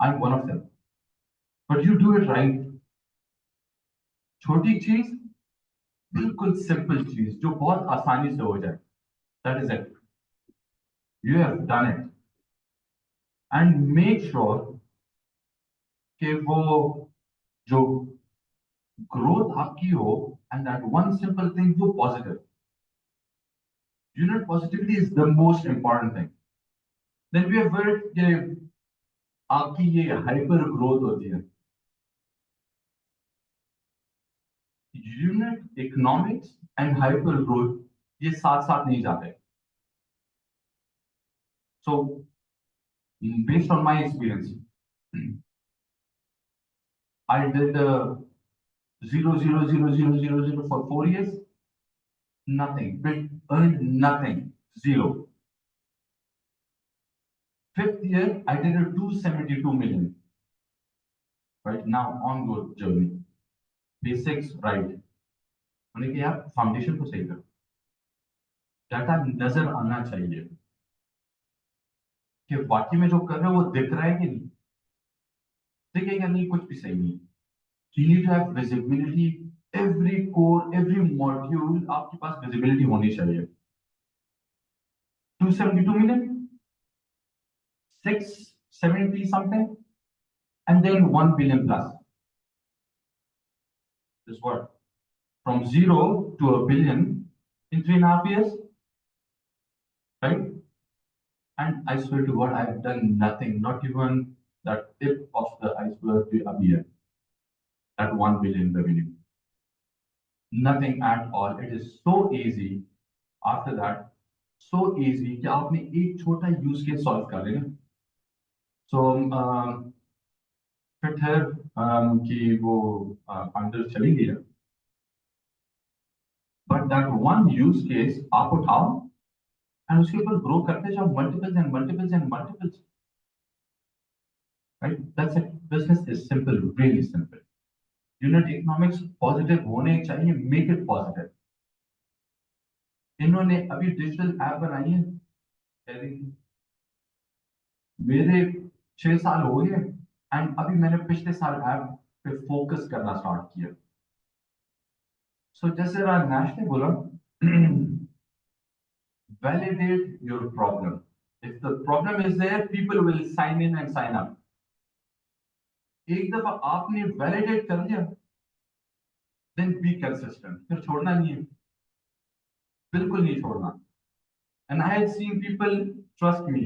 I am one of them. But you do it right. छोटी चीज बिल्कुल सिंपल चीज जो बहुत आसानी से हो जाए. That is it. You have done it. And make sure कि वो जो ग्रोथ आपकी हो and that one simple thing जो positive. Unit positivity is the most important thing. Then we have heard कि आपकी ये हाइपर ग्रोथ होती है. Unit economics and hyper growth ये साथ साथ नहीं जाते. So based on my experience, I did 0 for 4 years. Nothing. Earned nothing. 0. 5th year, I did a 272 million. Right now, on good journey. Basics, right. मैंने कहा यार फाउंडेशन को सही करो. डाटा नजर आना चाहिए कि वाकई में जो कर रहे हो वो दिख रहा है कि नहीं, दिखेगा नहीं कुछ भी सही नहीं। You need to have visibility, every core, every module आपके पास visibility होनी चाहिए। 272 million, 670 something, and then 1 billion plus. This what? From 0 to a billion in 3.5 years, right? And I swear to God, I've done nothing, not even the tip of the iceberg a year. That 1 billion revenue. Nothing at all. It is so easy. After that, so easy कि आपने एक छोटा use case solve कर लेना। So फिर कि वो funder चली गई, but that one use case आप उठाओ and उसके ऊपर grow करते जाओ multiples and multiples and multiples, right? That's it. Business is simple, really simple. Unit economics positive होने चाहिए, make it positive. इन्होंने अभी डिजिटल ऐप बनाई है, मेरे 6 साल हो गए एंड अभी मैंने पिछले साल ऐप पे फोकस करना स्टार्ट किया। सो जैसे नैश ने बोला, validate your problem. If the problem is there, people will sign in and sign up. एक दफा आपने validate कर लिया, then be consistent. फिर छोड़ना नहीं है, बिल्कुल नहीं छोड़ना। And I had seen people, trust me,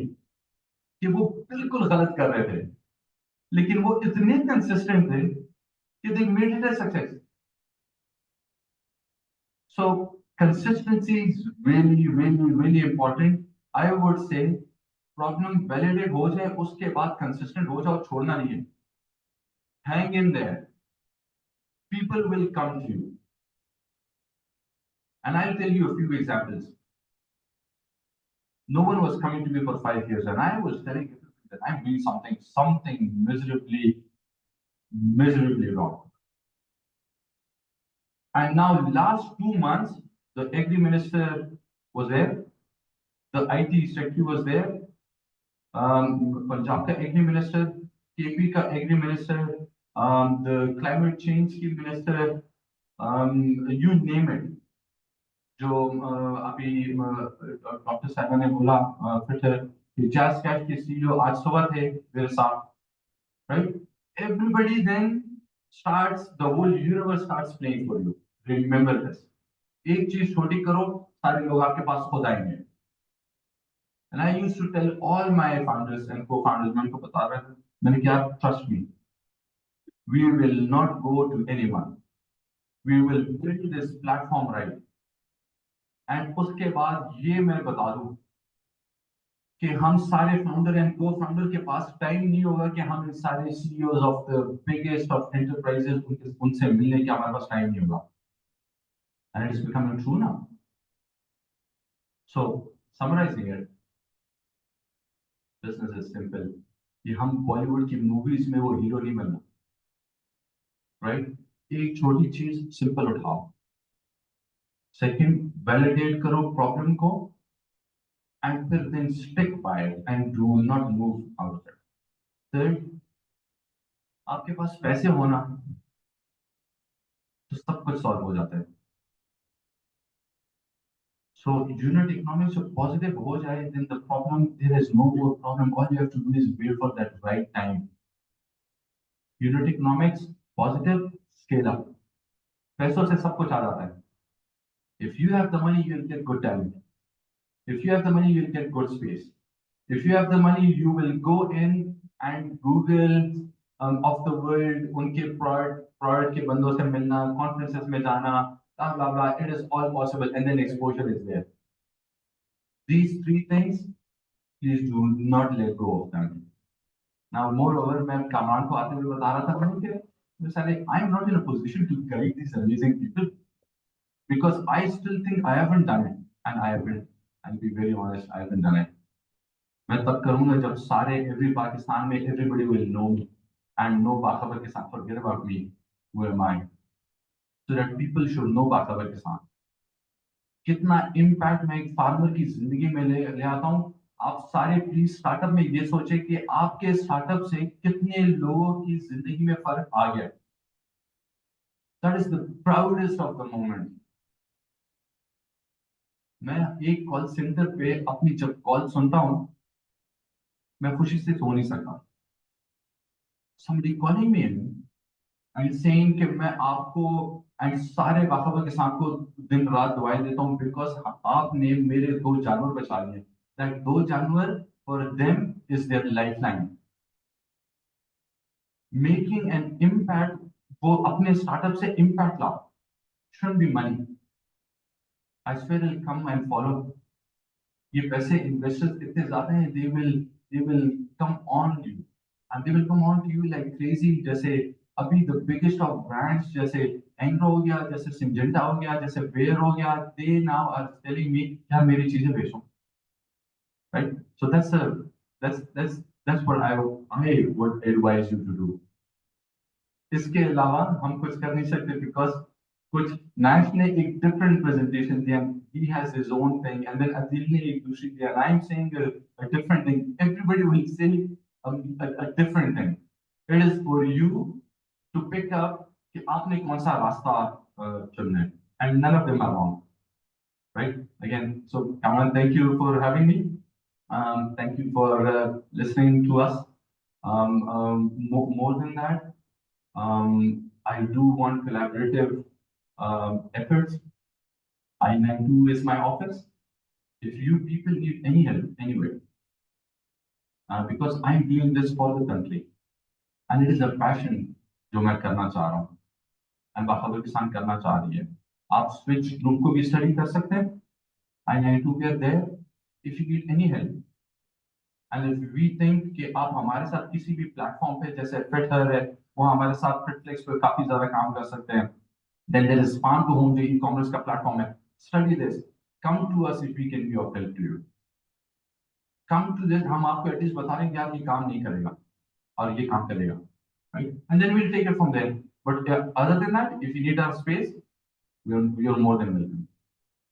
कि वो बिल्कुल गलत कर रहे थे, लेकिन वो इतने consistent थे कि they made it a success. So consistency is really, really, really important. I would say problem validate हो जाए, उसके बाद consistent हो जाओ, छोड़ना नहीं है। Hang in there. People will come to you. And I'll tell you a few examples. No one was coming to me for 5 years, and I was telling everybody that I'm doing something miserably wrong. And now, last 2 months, the Agri Minister was there, the IT Secretary was there, Punjab ka Agri Minister, KP ka Agri Minister, the Climate Change Minister, you name it. जो अभी doctor साहब ने बोला, फिर जैस cash के CEO आज सुबह थे मेरे साथ, right? Everybody then starts, the whole universe starts playing for you. Remember this. एक चीज छोटी करो, सारे लोग आपके पास खुद आएंगे। And I used to tell all my founders and co-founders, मैं उनको बता रहा था, मैंने क्या, trust me, we will not go to anyone. We will build this platform right. And उसके बाद ये मैं बता दूं कि हम सारे फाउंडर एंड को फाउंडर के पास टाइम नहीं होगा कि हम इन सारे CEOs of the biggest of enterprises उनसे मिलने के हमारे पास टाइम नहीं होगा। And it is becoming true now. So summarising it, business is simple. कि हम बॉलीवुड की मूवीज में वो हीरो नहीं बनना, राइट? एक छोटी चीज सिंपल उठाओ। सेकंड, वैलिडेट करो प्रॉब्लम को, and then stick by it and do not move out of it. Third, आपके पास पैसे होना तो सब कुछ सॉल्व हो जाता है। So unit economics जो positive हो जाए, then the problem, there is no more problem. All you have to do is wait for that right time. Unit economics positive, scale up. पैसों से सब कुछ आ जाता है। If you have the money, you'll get good talent. If you have the money, you'll get good space. If you have the money, you will go in and Google of the world, उनके product के बंदों से मिलना, conferences में जाना, blah blah blah. It is all possible, and then exposure is there. These 3 things, please do not let go of them. Now, moreover, मैं कामरान को आते हुए बता रहा था कि I am not in a position to guide these amazing people because I still think I haven't done it, and I haven't. I'll be very honest, I haven't done it. मैं तब करूंगा जब सारे पाकिस्तान में everybody will know me and know बाखबर के साथ, forget about me, who am I, so that people should know बाखबर के साथ. कितना इम्पैक्ट मैं एक फार्मर की जिंदगी में ले आता हूँ। आप सारे प्लीज स्टार्टअप में ये सोचे कि आपके स्टार्टअप से कितने लोगों की जिंदगी में फर्क आ गया। That is the proudest of the moment. मैं एक कॉल सेंटर पे अपनी जब कॉल सुनता हूँ, मैं खुशी से सो नहीं सकता। somebody calling me and saying कि मैं आपको एंड सारे बाखबर किसान को दिन रात दुआएं देता हूँ बिकॉज आपने मेरे 2 जानवर बचा लिए। दैट 2 जानवर for them is their lifeline. Making an impact, वो अपने स्टार्टअप से इम्पैक्ट लाओ। Should be money. I swear will come and follow. ये पैसे इन्वेस्टर्स इतने ज्यादा हैं, they will come on you and they will come on to you like crazy। जैसे अभी द बिगेस्ट ऑफ ब्रांड्स जैसे एंग्रो हो गया, जैसे सिंजेंटा हो गया, जैसे वेयर हो गया, दे नाउ आर टेलिंग मी क्या मेरी चीजें बेचो। Right, so that's what I would advise you to do। इसके अलावा हम कुछ कर नहीं सकते बिकॉज कुछ नैश ने एक डिफरेंट प्रेजेंटेशन दिया, he has his own thing, and then Adeel ने एक दूसरी दिया, and I'm saying a different thing। Everybody will say a different thing। It is for you to pick up कि आपने कौन सा रास्ता चुनना है, and none of them are wrong, right? Again, so Kamal, thank you for having me। Thank you for listening to us। More than that, I do want collaborative efforts। I92 is my office। If you people need any help anywhere, because I'm doing this for the country and it is a passion जो मैं करना चाह रहा हूँ and बाखबर किसान करना चाह रही है। आप स्विच ग्रुप को भी स्टडी कर सकते हैं। I92 we are there if you need any help। And if we think कि आप हमारे साथ किसी भी प्लेटफॉर्म पे जैसे फिटर है, वो हमारे साथ फिटफ्लेक्स पे काफी ज्यादा काम कर सकते हैं। Then there is Farm to Home जो e-commerce का प्लेटफॉर्म है। Study this, come to us if we can be of help to you। Come to this, हम आपको एटलीस्ट बता रहे हैं कि यार ये काम नहीं करेगा और ये काम करेगा, right? And then we'll take it from there। But other than that, if you need our space, you're more than welcome,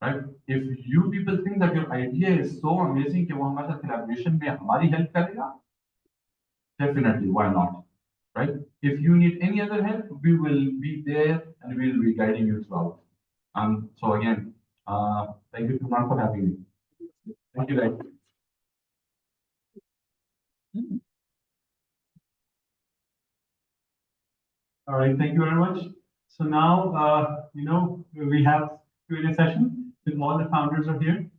right? If you people think that your idea is so amazing कि वो हमारे साथ collaboration में हमारी help करेगा, definitely, why not, right? If you need any other help, we will be there and we will be guiding you throughout। So again, thank you Kumar for having me। Thank you guys। All right, thank you very much. So now, we have Q&A session with all the founders are here.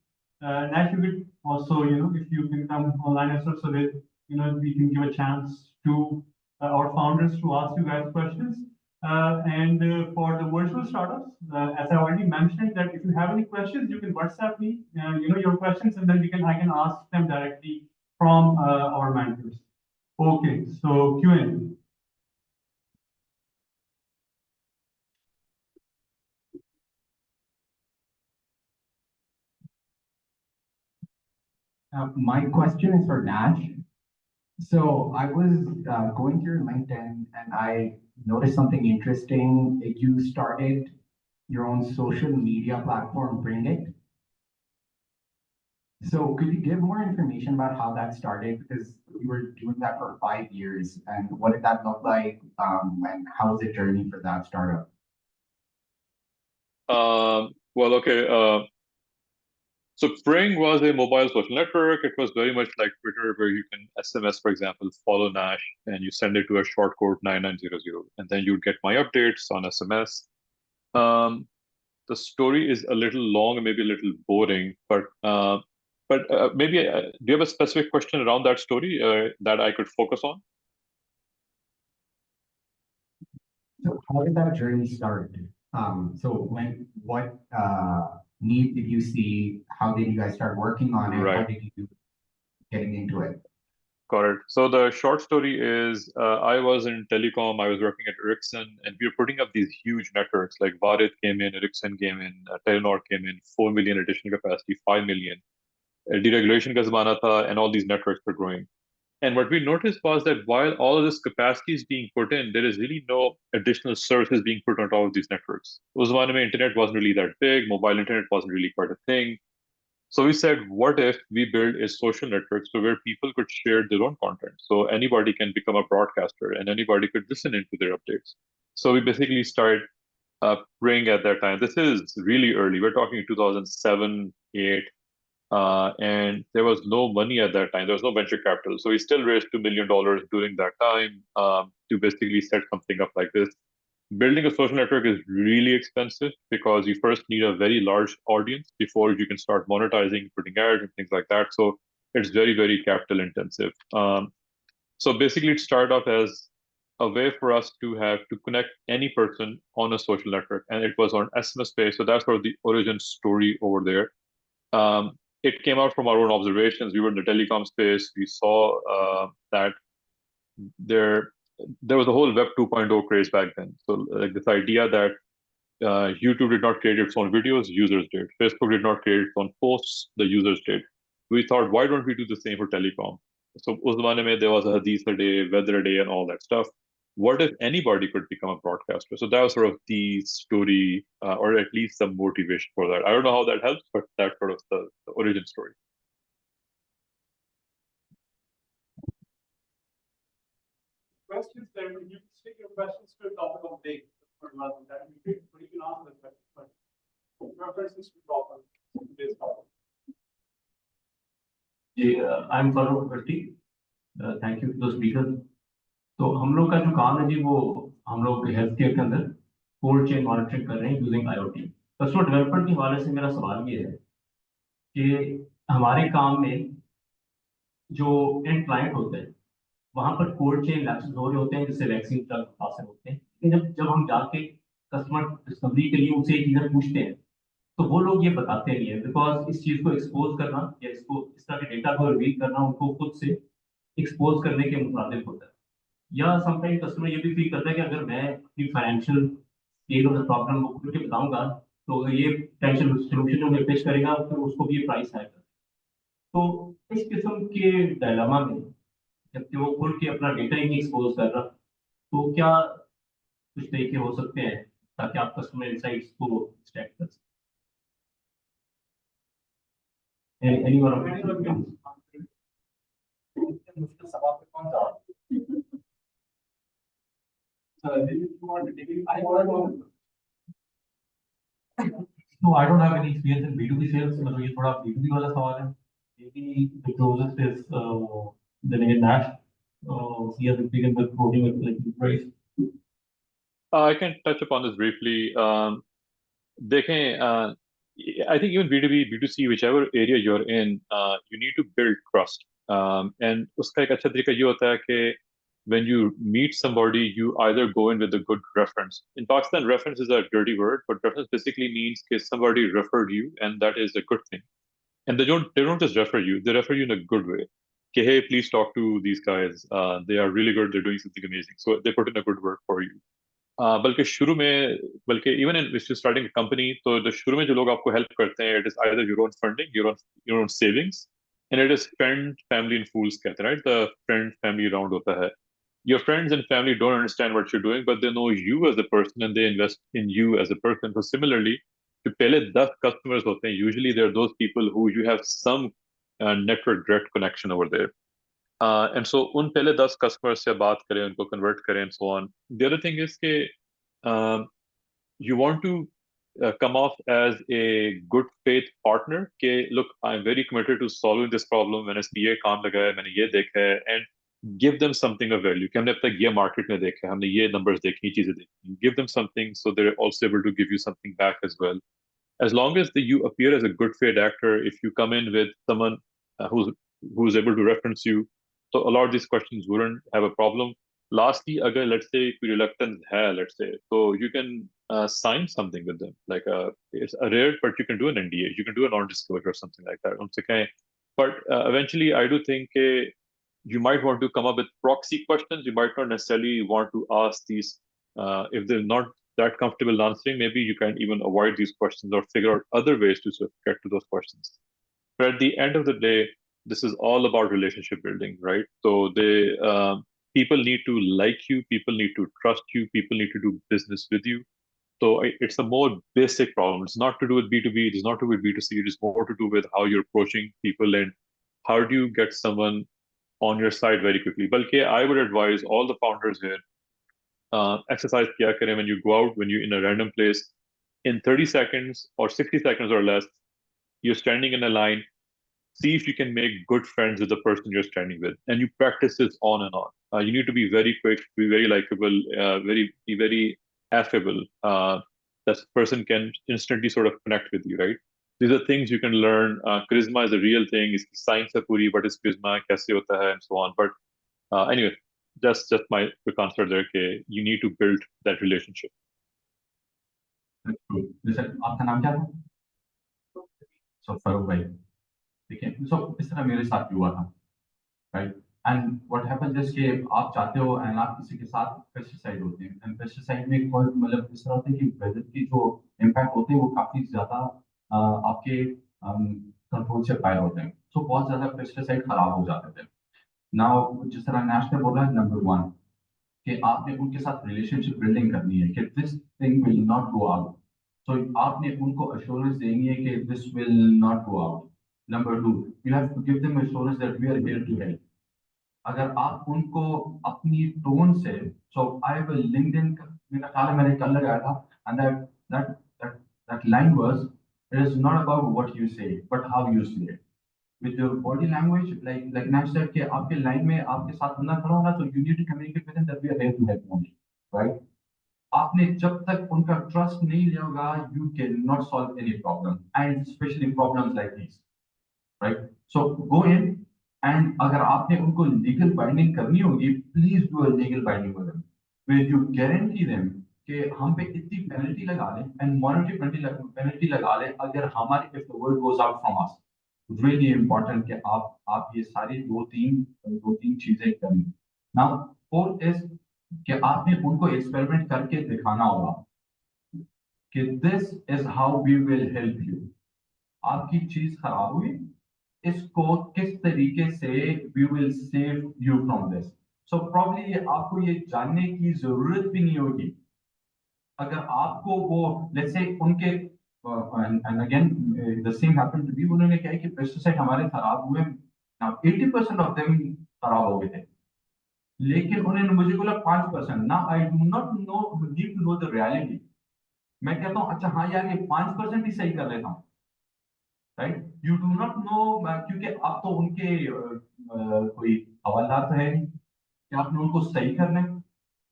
Nash, you could also, if you can come online as well, so that, we can give a chance to our founders to ask you guys questions. And for the virtual startups, as I already mentioned, that if you have any questions, you can WhatsApp me, your questions, and then I can ask them directly from our mentors. Okay, so Q&A. My question is for Nash. So I was going through LinkedIn and I noticed something interesting. You started your own social media platform, Bring It. So could you give more information about how that started? Because you were doing that for 5 years, and what did that look like? And how was the journey for that startup? Well, okay. So Pring was a mobile social network. It was very much like Twitter, where you can SMS, for example, follow Nash, and you send it to a short code 9900, and then you'd get my updates on SMS. The story is a little long and maybe a little boring, but maybe do you have a specific question around that story that I could focus on? So how did that journey start? So what need did you see? How did you guys start working on it? Right. How did you getting into it? Got it. So the short story is I was in telecom. I was working at Ericsson, and we were putting up these huge networks. Like Varit came in, Ericsson came in, Telenor came in, 4 million additional capacity, 5 million. Deregulation ka zamana tha, and all these networks were growing. And what we noticed was that while all of this capacity is being put in, there is really no additional services being put on top of these networks. Uस ज़माने में internet wasn't really that big, mobile internet wasn't really quite a thing. So we said, what if we build a social network so where people could share their own content? So anybody can become a broadcaster and anybody could listen into their updates. So we basically started praying at that time. This is really early. We're talking 2007, 8. And there was no money at that time. There was no venture capital. So we still raised $2 million during that time to basically set something up like this. Building a social network is really expensive because you first need a very large audience before you can start monetizing, putting ads and things like that. So it's very, very capital intensive. So basically it started off as a way for us to have to connect any person on a social network. And it was on SMS based. So that's sort of the origin story over there. It came out from our own observations. We were in the telecom space. We saw that there was a whole Web 2.0 craze back then. So like this idea that YouTube did not create its own videos, users did. Facebook did not create its own posts, the users did. We thought, why don't we do the same for telecom? So उस ज़माने में there was a hadith a day, weather a day, and all that stuff. What if anybody could become a broadcaster? So that was sort of the story, or at least some motivation for that. I don't know how that helps, but that's sort of the origin story. Questions there, you can stick your questions to a topic of day. Rather than that, you can answer the question, but references to topic, today's topic. I'm Farooq Bhatti. Thank you to the speakers. तो हम लोग का जो काम है जी वो हम लोग हेल्थ केयर के अंदर कोल्ड चेन मॉनिटरिंग कर रहे हैं यूजिंग IoT। कस्टमर डेवलपमेंट के हवाले से मेरा सवाल ये है कि हमारे काम में जो एंड क्लाइंट होते हैं वहाँ पर कोल्ड चेन लैप्सेस हो रहे होते हैं जिससे वैक्सीन हासिल होते हैं, लेकिन जब हम जाके कस्टमर डिस्कवरी के लिए उनसे ये चीज़ें पूछते हैं तो वो लोग ये बताते नहीं है, बिकॉज इस चीज़ को एक्सपोज करना या इसको इस तरह के डेटा को रिवील करना उनको खुद से एक्सपोज करने के मुताबिक होता है। या समटाइम कस्टमर ये भी फील करता है कि अगर मैं अपनी financial state of the problem को खुल के बताऊंगा तो ये टेंशन सोल्यूशन जो मैं पेश करेगा फिर उसको भी ये प्राइस आएगा। तो इस किस्म के डायलेमा में जबकि वो खुल के अपना डेटा ही नहीं एक्सपोज कर रहा, तो क्या कुछ तरीके हो सकते हैं ताकि आप कस्टमर इनसाइट्स को एक्सट्रैक्ट कर सकें? Anyone of मुश्किल सवाल पे कौन जवाब? No, I don't have any experience in B2B sales. मतलब ये थोड़ा B2B वाला सवाल है. Maybe the closest is the name Nash. He has experience with quoting with like price. I can touch upon this briefly. देखें, I think even B2B, B2C, whichever area you're in, you need to build trust. And उसका एक अच्छा तरीका ये होता है कि when you meet somebody, you either go in with a good reference. In Pakistan, reference is a dirty word, but reference basically means that somebody referred you, and that is a good thing. And they don't just refer you; they refer you in a good way. Okay, hey, please talk to these guys. They are really good. They're doing something amazing. So they put in a good word for you. बल्कि शुरू में बल्कि even in starting company तो जो शुरू में जो लोग आपको हेल्प करते हैं, it is either your own funding, your own savings, and it is friend family and fools कहते हैं, right? The friend family round होता है. Your friends and family don't understand what you're doing, but they know you as a person and they invest in you as a person. So similarly, जो पहले 10 customers होते हैं, usually they're those people who you have some network direct connection over there. And so उन पहले 10 customers से बात करें, उनको convert करें and so on. The other thing is कि you want to come off as a good faith partner कि look, I'm very committed to solving this problem. मैंने इस पे ये काम लगाया, मैंने ये देखा है, and give them something of value कि हमने अब तक ये market में देखा है, हमने ये numbers देखी, ये चीजें देखी. Give them something so they're also able to give you something back as well. As long as you appear as a good faith actor, if you come in with someone who's able to reference you, so a lot of these questions wouldn't have a problem. Lastly, agar let's say कोई reluctance है, let's say, so you can sign something with them, like it's a rare, but you can do an NDA, you can do a non-disclosure or something like that. उनसे कहें, but eventually, I do think you might want to come up with proxy questions. You might not necessarily want to ask these if they're not that comfortable answering. Maybe you can even avoid these questions or figure out other ways to sort of get to those questions. But at the end of the day, this is all about relationship building, right? So people need to like you, people need to trust you, people need to do business with you. So it's a more basic problem. It's not to do with B2B, it's not to do with B2C, it is more to do with how you're approaching people and how do you get someone on your side very quickly. Balki, I would advise all the founders here, exercise kiya kare when you go out, when you're in a random place, in 30 seconds or 60 seconds or less, you're standing in a line, see if you can make good friends with the person you're standing with, and you practice this on and on. You need to be very quick, be very likable, be very affable. That person can instantly sort of connect with you, right? These are things you can learn. Charisma is a real thing. It's science hai puri, but it's charisma kaise hota hai, and so on. But anyway, just my quick answer there. Okay, you need to build that relationship. That's true. Listen, आपका नाम क्या था? So Farooq भाई, ठीक है. So इस तरह मेरे साथ भी हुआ था, right? And what happens is कि आप चाहते हो and आप किसी के साथ पेस्टिसाइड होते हैं, and पेस्टिसाइड में कोई मतलब इस तरह होता है कि वेदर की जो इम्पैक्ट होते हैं वो काफी ज्यादा आपके कंट्रोल से बाहर होते हैं. So बहुत ज्यादा पेस्टिसाइड खराब हो जाते थे. Now जिस तरह नैश ने बोला, नंबर 1 कि आपने उनके साथ रिलेशनशिप बिल्डिंग करनी है कि this thing will not go out. So आपने उनको assurance देनी है कि this will not go out. Number 2, you have to give them assurance that we are here to help. अगर आप उनको अपनी टोन से, so I have a LinkedIn, मेरा ख्याल है मैंने कल लगाया था, and that line was, it is not about what you say but how you say it. With your body language, like Nash said कि आपके लाइन में आपके साथ बंदा खड़ा होना, so you need to communicate with them that we are here to help only, right? आपने जब तक उनका ट्रस्ट नहीं लिया होगा, you cannot solve any problem, and especially problems like these, right? So go in, and अगर आपने उनको legal binding करनी होगी, please do a legal binding with them, where you guarantee them कि हम पे इतनी penalty लगा लें, and monetary penalty लगा लें अगर हमारे if the word goes out from us. Really important कि आप ये सारी दो तीन चीजें करें. Now 4th is कि आपने उनको एक्सपेरिमेंट करके दिखाना होगा कि this is how we will help you. आपकी चीज खराब हुई, इसको किस तरीके से we will save you from this. So probably आपको ये जानने की जरूरत भी नहीं होगी. अगर आपको वो let's say उनके and again the same happened to me, उन्होंने कहा कि पेस्टिसाइड हमारे खराब हुए. Now 80% of them खराब हो गए थे, लेकिन उन्होंने मुझे बोला 5%. ना I do not know, need to know the reality. मैं कहता हूँ अच्छा हाँ यार ये 5% ही सही कर लेता हूँ, right? You do not no, क्योंकि आप तो उनके कोई हवालदार तो है नहीं कि आपने उनको सही करना है.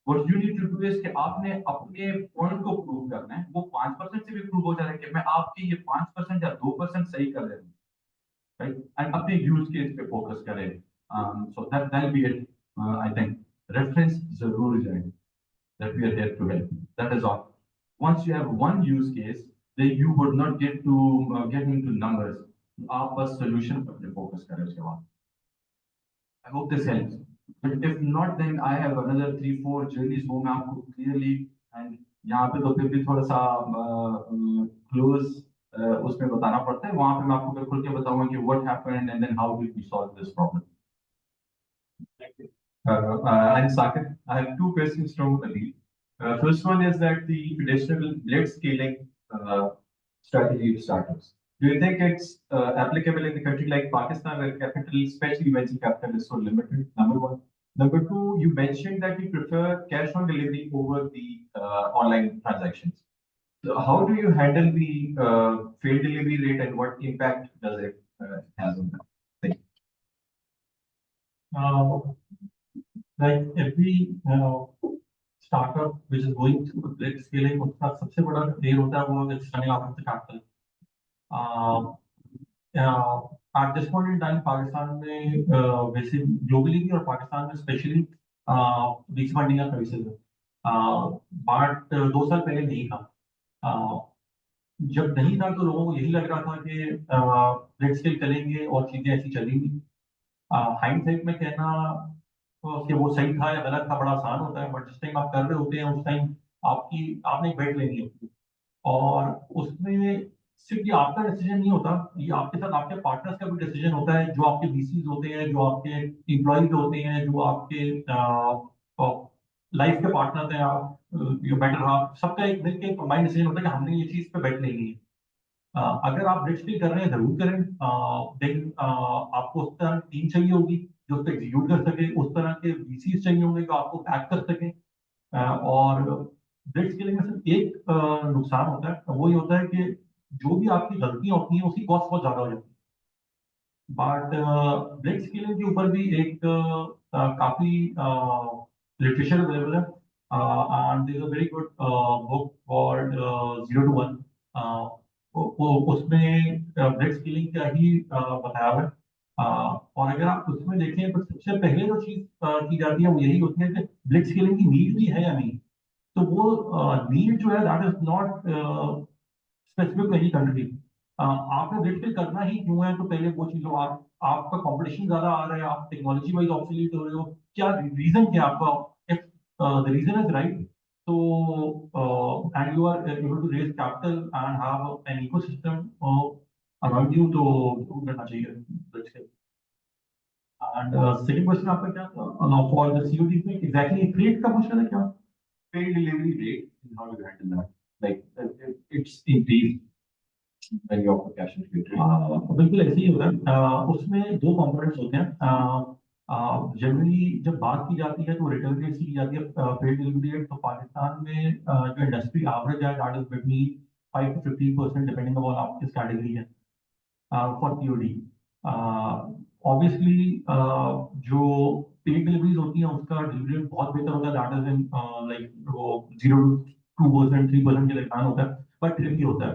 What you need to do is कि आपने अपने पॉइंट को प्रूव करना है. वो 5% से भी प्रूव हो जाए कि मैं आपके ये 5% या 2% सही कर लेता हूँ, राइट? एंड अपने यूज केस पे फोकस करें. So that'll be it. I think reference जरूर जाए that we are here to help. That is all. Once you have one use case, then you would not get into numbers. आप बस solution पर focus करें उसके बाद. I hope this helps. But if not, then I have another 3-4 journeys वो मैं आपको clearly, and यहाँ पे तो फिर भी थोड़ा सा close उसमें बताना पड़ता है. वहाँ पे मैं आपको खुल के बताऊंगा कि what happened and then how did we solve this problem. Thank you. I'm Saket. I have 2 questions from Adeel. First one is that the traditional blend scaling strategy of startups. Do you think it's applicable in a country like Pakistan, where capital, especially venture capital, is so limited? Number 1. Number 2, you mentioned that you prefer cash on delivery over the online transactions. So how do you handle the failed delivery rate, and what impact does it has on that? Thank you. Like every startup which is going through blend scaling, उसका सबसे बड़ा देर होता है वो is running out of the capital. At this point in time, Pakistan में वैसे globally भी और पाकिस्तान में स्पेशली बीच फंडिंग का क्राइसिस है. बट 2 साल पहले नहीं था. जब नहीं था तो लोगों को यही लग रहा था कि ब्लेंड स्केल करेंगे और चीजें ऐसी चलेंगी. हाइंडसाइट में कहना कि वो सही था या गलत था बड़ा आसान होता है, बट जिस टाइम आप कर रहे होते हैं उस टाइम आपने एक बेट लेनी होती है और उसमें सिर्फ ये आपका डिसीजन नहीं होता, ये आपके साथ आपके पार्टनर्स का भी डिसीजन होता है, जो आपके VCs होते हैं, जो आपके एम्प्लॉयज होते हैं, जो आपके लाइफ के पार्टनर्स हैं, आप जो बेटर हाफ, सबका एक मिलकर कंबाइंड डिसीजन होता है कि हमने ये चीज पे बेट लेनी है। अगर आप ब्रिज पे कर रहे हैं जरूर करें, देन आपको उस तरह टीम चाहिए होगी जो उस पर एग्जीक्यूट कर सके, उस तरह के VCs चाहिए होंगे जो आपको बैक कर सके। और ब्रिज स्केलिंग में सिर्फ एक नुकसान होता है, वो ये होता है कि जो भी आपकी गलतियां होती हैं उसकी कॉस्ट बहुत ज्यादा हो जाती है। बट ब्रिज स्केलिंग के ऊपर भी एक काफी लिटरेचर अवेलेबल है, and there is a very good book called 0 to 1। उसमें ब्रिज स्केलिंग का ही बताया हुआ है। और अगर आप उसमें देखें तो सबसे पहले जो चीज की जाती है वो यही होती है कि ब्रिज स्केलिंग की नीड भी है या नहीं। तो वो नीड जो है that is not specific any country. आपने ब्रिज करना ही क्यों है, तो पहले वो चीजों आपका कंपटीशन ज्यादा आ रहा है, आप टेक्नोलॉजी वाइज ऑब्सोलीट हो रहे हो, क्या रीजन क्या आपका, if the reason is right, तो and you are able to raise capital and have an ecosystem around you, तो करना चाहिए ब्रिज के। एंड सेकंड क्वेश्चन आपका क्या था फॉर द COD में, एग्जैक्टली फ्रेट का पूछ रहे थे क्या? Paid delivery rate and how you handle that? Like it's increased when you offer cash and credit. बिल्कुल ऐसे ही होता है। उसमें दो कंपोनेंट्स होते हैं। जनरली जब बात की जाती है तो रिटर्न रेट की जाती है, पेड डिलीवरी रेट। तो पाकिस्तान में जो इंडस्ट्री एवरेज है that is between 5 to 15% depending upon आप किस कैटेगरी है फॉर COD। ऑब्वियसली जो पेड डिलीवरीज होती हैं उसका डिलीवरी रेट बहुत बेहतर होता है, दैट इज इन लाइक वो 0 to 2%, 3% के दरमियान होता है, बट ट्रिकी होता है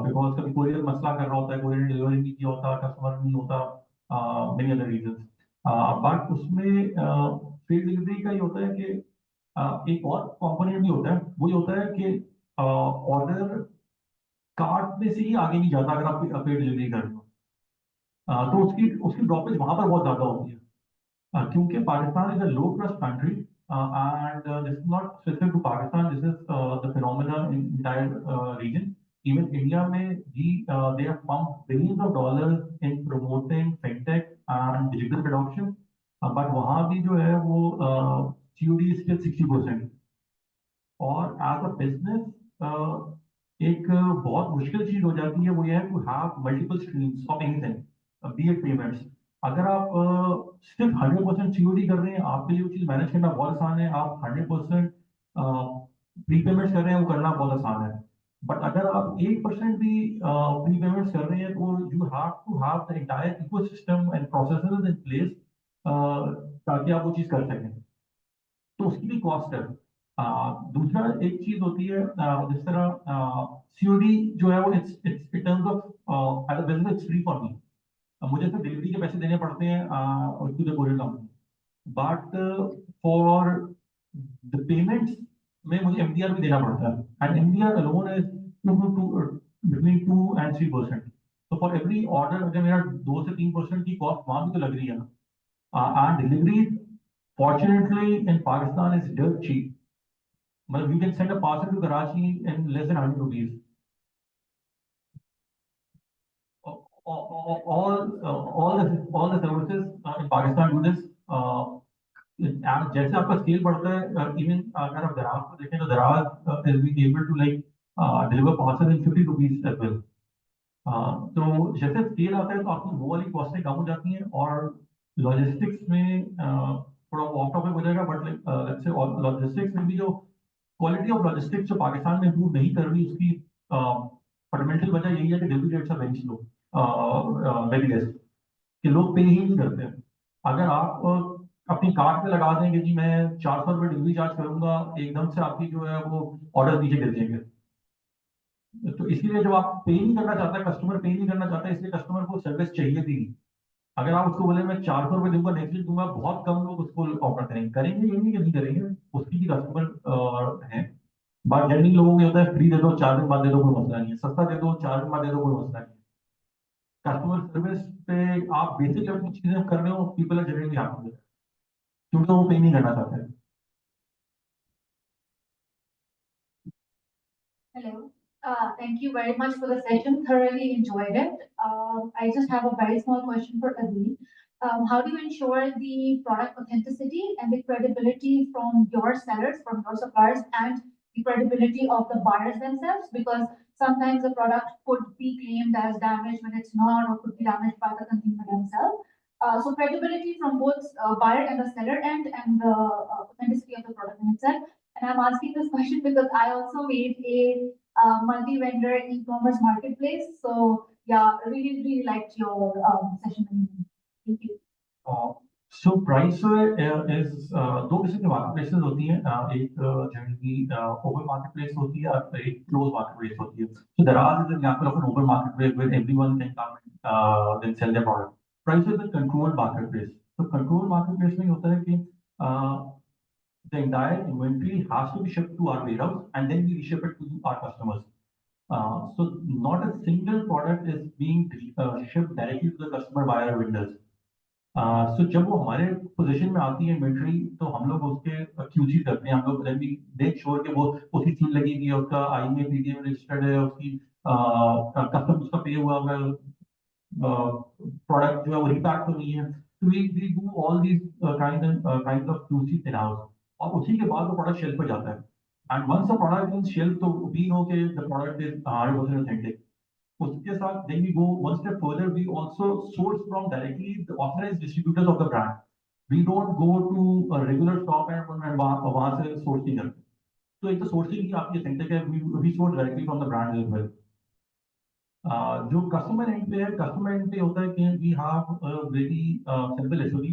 बिकॉज कभी कोरियर मसला कर रहा होता है, कोरियर डिलीवरी नहीं किया होता, कस्टमर नहीं होता, मेनी अदर रीजन। बट उसमें पेड डिलीवरी का ये होता है कि एक और कंपोनेंट भी होता है, वो ये होता है कि ऑर्डर कार्ट में से ही आगे नहीं जाता अगर आप पेड डिलीवरी कर रहे हो। तो उसकी उसकी ड्रॉपेज वहां पर बहुत ज्यादा होती है, क्योंकि Pakistan is a low trust country, and this is not specific to Pakistan, this is the phenomena in entire region. Even India में भी they have pumped billions of dollars in promoting fintech and digital adoption, but वहां भी जो है वो COD is still 60%। और as a business एक बहुत मुश्किल चीज हो जाती है, वो ये है to have multiple streams of anything, be it payments. अगर आप सिर्फ 100% COD कर रहे हैं, आपके लिए वो चीज मैनेज करना बहुत आसान है। आप 100% प्री पेमेंट्स कर रहे हैं, वो करना बहुत आसान है। बट अगर आप 1% भी प्री पेमेंट्स कर रहे हैं, तो you have to have the entire ecosystem and processes in place ताकि आप वो चीज कर सकें, तो उसकी भी कॉस्ट है। दूसरा एक चीज होती है, जिस तरह COD जो है वो it's it's in terms of as a business it's free for me. मुझे सिर्फ डिलीवरी के पैसे देने पड़ते हैं to the courier company, but for the payments में मुझे MDR भी देना पड़ता है, एंड MDR alone is between 2 and 3%। तो फॉर एवरी ऑर्डर अगर मेरा 2 से 3% की कॉस्ट वहां भी तो लग रही है ना। And delivery fortunately in Pakistan is dirt cheap. But you can send a parcel to Karachi in less than 100 rupees. All the services in Pakistan do this. जैसे आपका स्केल बढ़ता है, इवन अगर आप दराज को देखें तो दराज is being able to like deliver parcel in 50 rupees as well. तो जैसे स्केल आता है तो आपकी वो वाली कॉस्टें कम हो जाती हैं। और लॉजिस्टिक्स में थोड़ा ऑफ टॉपिक हो जाएगा, बट लेट्स से लॉजिस्टिक्स में भी जो क्वालिटी ऑफ लॉजिस्टिक्स जो पाकिस्तान में इंप्रूव नहीं कर रही, उसकी फंडामेंटल वजह यही है कि delivery rates are very slow, very less, कि लोग पे ही नहीं करते हैं। अगर आप अपनी कार्ट में लगा देंगे जी मैं 400 रुपये डिलीवरी चार्ज करूंगा, एकदम से आपकी जो है वो ऑर्डर नीचे गिर जाएंगे। तो इसलिए जब आप पे नहीं करना चाहता, कस्टमर पे नहीं करना चाहता, इसलिए कस्टमर को सर्विस चाहिए थी। अगर आप उसको बोले मैं 400 रुपये दूंगा नेक्स्ट वीक दूंगा, बहुत कम लोग उसको ऑफर करेंगे। करेंगे ये नहीं कि नहीं करेंगे, उसकी भी कस्टमर है। बात जनरली लोगों की होता है फ्री दे दो 4 दिन बाद दे दो, कोई मसला नहीं है, सस्ता दे दो 4 दिन बाद दे दो, कोई मसला नहीं है। कस्टमर सर्विस पे आप बेसिक लेवल की चीजें कर रहे हो, पीपल आर जनरली हैप्पी, क्योंकि वो पे नहीं करना चाहते हैं। Hello, Thank you very much for the session. Thoroughly enjoyed it. I just have a very small question for Adeel. How do you ensure the product authenticity and the credibility from your sellers, from your suppliers, and the credibility of the buyers themselves? Because sometimes the product could be claimed as damaged when it's not, or could be damaged by the consumer themselves. So credibility from both buyer and the seller end, and the authenticity of the product in itself. And I'm asking this question because I also made a multi-vendor e-commerce marketplace. So yeah, I really liked your session. Thank you. So Priceway is दो किस्म के marketplaces होती हैं, एक generally open marketplace होती है और एक closed marketplace होती है. So Daraz is an example of an open marketplace where everyone can come and then sell their product. Priceway is a controlled marketplace. So controlled marketplace में होता है कि the entire inventory has to be shipped to our warehouse and then we ship it to our customers. So not a single product is being shipped directly to the customer by our vendors. So जब वो हमारे position में आती है inventory तो हम लोग उसके QC करते हैं, हम लोग then we make sure कि वो उसी सील लगी हुई है, उसका IMEI PDM रजिस्टर्ड है, उसकी कस्टम उसका पे हुआ है, प्रोडक्ट जो है वो रिपैक तो नहीं है. So we do all these kinds of QC in house और उसी के बाद वो प्रोडक्ट शेल्फ पे जाता है. And once the product is shelf तो we know कि the product is 100% authentic. उसके साथ then we go one step further. We also source from directly the authorized distributors of the brand. We don't go to a regular shop and वहाँ से source नहीं करते. तो एक तो sourcing ही आपकी authentic है. We source directly from the brand as well. जो customer end पे है, customer end पे होता है कि we have a very simple SOP.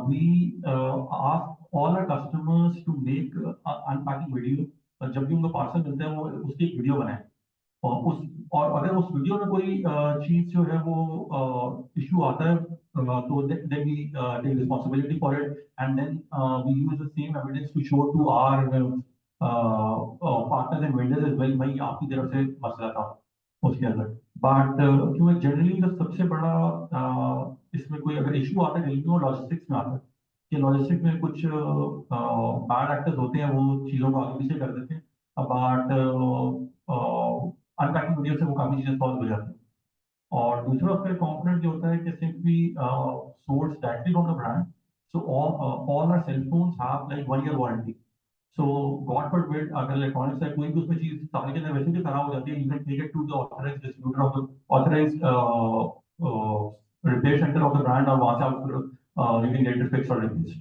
We ask all our customers to make unpacking video. जब भी उनको parcel मिलता है वो उसकी एक वीडियो बनाए और अगर उस वीडियो में कोई चीज जो है वो इशू आता है तो then we take responsibility for it and then we use the same evidence to show to our partners and vendors as well. भाई आपकी तरफ से मसला था उसके अंदर. बट क्योंकि जनरली जो सबसे बड़ा इसमें कोई अगर इशू आता है वो लॉजिस्टिक्स में आता है कि लॉजिस्टिक्स में कुछ बैड एक्टर्स होते हैं, वो चीज़ों को आगे पीछे कर देते हैं. बट अनपैकिंग वीडियो से वो काफ़ी चीज़ें सॉल्व हो जाती हैं. और दूसरा उसका कंपोनेंट जो होता है कि since we source directly from the brand, so all our cell phones have like 1 year warranty. So God forbid अगर इलेक्ट्रॉनिक्स है कोई भी उसमें चीज़ साल के अंदर वैसे भी खराब हो जाती है, you can take it to the authorised distributor of the authorised repair centre of the brand और वहाँ से आप you can get it fixed और रिप्लेस्ड.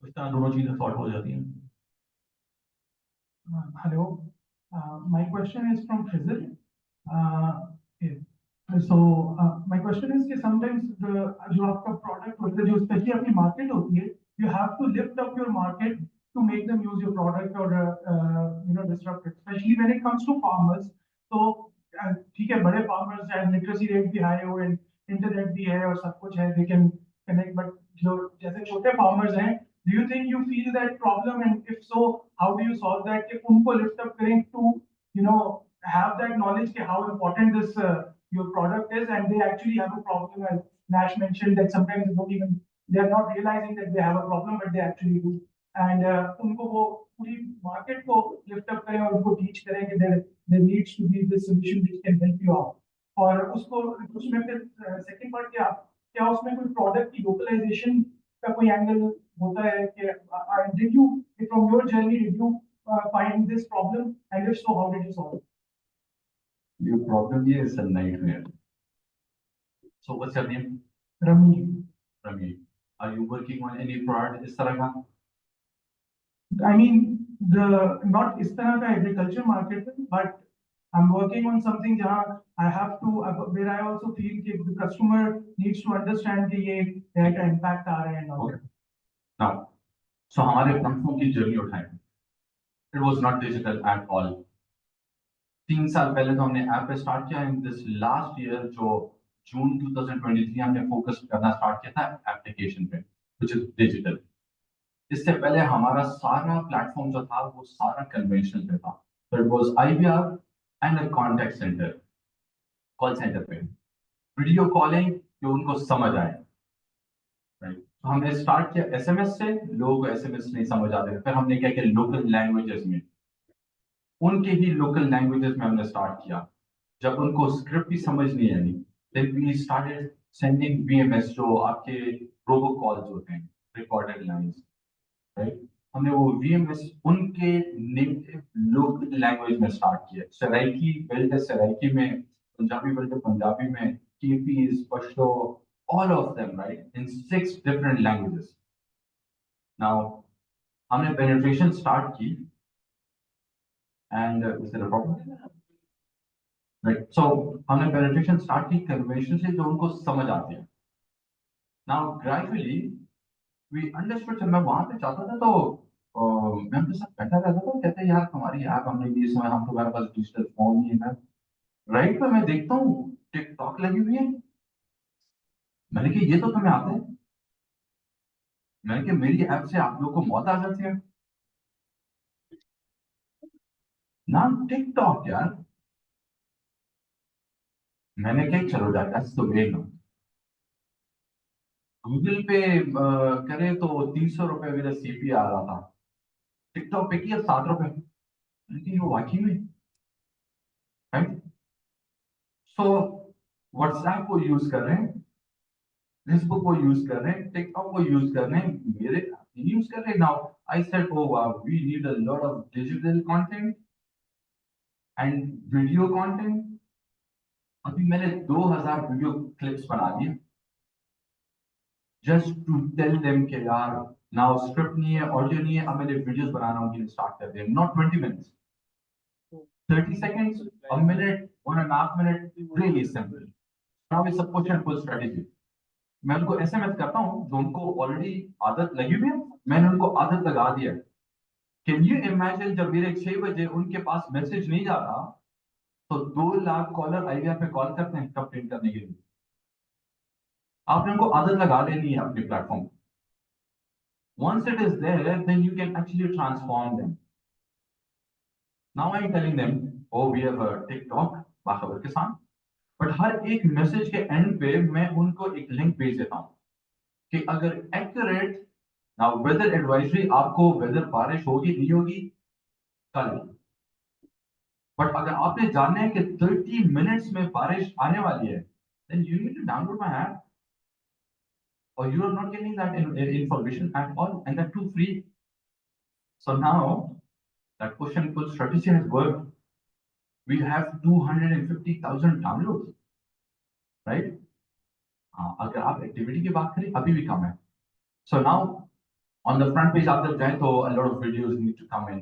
इस तरह दोनों चीज़ें सॉल्व हो जाती हैं. Hello. My question is from Khizer. So my question is कि sometimes जो आपका product होता है, जो especially आपकी market होती है, you have to lift up your market to make them use your product or disrupt it. Especially when it comes to farmers. तो ठीक है, बड़े farmers हैं, literacy rate भी high हो, internet भी है और सब कुछ है, they can connect. But जो जैसे छोटे farmers हैं, do you think you feel that problem, and if so, how do you solve that? कि उनको lift up करें to have that knowledge कि how important this your product is, and they actually have a problem, as Nash mentioned, that sometimes they are not realizing that they have a problem, but they actually do. And उनको वो पूरी market को lift up करें और उनको teach करें कि there needs to be this solution which can help you out. और उसको उसमें फिर second part क्या उसमें कोई product की localization का कोई angle होता है कि did you from your journey did you find this problem, and if so, how did you solve it? Your problem here is a nightmare. So what's your name? Rami. Rami. Are you working on any product इस तरह का? I mean, not इस तरह का agriculture market, but I'm working on something जहाँ I have to, where I also feel कि the customer needs to understand कि ये क्या impact आ रहा है and all. Okay. Now, so हमारे platform की journey उठाएं. It was not digital at all. 3 साल पहले तो हमने ऐप पे स्टार्ट किया. इन दिस लास्ट ईयर जो जून 2023 हमने फोकस करना स्टार्ट किया था एप्लीकेशन पे, व्हिच इज डिजिटल. इससे पहले हमारा सारा प्लेटफॉर्म जो था वो सारा कन्वेंशनल पे था. So it was IVR and a contact center, call centre पे वीडियो कॉलिंग जो उनको समझ आए. राइट. तो हमने स्टार्ट किया SMS से. लोग SMS नहीं समझ आते. फिर हमने क्या किया लोकल लैंग्वेजेस में. उनके ही लोकल लैंग्वेजेस में हमने स्टार्ट किया। जब उनको स्क्रिप्ट भी समझ नहीं आई, then we started sending VMs, जो आपके रोबो कॉल्स होते हैं, रिकॉर्डेड लाइंस, राइट। हमने वो वीएमएस उनके नेटिव लोकल लैंग्वेज में स्टार्ट किया। सराइकी बेल्ट है सराइकी में, पंजाबी बेल्ट है पंजाबी में, केपीज, Pashto, all of them, right, in 6 different languages. Now, हमने penetration start की, and is there a problem? Right. So, हमने penetration start की convention से जो उनको समझ आती है. Now, gradually, we understood जब मैं वहाँ पे जाता था तो मैं उनके साथ बैठा रहता था, कहते यार हमारी ऐप हमने ली, इस समय हम तुम्हारे पास डिजिटल फोन नहीं है। राइट पे मैं देखता हूँ टिकटॉक लगी हुई है। मैंने कहा ये तो तुम्हें आता है। मैंने कहा मेरी ऐप से आप लोगों को मौत आ जाती है। नाम टिकटॉक यार। मैंने कहा चलो यार तो भेज दो। गूगल पे करे तो 300 रुपए मेरा सीपी आ रहा था, टिकटॉक पे किया 7 रुपए। लेकिन वो वाकई में, राइट। सो व्हाट्सएप को यूज कर रहे हैं, फेसबुक को यूज कर रहे हैं, टिकटॉक को यूज कर रहे हैं, मेरे यूज कर रहे हैं। Now I said oh wow, we need a lot of digital content and video content. अभी मैंने 2000 वीडियो क्लिप्स बना दिए जस्ट टू टेल देम के यार नाउ स्क्रिप्ट नहीं है, ऑडियो नहीं है, अब मैंने वीडियोस बनाना उनके लिए स्टार्ट कर दिया। Not 20 minutes, 30 seconds, a minute, 1.5 minute, really simple. Now it's a push and pull strategy. मैं उनको एसएमएस करता हूँ जो उनको ऑलरेडी आदत लगी हुई है, मैंने उनको आदत लगा दिया। कैन यू इमेजिन जब मेरे 6 बजे उनके पास मैसेज नहीं जाता तो 2 लाख कॉलर आईवीआर पे कॉल करते हैं कंप्लेंट करने के लिए। आपने उनको आदत लगा लेनी है अपने platform. Once it is there, then you can actually transform them. Now I'm telling them, oh, we have a TikTok, बाखबर के साथ, बट हर एक मैसेज के एंड पे मैं उनको एक लिंक भेज देता हूँ कि अगर एक्यूरेट नाउ वेदर एडवाइजरी, आपको वेदर बारिश होगी नहीं होगी कल, बट अगर आपने जानना है कि 30 मिनट्स में बारिश आने वाली है, then you need to download my app, or you are not getting that information at all, and that too free. So now that push and pull strategy has worked. We have 250,000 downloads, right? अगर आप activity की बात करें अभी भी कम है। So now on the front page आप जब जाए तो a lot of videos need to come in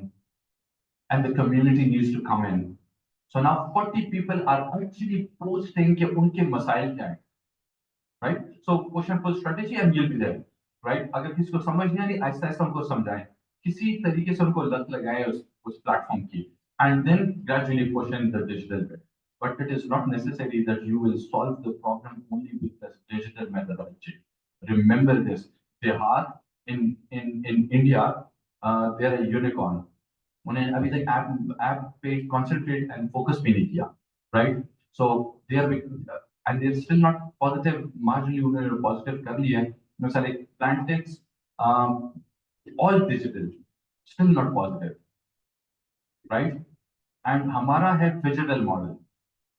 and the community needs to come in. So now 40 people are actually posting कि उनके मसाइल क्या हैं, right? So push and pull strategy and you'll be there, right? अगर किसी को समझ नहीं आ रही, आहिस्ता आहिस्ता उनको समझाएं, किसी तरीके से उनको लत लगाएं उस प्लेटफॉर्म की, and then gradually push in the digital bit. But it is not necessary that you will solve the problem only with this digital methodology. Remember this, Dehat in India, they're a unicorn. उन्हें अभी तक app पे concentrate and focus भी नहीं किया, right? So they are and they're still not positive, marginally उन्होंने positive कर लिया है। मैं सारे Plantex, all digital, still not positive, right? And हमारा है digital model,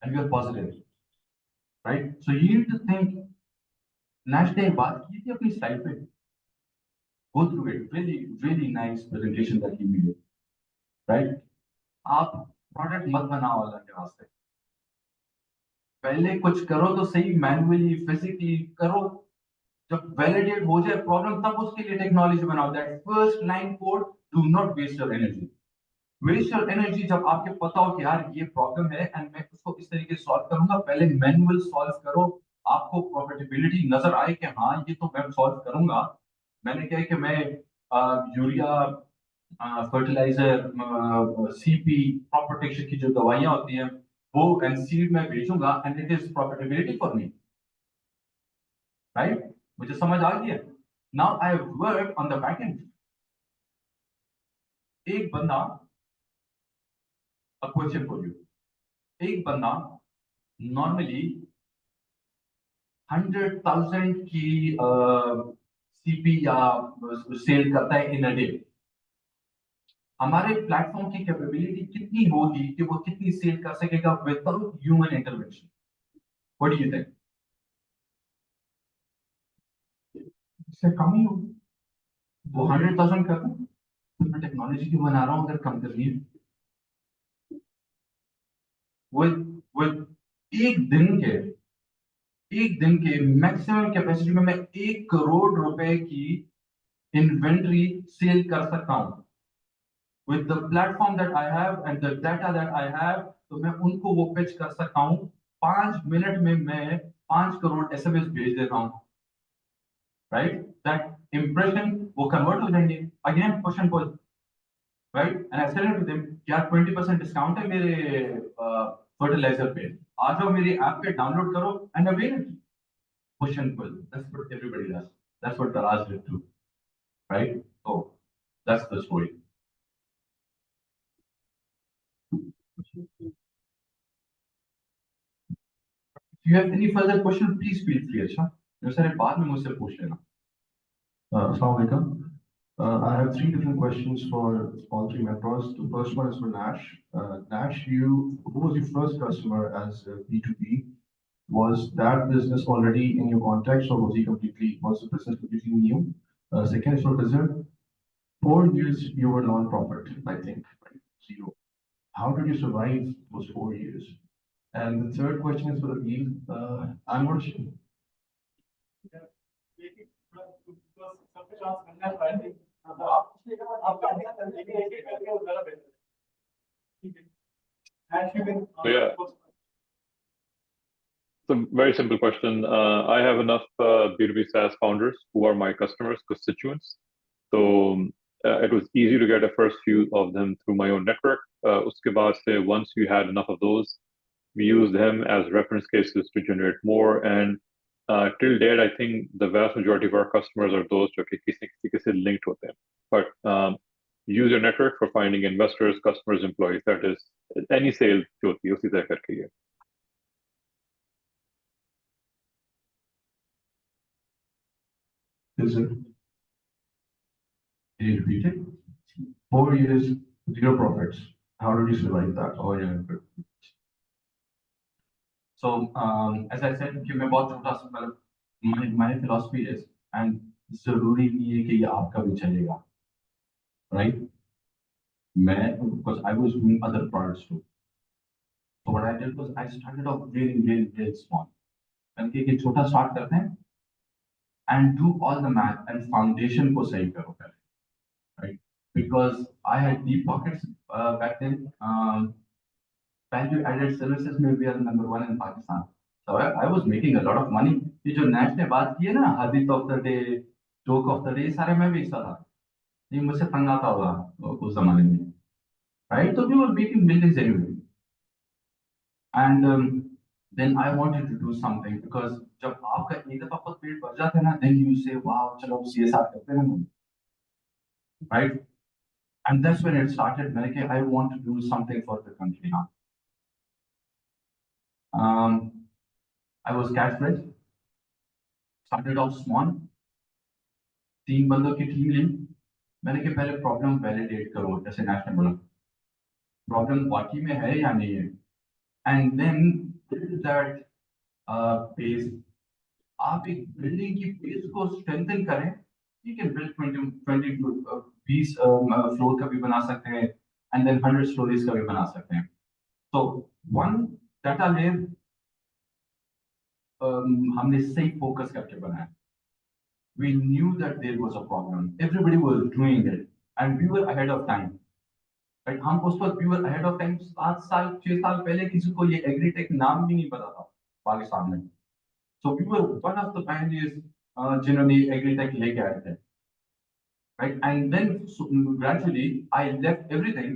and we are positive, right? So you need to think. Nash ने बात की थी अपनी स्लाइड पे, go through it, really nice presentation that he made, right? आप product मत बनाओ अल्लाह के वास्ते, पहले कुछ करो तो सही, मैनुअली फिजिकली करो, जब वैलिडेट हो जाए प्रॉब्लम तब उसके लिए टेक्नोलॉजी बनाओ। That first line code, do not waste your energy. Waste your energy जब आपके पता हो कि यार ये प्रॉब्लम है एंड मैं उसको इस तरीके से सॉल्व करूंगा, पहले मैनुअल सॉल्व करो, आपको प्रॉफिटेबिलिटी नजर आए कि हाँ ये तो मैं सॉल्व करूंगा। मैंने कहा कि मैं urea, fertiliser, CP, crop protection की जो दवाइयां होती हैं वो एंड सीड में बेचूंगा and it is profitability for me, right? मुझे समझ आ गया। Now I work on the back end. एक बंदा, a question for you, एक बंदा नॉर्मली 100,000 की सीपी या सेल करता है इन अ डे। हमारे प्लेटफॉर्म की कैपेबिलिटी कितनी होगी कि वो कितनी सेल कर सकेगा without human intervention? What do you think? इससे कम ही होगी। वो 100,000 कर दूं तो मैं टेक्नोलॉजी क्यों बना रहा हूँ अगर कम करनी है? विद एक दिन के मैक्सिमम कैपेसिटी में मैं 1 करोड़ रुपए की इन्वेंट्री सेल कर सकता हूँ with the platform that I have and the data that I have। तो मैं उनको वो पिच कर सकता हूँ 5 मिनट में मैं 5 करोड़ SMS भेज देता हूँ, राइट? दैट इंप्रेशन वो कन्वर्ट हो जाएंगे। Again question pull, right? And I said to them यार 20% डिस्काउंट है मेरे फर्टिलाइजर पे, आ जाओ मेरी ऐप पे डाउनलोड करो and avail it. Push and pull. That's what everybody does. That's what Taraz did too, right? So that's the story. If you have any further question, please feel free. अच्छा, जो सारे बाद में मुझसे पूछ लेना। Assalamu alaikum. I have 3 different questions for all 3 mentors. The first one is for Nash. Nash, who was your first customer as B2B? Was that business already in your contacts, or was the business completely new? Second is for Khizer. 4 years you were non-profit, I think, right? Zero. How did you survive those 4 years? And the third question is for Adeel. I'm going to Yeah. It's a very simple question. I have enough B2B SaaS founders who are my customers, constituents. So it was easy to get a first few of them through my own network. Uske baad se, once we had enough of those, we used them as reference cases to generate more. And till date, I think the vast majority of our customers are those who are linked with them. But use your network for finding investors, customers, employees. That is any sale जो होती है उसी तरह करके है। Khizer. Can you repeat it? 4 years, 0 profits. How did you survive that? Or So as I said कि मैं बहुत छोटा सा मतलब my philosophy is and जरूरी नहीं है कि ये आपका भी चलेगा, right? Because I was doing other products too. So what I did was I started off really small. मैंने कहा कि छोटा start करते हैं and do all the math and foundation को सही करो पहले, right? Because I had deep pockets back then. Value added services में we are number 1 in Pakistan. So I was making a lot of money. ये जो Nash ने बात की है ना, hadith of the day, joke of the day, सारे मैं बेचता था। ये मुझसे तंग आता होगा उस जमाने में, right? So we were making millions anyway. And then I wanted to do something because जब आपका एक दफा खुद पेट भर जाता है ना, then you say, wow, चलो CSR करते हैं, right? And that's when it started. मैंने कहा I want to do something for the country now. I was cash rich. Started off small. 3 बंदों की टीम ली। मैंने कहा पहले प्रॉब्लम वैलिडेट करो, जैसे नैश ने बोला प्रॉब्लम वाकई में है या नहीं है, एंड देन दैट बेस आप एक बिल्डिंग की बेस को स्ट्रेंथन करें। यू कैन बिल्ड 20 फ्लोर का भी बना सकते हैं एंड देन 100 स्टोरीज का भी बना सकते हैं। तो वन डाटा लेयर हमने सही फोकस करके बनाया। We knew that there was a problem. Everybody was doing it, and we were ahead of time. Right? हम उस वक्त we were ahead of time। 7 साल 6 साल पहले किसी को ये एग्रीटेक नाम भी नहीं पता था पाकिस्तान में। So we were one of the pioneers जिन्होंने एग्रीटेक लेके आए थे। Right? And then gradually I left everything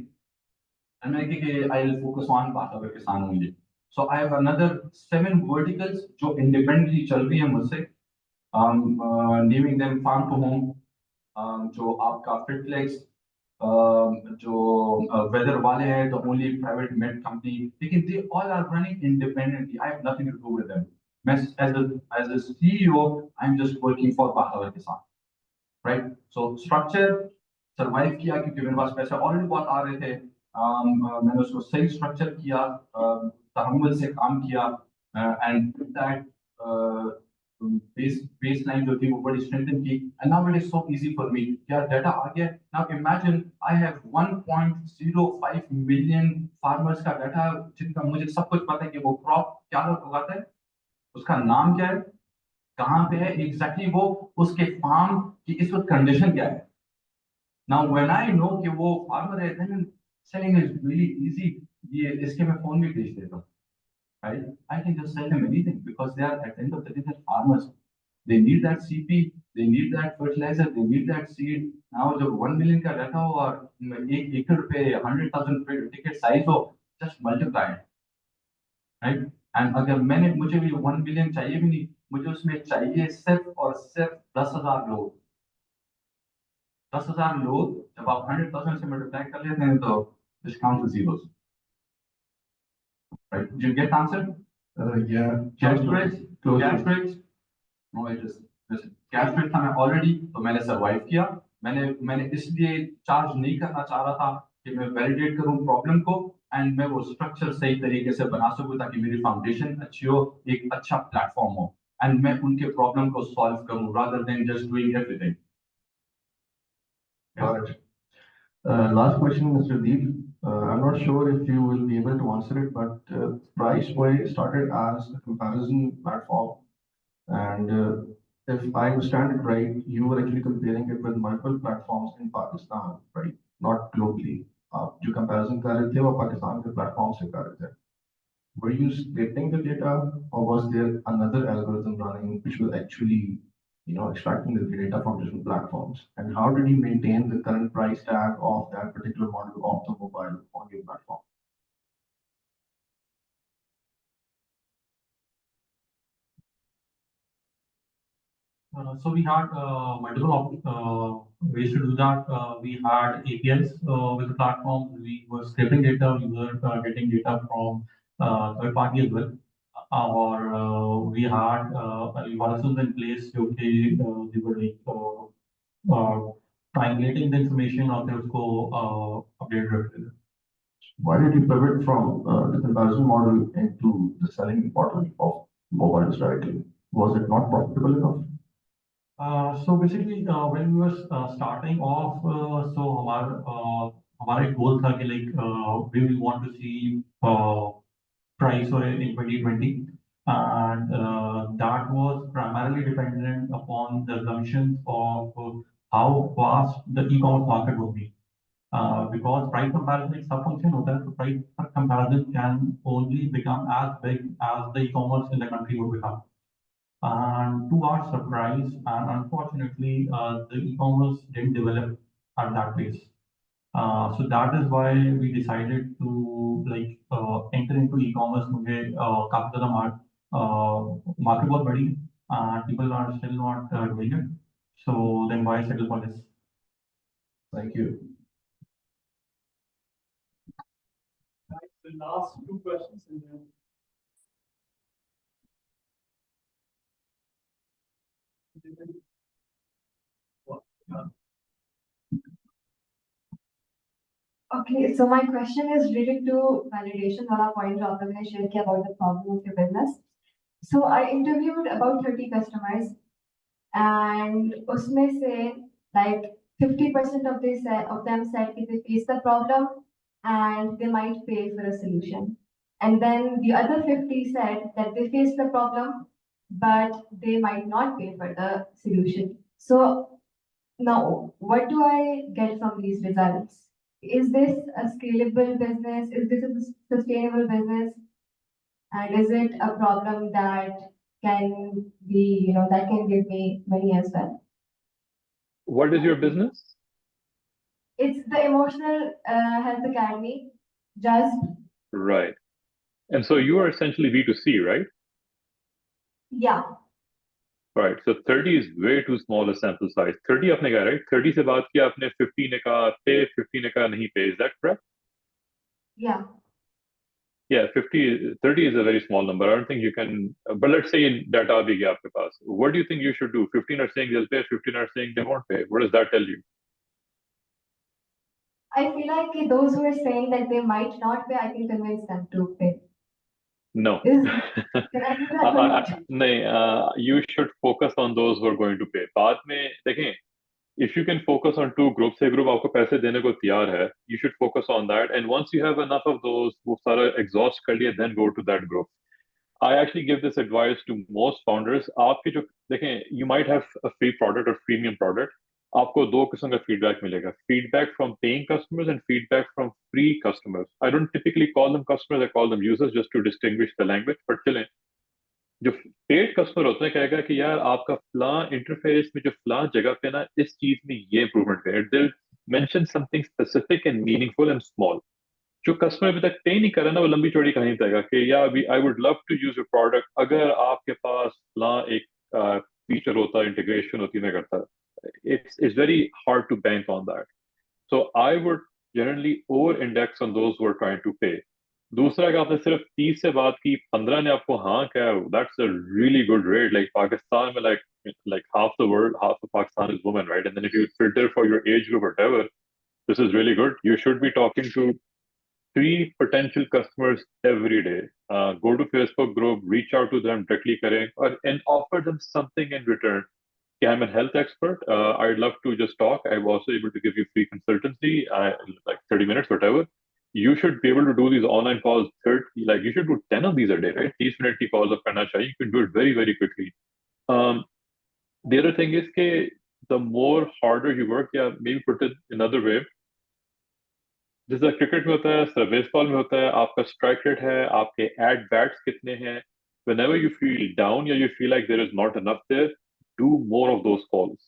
and I think I'll focus on Pakistan किसान only. So I have another 7 verticals जो independently चल रही हैं मुझसे। Naming them farm to home, जो आपका फिटफ्लेक्स, जो वेदर वाले हैं, the only private med company, लेकिन they all are running independently. I have nothing to do with them. As a CEO, I'm just working for Pakistan, right? So structure, survive किया क्योंकि मेरे पास पैसे ऑलरेडी बहुत आ रहे थे। मैंने उसको सही स्ट्रक्चर किया, तहम्मुल से काम किया, एंड दैट baseline जो थी वो बड़ी strengthen की, and now it is so easy for me, यार data आ गया। Now imagine I have 1.05 million farmers का data, जिनका मुझे सब कुछ पता है कि वो crop क्या उगाता है, उसका नाम क्या है, कहाँ पे है exactly, वो उसके farm की इस वक्त condition क्या है। Now when I know कि वो farmer है, then selling is really easy। ये इसके मैं phone में भेज देता हूँ, right? I can just sell them anything because they are, at the end of the day, they're farmers. They need that CP, they need that fertilizer, they need that seed. Now जब 1 million का data हो और 1 एकड़ पे 100,000 ticket size हो, just multiply it, right? And अगर मुझे भी 1 million चाहिए भी नहीं, मुझे उसमें चाहिए सिर्फ और सिर्फ 10,000 लोग। 10,000 लोग जब आप 100,000 से मल्टीप्लाई कर लेते हैं तो just count the zeros, right? Did you get the answer? Yeah. Cash rates. No, it is cash rate था मैं ऑलरेडी, तो मैंने सर्वाइव किया। मैंने इसलिए चार्ज नहीं करना चाह रहा था कि मैं वैलिडेट करूं प्रॉब्लम को, एंड मैं वो स्ट्रक्चर सही तरीके से बना सकूं ताकि मेरी फाउंडेशन अच्छी हो, एक अच्छा प्लेटफॉर्म हो, एंड मैं उनके प्रॉब्लम को सॉल्व करूं rather than just doing everything. Got it. Last question, Mr. Deep. I'm not sure if you will be able to answer it, but Priceway started as a comparison platform. And if I understand it right, you were actually comparing it with multiple platforms in Pakistan, right? Not globally. जो comparison कर रहे थे वो पाकिस्तान के platform से कर रहे थे. Were you splitting the data, or was there another algorithm running which was actually, extracting the data from different platforms? And how did you maintain the current price tag of that particular model of the mobile on your platform? So we had multiple ways to do that. We had APIs with the platform. We were scraping data. We were getting data from third party as well. Or we had algorithms in place. Okay, they were triangulating the information और फिर उसको update करते थे. Why did you pivot from the comparison model into the selling model of mobiles directly? Was it not profitable enough? So basically, when we were starting off, so हमारा goal था कि we will want to see price in 2020, and that was primarily dependent upon the assumptions of how vast the e-commerce market would be. Because price comparison is sub-function होता है, so price comparison can only become as big as the e-commerce in the country would become. And to our surprise, and unfortunately, the e-commerce didn't develop at that pace. So that is why we decided to enter into e-commerce. मुझे काफी ज़्यादा market बहुत बड़ी, and people are still not doing it. So then why settle for this? Thank you. The last 2 questions and then. Okay, so my question is related to validation वाला point जो आपने share किया about the problem of your business. So I interviewed about 30 customers, and उसमें से like 50% of them said if they face the problem and they might pay for a solution. And then the other 50 said that they face the problem, but they might not pay for the solution. So now, what do I get from these results? Is this a scalable business? Is this a sustainable business? And is it a problem that can be, that can give me money as well? What is your business? It's the Emotional Health Academy, just. Right. And so you are essentially B2C, right? Yeah. Right. So 30 is way too small a sample size. 30 आपने कहा, right? 30 से बात किया आपने, 50 ने कहा pay, 50 ने कहा नहीं pay. Is that correct? Yeah. Yeah, 30 is a very small number. I don't think you can, but let's say in data bhi gaya aapke paas. What do you think you should do? 15 are saying they'll pay, 15 are saying they won't pay. What does that tell you? I feel like those who are saying that they might not pay, I can convince them to pay. No. Can I do that or not? नहीं, you should focus on those who are going to pay. बाद में देखें, if you can focus on two groups, एक group आपको पैसे देने को तैयार है, you should focus on that. And once you have enough of those, वो सारा exhaust कर लिया, then go to that group. I actually give this advice to most founders. आपके जो देखें, you might have a free product or freemium product. आपको दो किस्म का feedback मिलेगा. Feedback from paying customers and feedback from free customers. I don't typically call them customers, I call them users just to distinguish the language. But चलें, जो paid customer होते हैं कहेगा कि यार आपका फला इंटरफेस में जो फला जगह पे ना इस चीज में ये इंप्रूवमेंट करें. It will mention something specific and meaningful and small. जो कस्टमर अभी तक पे नहीं कर रहा ना, वो लंबी चौड़ी कहानी बताएगा कि यार अभी I would love to use your product, अगर आपके पास फला एक फीचर होता, इंटीग्रेशन होती, मैं करता. It's very hard to bank on that. So I would generally over index on those who are trying to pay. दूसरा कि आपने सिर्फ 30 से बात की, 15 ने आपको हाँ कहा, that's a really good rate. Like Pakistan में like half the world, half of Pakistan is women, right? And then if you filter for your age group or whatever, this is really good. You should be talking to 3 potential customers every day. Go to Facebook group, reach out to them directly करें, and offer them something in return. Okay, I'm a health expert. I'd love to just talk. I'm also able to give you free consultancy, like 30 minutes, whatever. You should be able to do these online calls. Like you should do 10 of these a day, right? 30 minute की calls of करना चाहिए. You can do it very, very quickly. The other thing is that the more harder you work, yeah, maybe put it another way. जैसा cricket में होता है, baseball में होता है, आपका स्ट्राइक रेट है, आपके एट बैट्स कितने हैं. Whenever you feel down or you feel like there is not enough there, do more of those calls.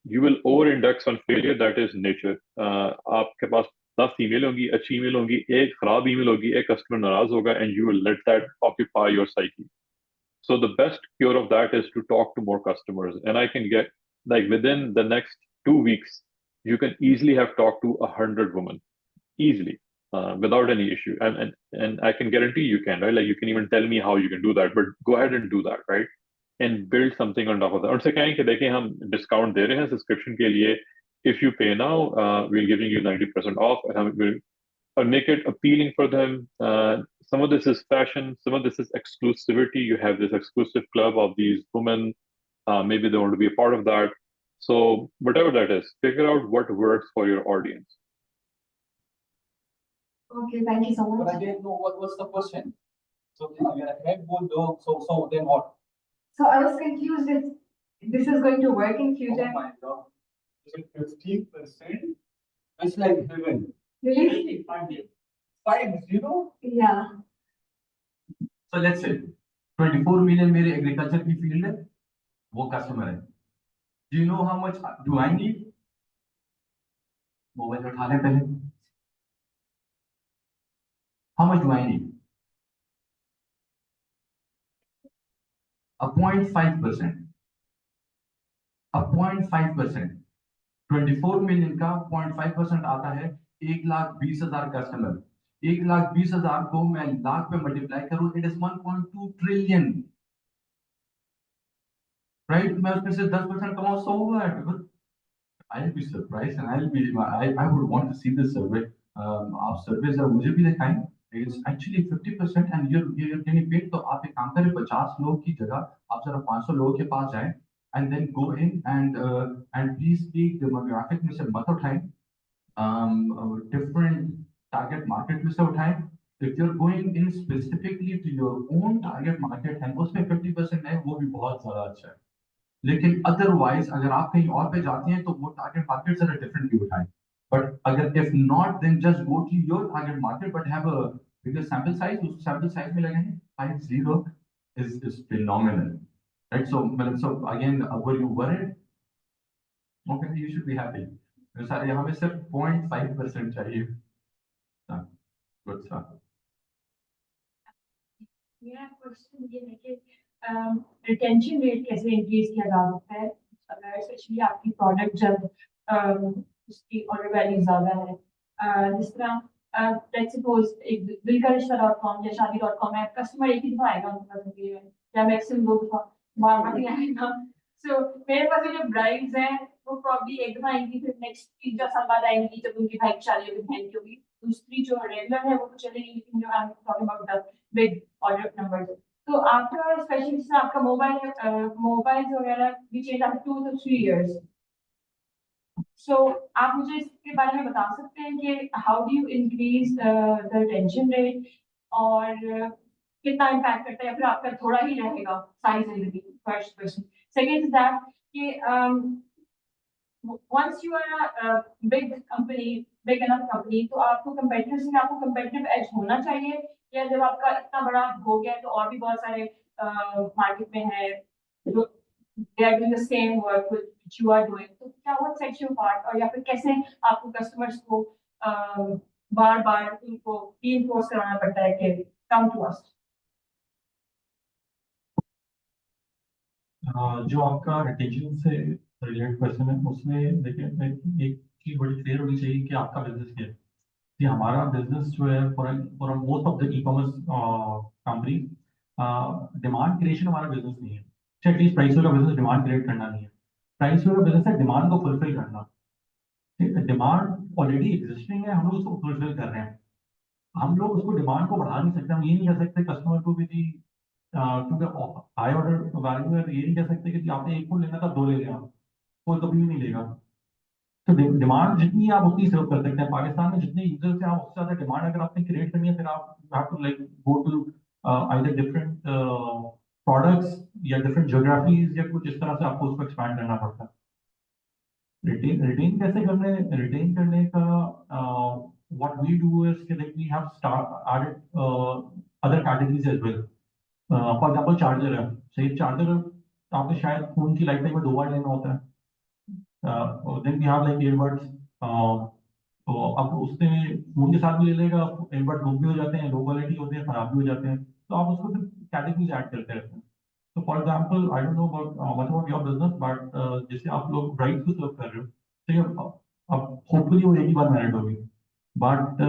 You will over-index on failure. That is nature. आपके पास 10 email होंगी, अच्छी email होंगी, एक खराब email होगी, एक customer नाराज होगा, and you will let that occupy your psyche. So the best cure of that is to talk to more customers. And I can get, like, within the next 2 weeks, you can easily have talked to 100 women, easily, without any issue. And I can guarantee you can, right? Like you can even tell me how you can do that, but go ahead and do that, right? And build something on top of that. उनसे कहें कि देखें हम discount दे रहे हैं subscription के लिए. If you pay now, we're giving you 90% off, and we'll make it appealing for them. Some of this is fashion, some of this is exclusivity. You have this exclusive club of these women. Maybe they want to be a part of that. So whatever that is, figure out what works for your audience. Okay, thank you so But much. I didn't know what was the question. So अगर head बोल दो, so then what? So I was confused if this is going to work in future. Oh my God. Is it 15%? It's like heaven. Really? 50? Yeah. So let's say 24 million मेरे agriculture की field है, वो customer है. Do you know how much do I need? Mobile उठा ले पहले. How much do I need? A 0.5%. A 0.5%. 24 million का 0.5% आता है 1,20,000 कस्टमर. 1,20,000 को मैं लाख पे मल्टीप्लाई करूं, it is 1.2 trillion. Right? मैं उसमें से 10% कमाऊं, so what? I'll be surprised and I would want to see this survey. आप survey जरा मुझे भी दिखाएं. It's actually 50% and you're getting paid. तो आप एक काम करें, 50 लोग की जगह आप जरा 500 लोगों के पास जाएं and then go in and please speak demographic में से मत उठाएं. Different target market में से उठाएं. If you're going in specifically to your own target market and उसमें 50% है, वो भी बहुत ज़्यादा अच्छा है. लेकिन अदरवाइज अगर आप कहीं और पे जाते हैं तो वो टारगेट मार्केट जरा डिफरेंट भी उठाएं. बट अगर if not then just go to your target market but have a bigger sample size. उस सैंपल साइज में लगे हैं 50 is phenomenal, right? So again were you worried? Okay, you should be happy. सारे यहाँ पे सिर्फ 0.5% चाहिए. Good sir. मेरा क्वेश्चन ये है कि रिटेंशन रेट कैसे इंक्रीज किया जा सकता है, अगर स्पेशली आपकी प्रोडक्ट जब उसकी ऑर्डर वैल्यू ज्यादा है. जिस तरह लेट्स सपोज एक दिल का रिश्ता.com या शादी.com है, कस्टमर एक ही दफा आएगा उनके पास या मैक्सिमम 2 दफा, बार बार नहीं आएगा. सो मेरे पास जो ब्राइड्स हैं वो प्रॉब्ली एक दफा आएंगी, फिर नेक्स्ट 3-4 साल बाद आएंगी जब उनकी बाइक चली होगी, बहन की होगी। दूसरी जो रेगुलर है वो तो चलेगी, लेकिन जो हम talking about the big order numbers. तो आफ्टर स्पेशली जैसे आपका मोबाइल वगैरह भी चेंज आफ्टर 2 to 3 years। सो आप मुझे इसके बारे में बता सकते हैं कि how do you increase the retention rate, और कितना इम्पैक्ट करता है, या फिर आपका थोड़ा ही रहेगा सारी जिंदगी? First question. Second is that कि once you are a big company, big enough company, तो आपको competitors से आपको competitive edge होना चाहिए, या जब आपका इतना बड़ा हो गया तो और भी बहुत सारे मार्केट में है जो they are doing the same work which you are doing, तो क्या what sets you apart, और या फिर कैसे आपको customers को बार बार उनको reinforce कराना पड़ता है कि come to us? जो आपका रिटेंशन से रिलेटेड क्वेश्चन है उसमें देखिए एक चीज बड़ी क्लियर होनी चाहिए कि आपका बिजनेस क्या है। कि हमारा बिजनेस जो है for most of the e commerce company, demand creation हमारा बिजनेस नहीं है। एटलीस्ट प्राइस का बिजनेस डिमांड क्रिएट करना नहीं है। प्राइस का बिजनेस है डिमांड को फुलफिल करना। डिमांड ऑलरेडी एग्जिस्टिंग है, हम लोग उसको फुलफिल कर रहे हैं। हम लोग उसको डिमांड को बढ़ा नहीं सकते। हम ये नहीं कह सकते कस्टमर को भी जी क्योंकि हाई ऑर्डर वैल्यू है, तो ये नहीं कह सकते कि आपने एक फूल लेना था 2 ले लें, आप कोई कभी भी नहीं लेगा। तो डिमांड जितनी आप उतनी सर्व कर सकते हैं। पाकिस्तान में जितने यूजर्स हैं आप उससे ज्यादा डिमांड अगर आपने क्रिएट करनी है, फिर आप have to like go to either different products या डिफरेंट ज्योग्राफीज, या कुछ इस तरह से आपको उसको एक्सपैंड करना पड़ता है। रिटेन कैसे करने, रिटेन करने का व्हाट वी डू इज कि like we have added other categories as well. For example charger है, सही चार्जर आपने शायद फोन की लाइफ टाइम में 2 बार लेना होता है। Then we have like earbuds, तो अब उससे फोन के साथ भी ले लेगा, ईयरबड गुम भी हो जाते हैं, लो क्वालिटी होते हैं, खराब भी हो जाते हैं, तो आप उसको फिर कैटेगरीज ऐड करते रहते हैं। तो for example I don't know much about your business, but जैसे आप लोग राइट को सर्व कर रहे हो, ठीक है, अब होपफुली वो एक ही बार मैरिड होगी, but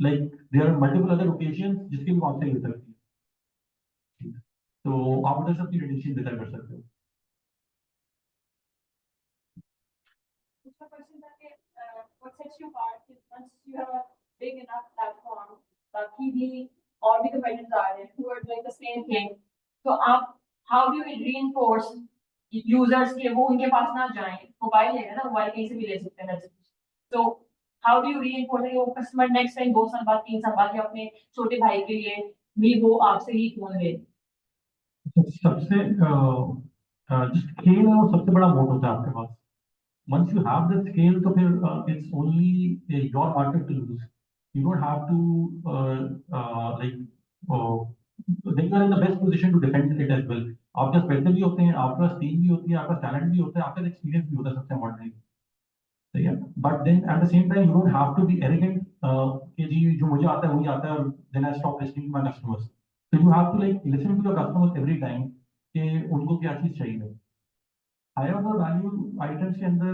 like there are multiple other occasion जिसके भी आपसे ले सकती है, तो आप उधर से अपनी रिलेशन बेहतर कर सकते हो। दूसरा क्वेश्चन था कि what sets you apart is once you have a big enough platform, बाकी भी और भी competitors आ रहे हैं who are doing the same thing, तो आप how do you reinforce users के वो उनके पास ना जाएं? मोबाइल है ना, मोबाइल कहीं से भी ले सकते हैं, तो how do you reinforce कि वो कस्टमर नेक्स्ट टाइम 2 साल बाद 3 साल बाद या अपने छोटे भाई के लिए भी वो आपसे ही फोन ले? सबसे स्केल है वो सबसे बड़ा मोड होता है आपके पास। once you have the scale, तो फिर it's only your market to lose. You don't have to then you are in the best position to defend it as well. आपके पास पैसे भी होते हैं, आपके पास टीम भी होती है, आपका टैलेंट भी होता है, आपका एक्सपीरियंस भी होता है, सबसे इम्पोर्टेंट ठीक है। But then at the same time you don't have to be arrogant कि जी जो मुझे आता है वही आता है, और then I stop listening to my customers. so you have to like listen to your customers every time कि उनको क्या चीज चाहिए। हायर ऑर्डर वैल्यू आइटम्स के अंदर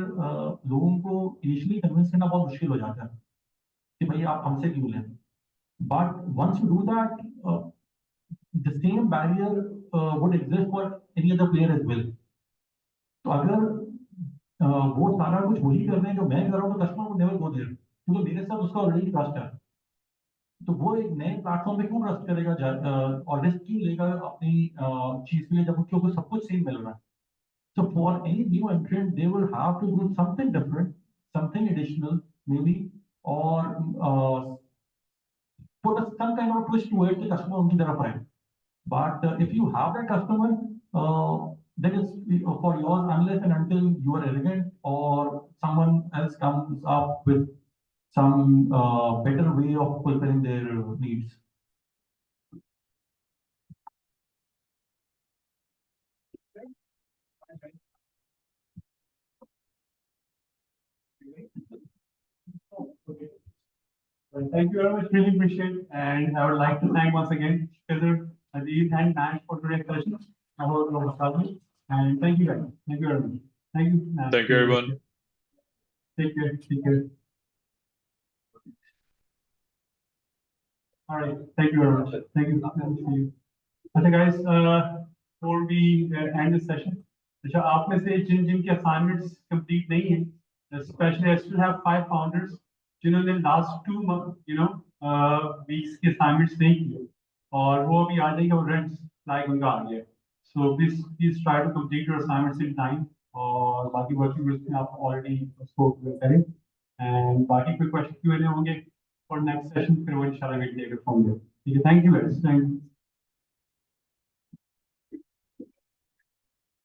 लोगों को इनिशियली कन्विंस करना बहुत मुश्किल हो जाता है कि भाई आप हमसे क्यों लें, but once you do that the same barrier would exist for any other player as well. तो अगर वो सारा कुछ वही कर रहे हैं जो मैं कर रहा हूँ, तो कस्टमर को नेवर गो देयर, क्योंकि मेरे साथ उसका ऑलरेडी ट्रस्ट है। तो वो एक नए प्लेटफॉर्म पे क्यों ट्रस्ट करेगा और रिस्क क्यों लेगा अपनी चीज के लिए, जब उसको सब कुछ सेम मिल रहा है। So for any new entrant, they will have to do something different, something additional, maybe, or put some kind of twist to it, the customer unki taraf aaye. But if you have that customer, then it's for yours unless and until you are arrogant or someone else comes up with some better way of fulfilling their needs. Okay. Well, thank you very much. Really appreciate it. And I would like to thank once again Khizer, Adeel, and Nash for today's session. And thank you guys. Thank you very much. Thank you, Nash. Thank you, everyone. Take care. Take care. All right. Thank you very much. Thank you. See you. Okay, guys. Before we end this session, अच्छा आप में से जिनके assignments complete नहीं है, specially I still have 5 founders जिन्होंने last 2 weeks के assignments नहीं किए और वो अभी आ जाएंगे और रेंट्स लाइक उनका आ गया। So please try to complete your assignments in time और बाकी वर्किंग ग्रुप्स में आप ऑलरेडी उसको करें एंड बाकी कोई क्वेश्चन क्यों होंगे फॉर नेक्स्ट सेशन फिर वो इंशाल्लाह we take it from there. ठीक है, thank you guys, thank you.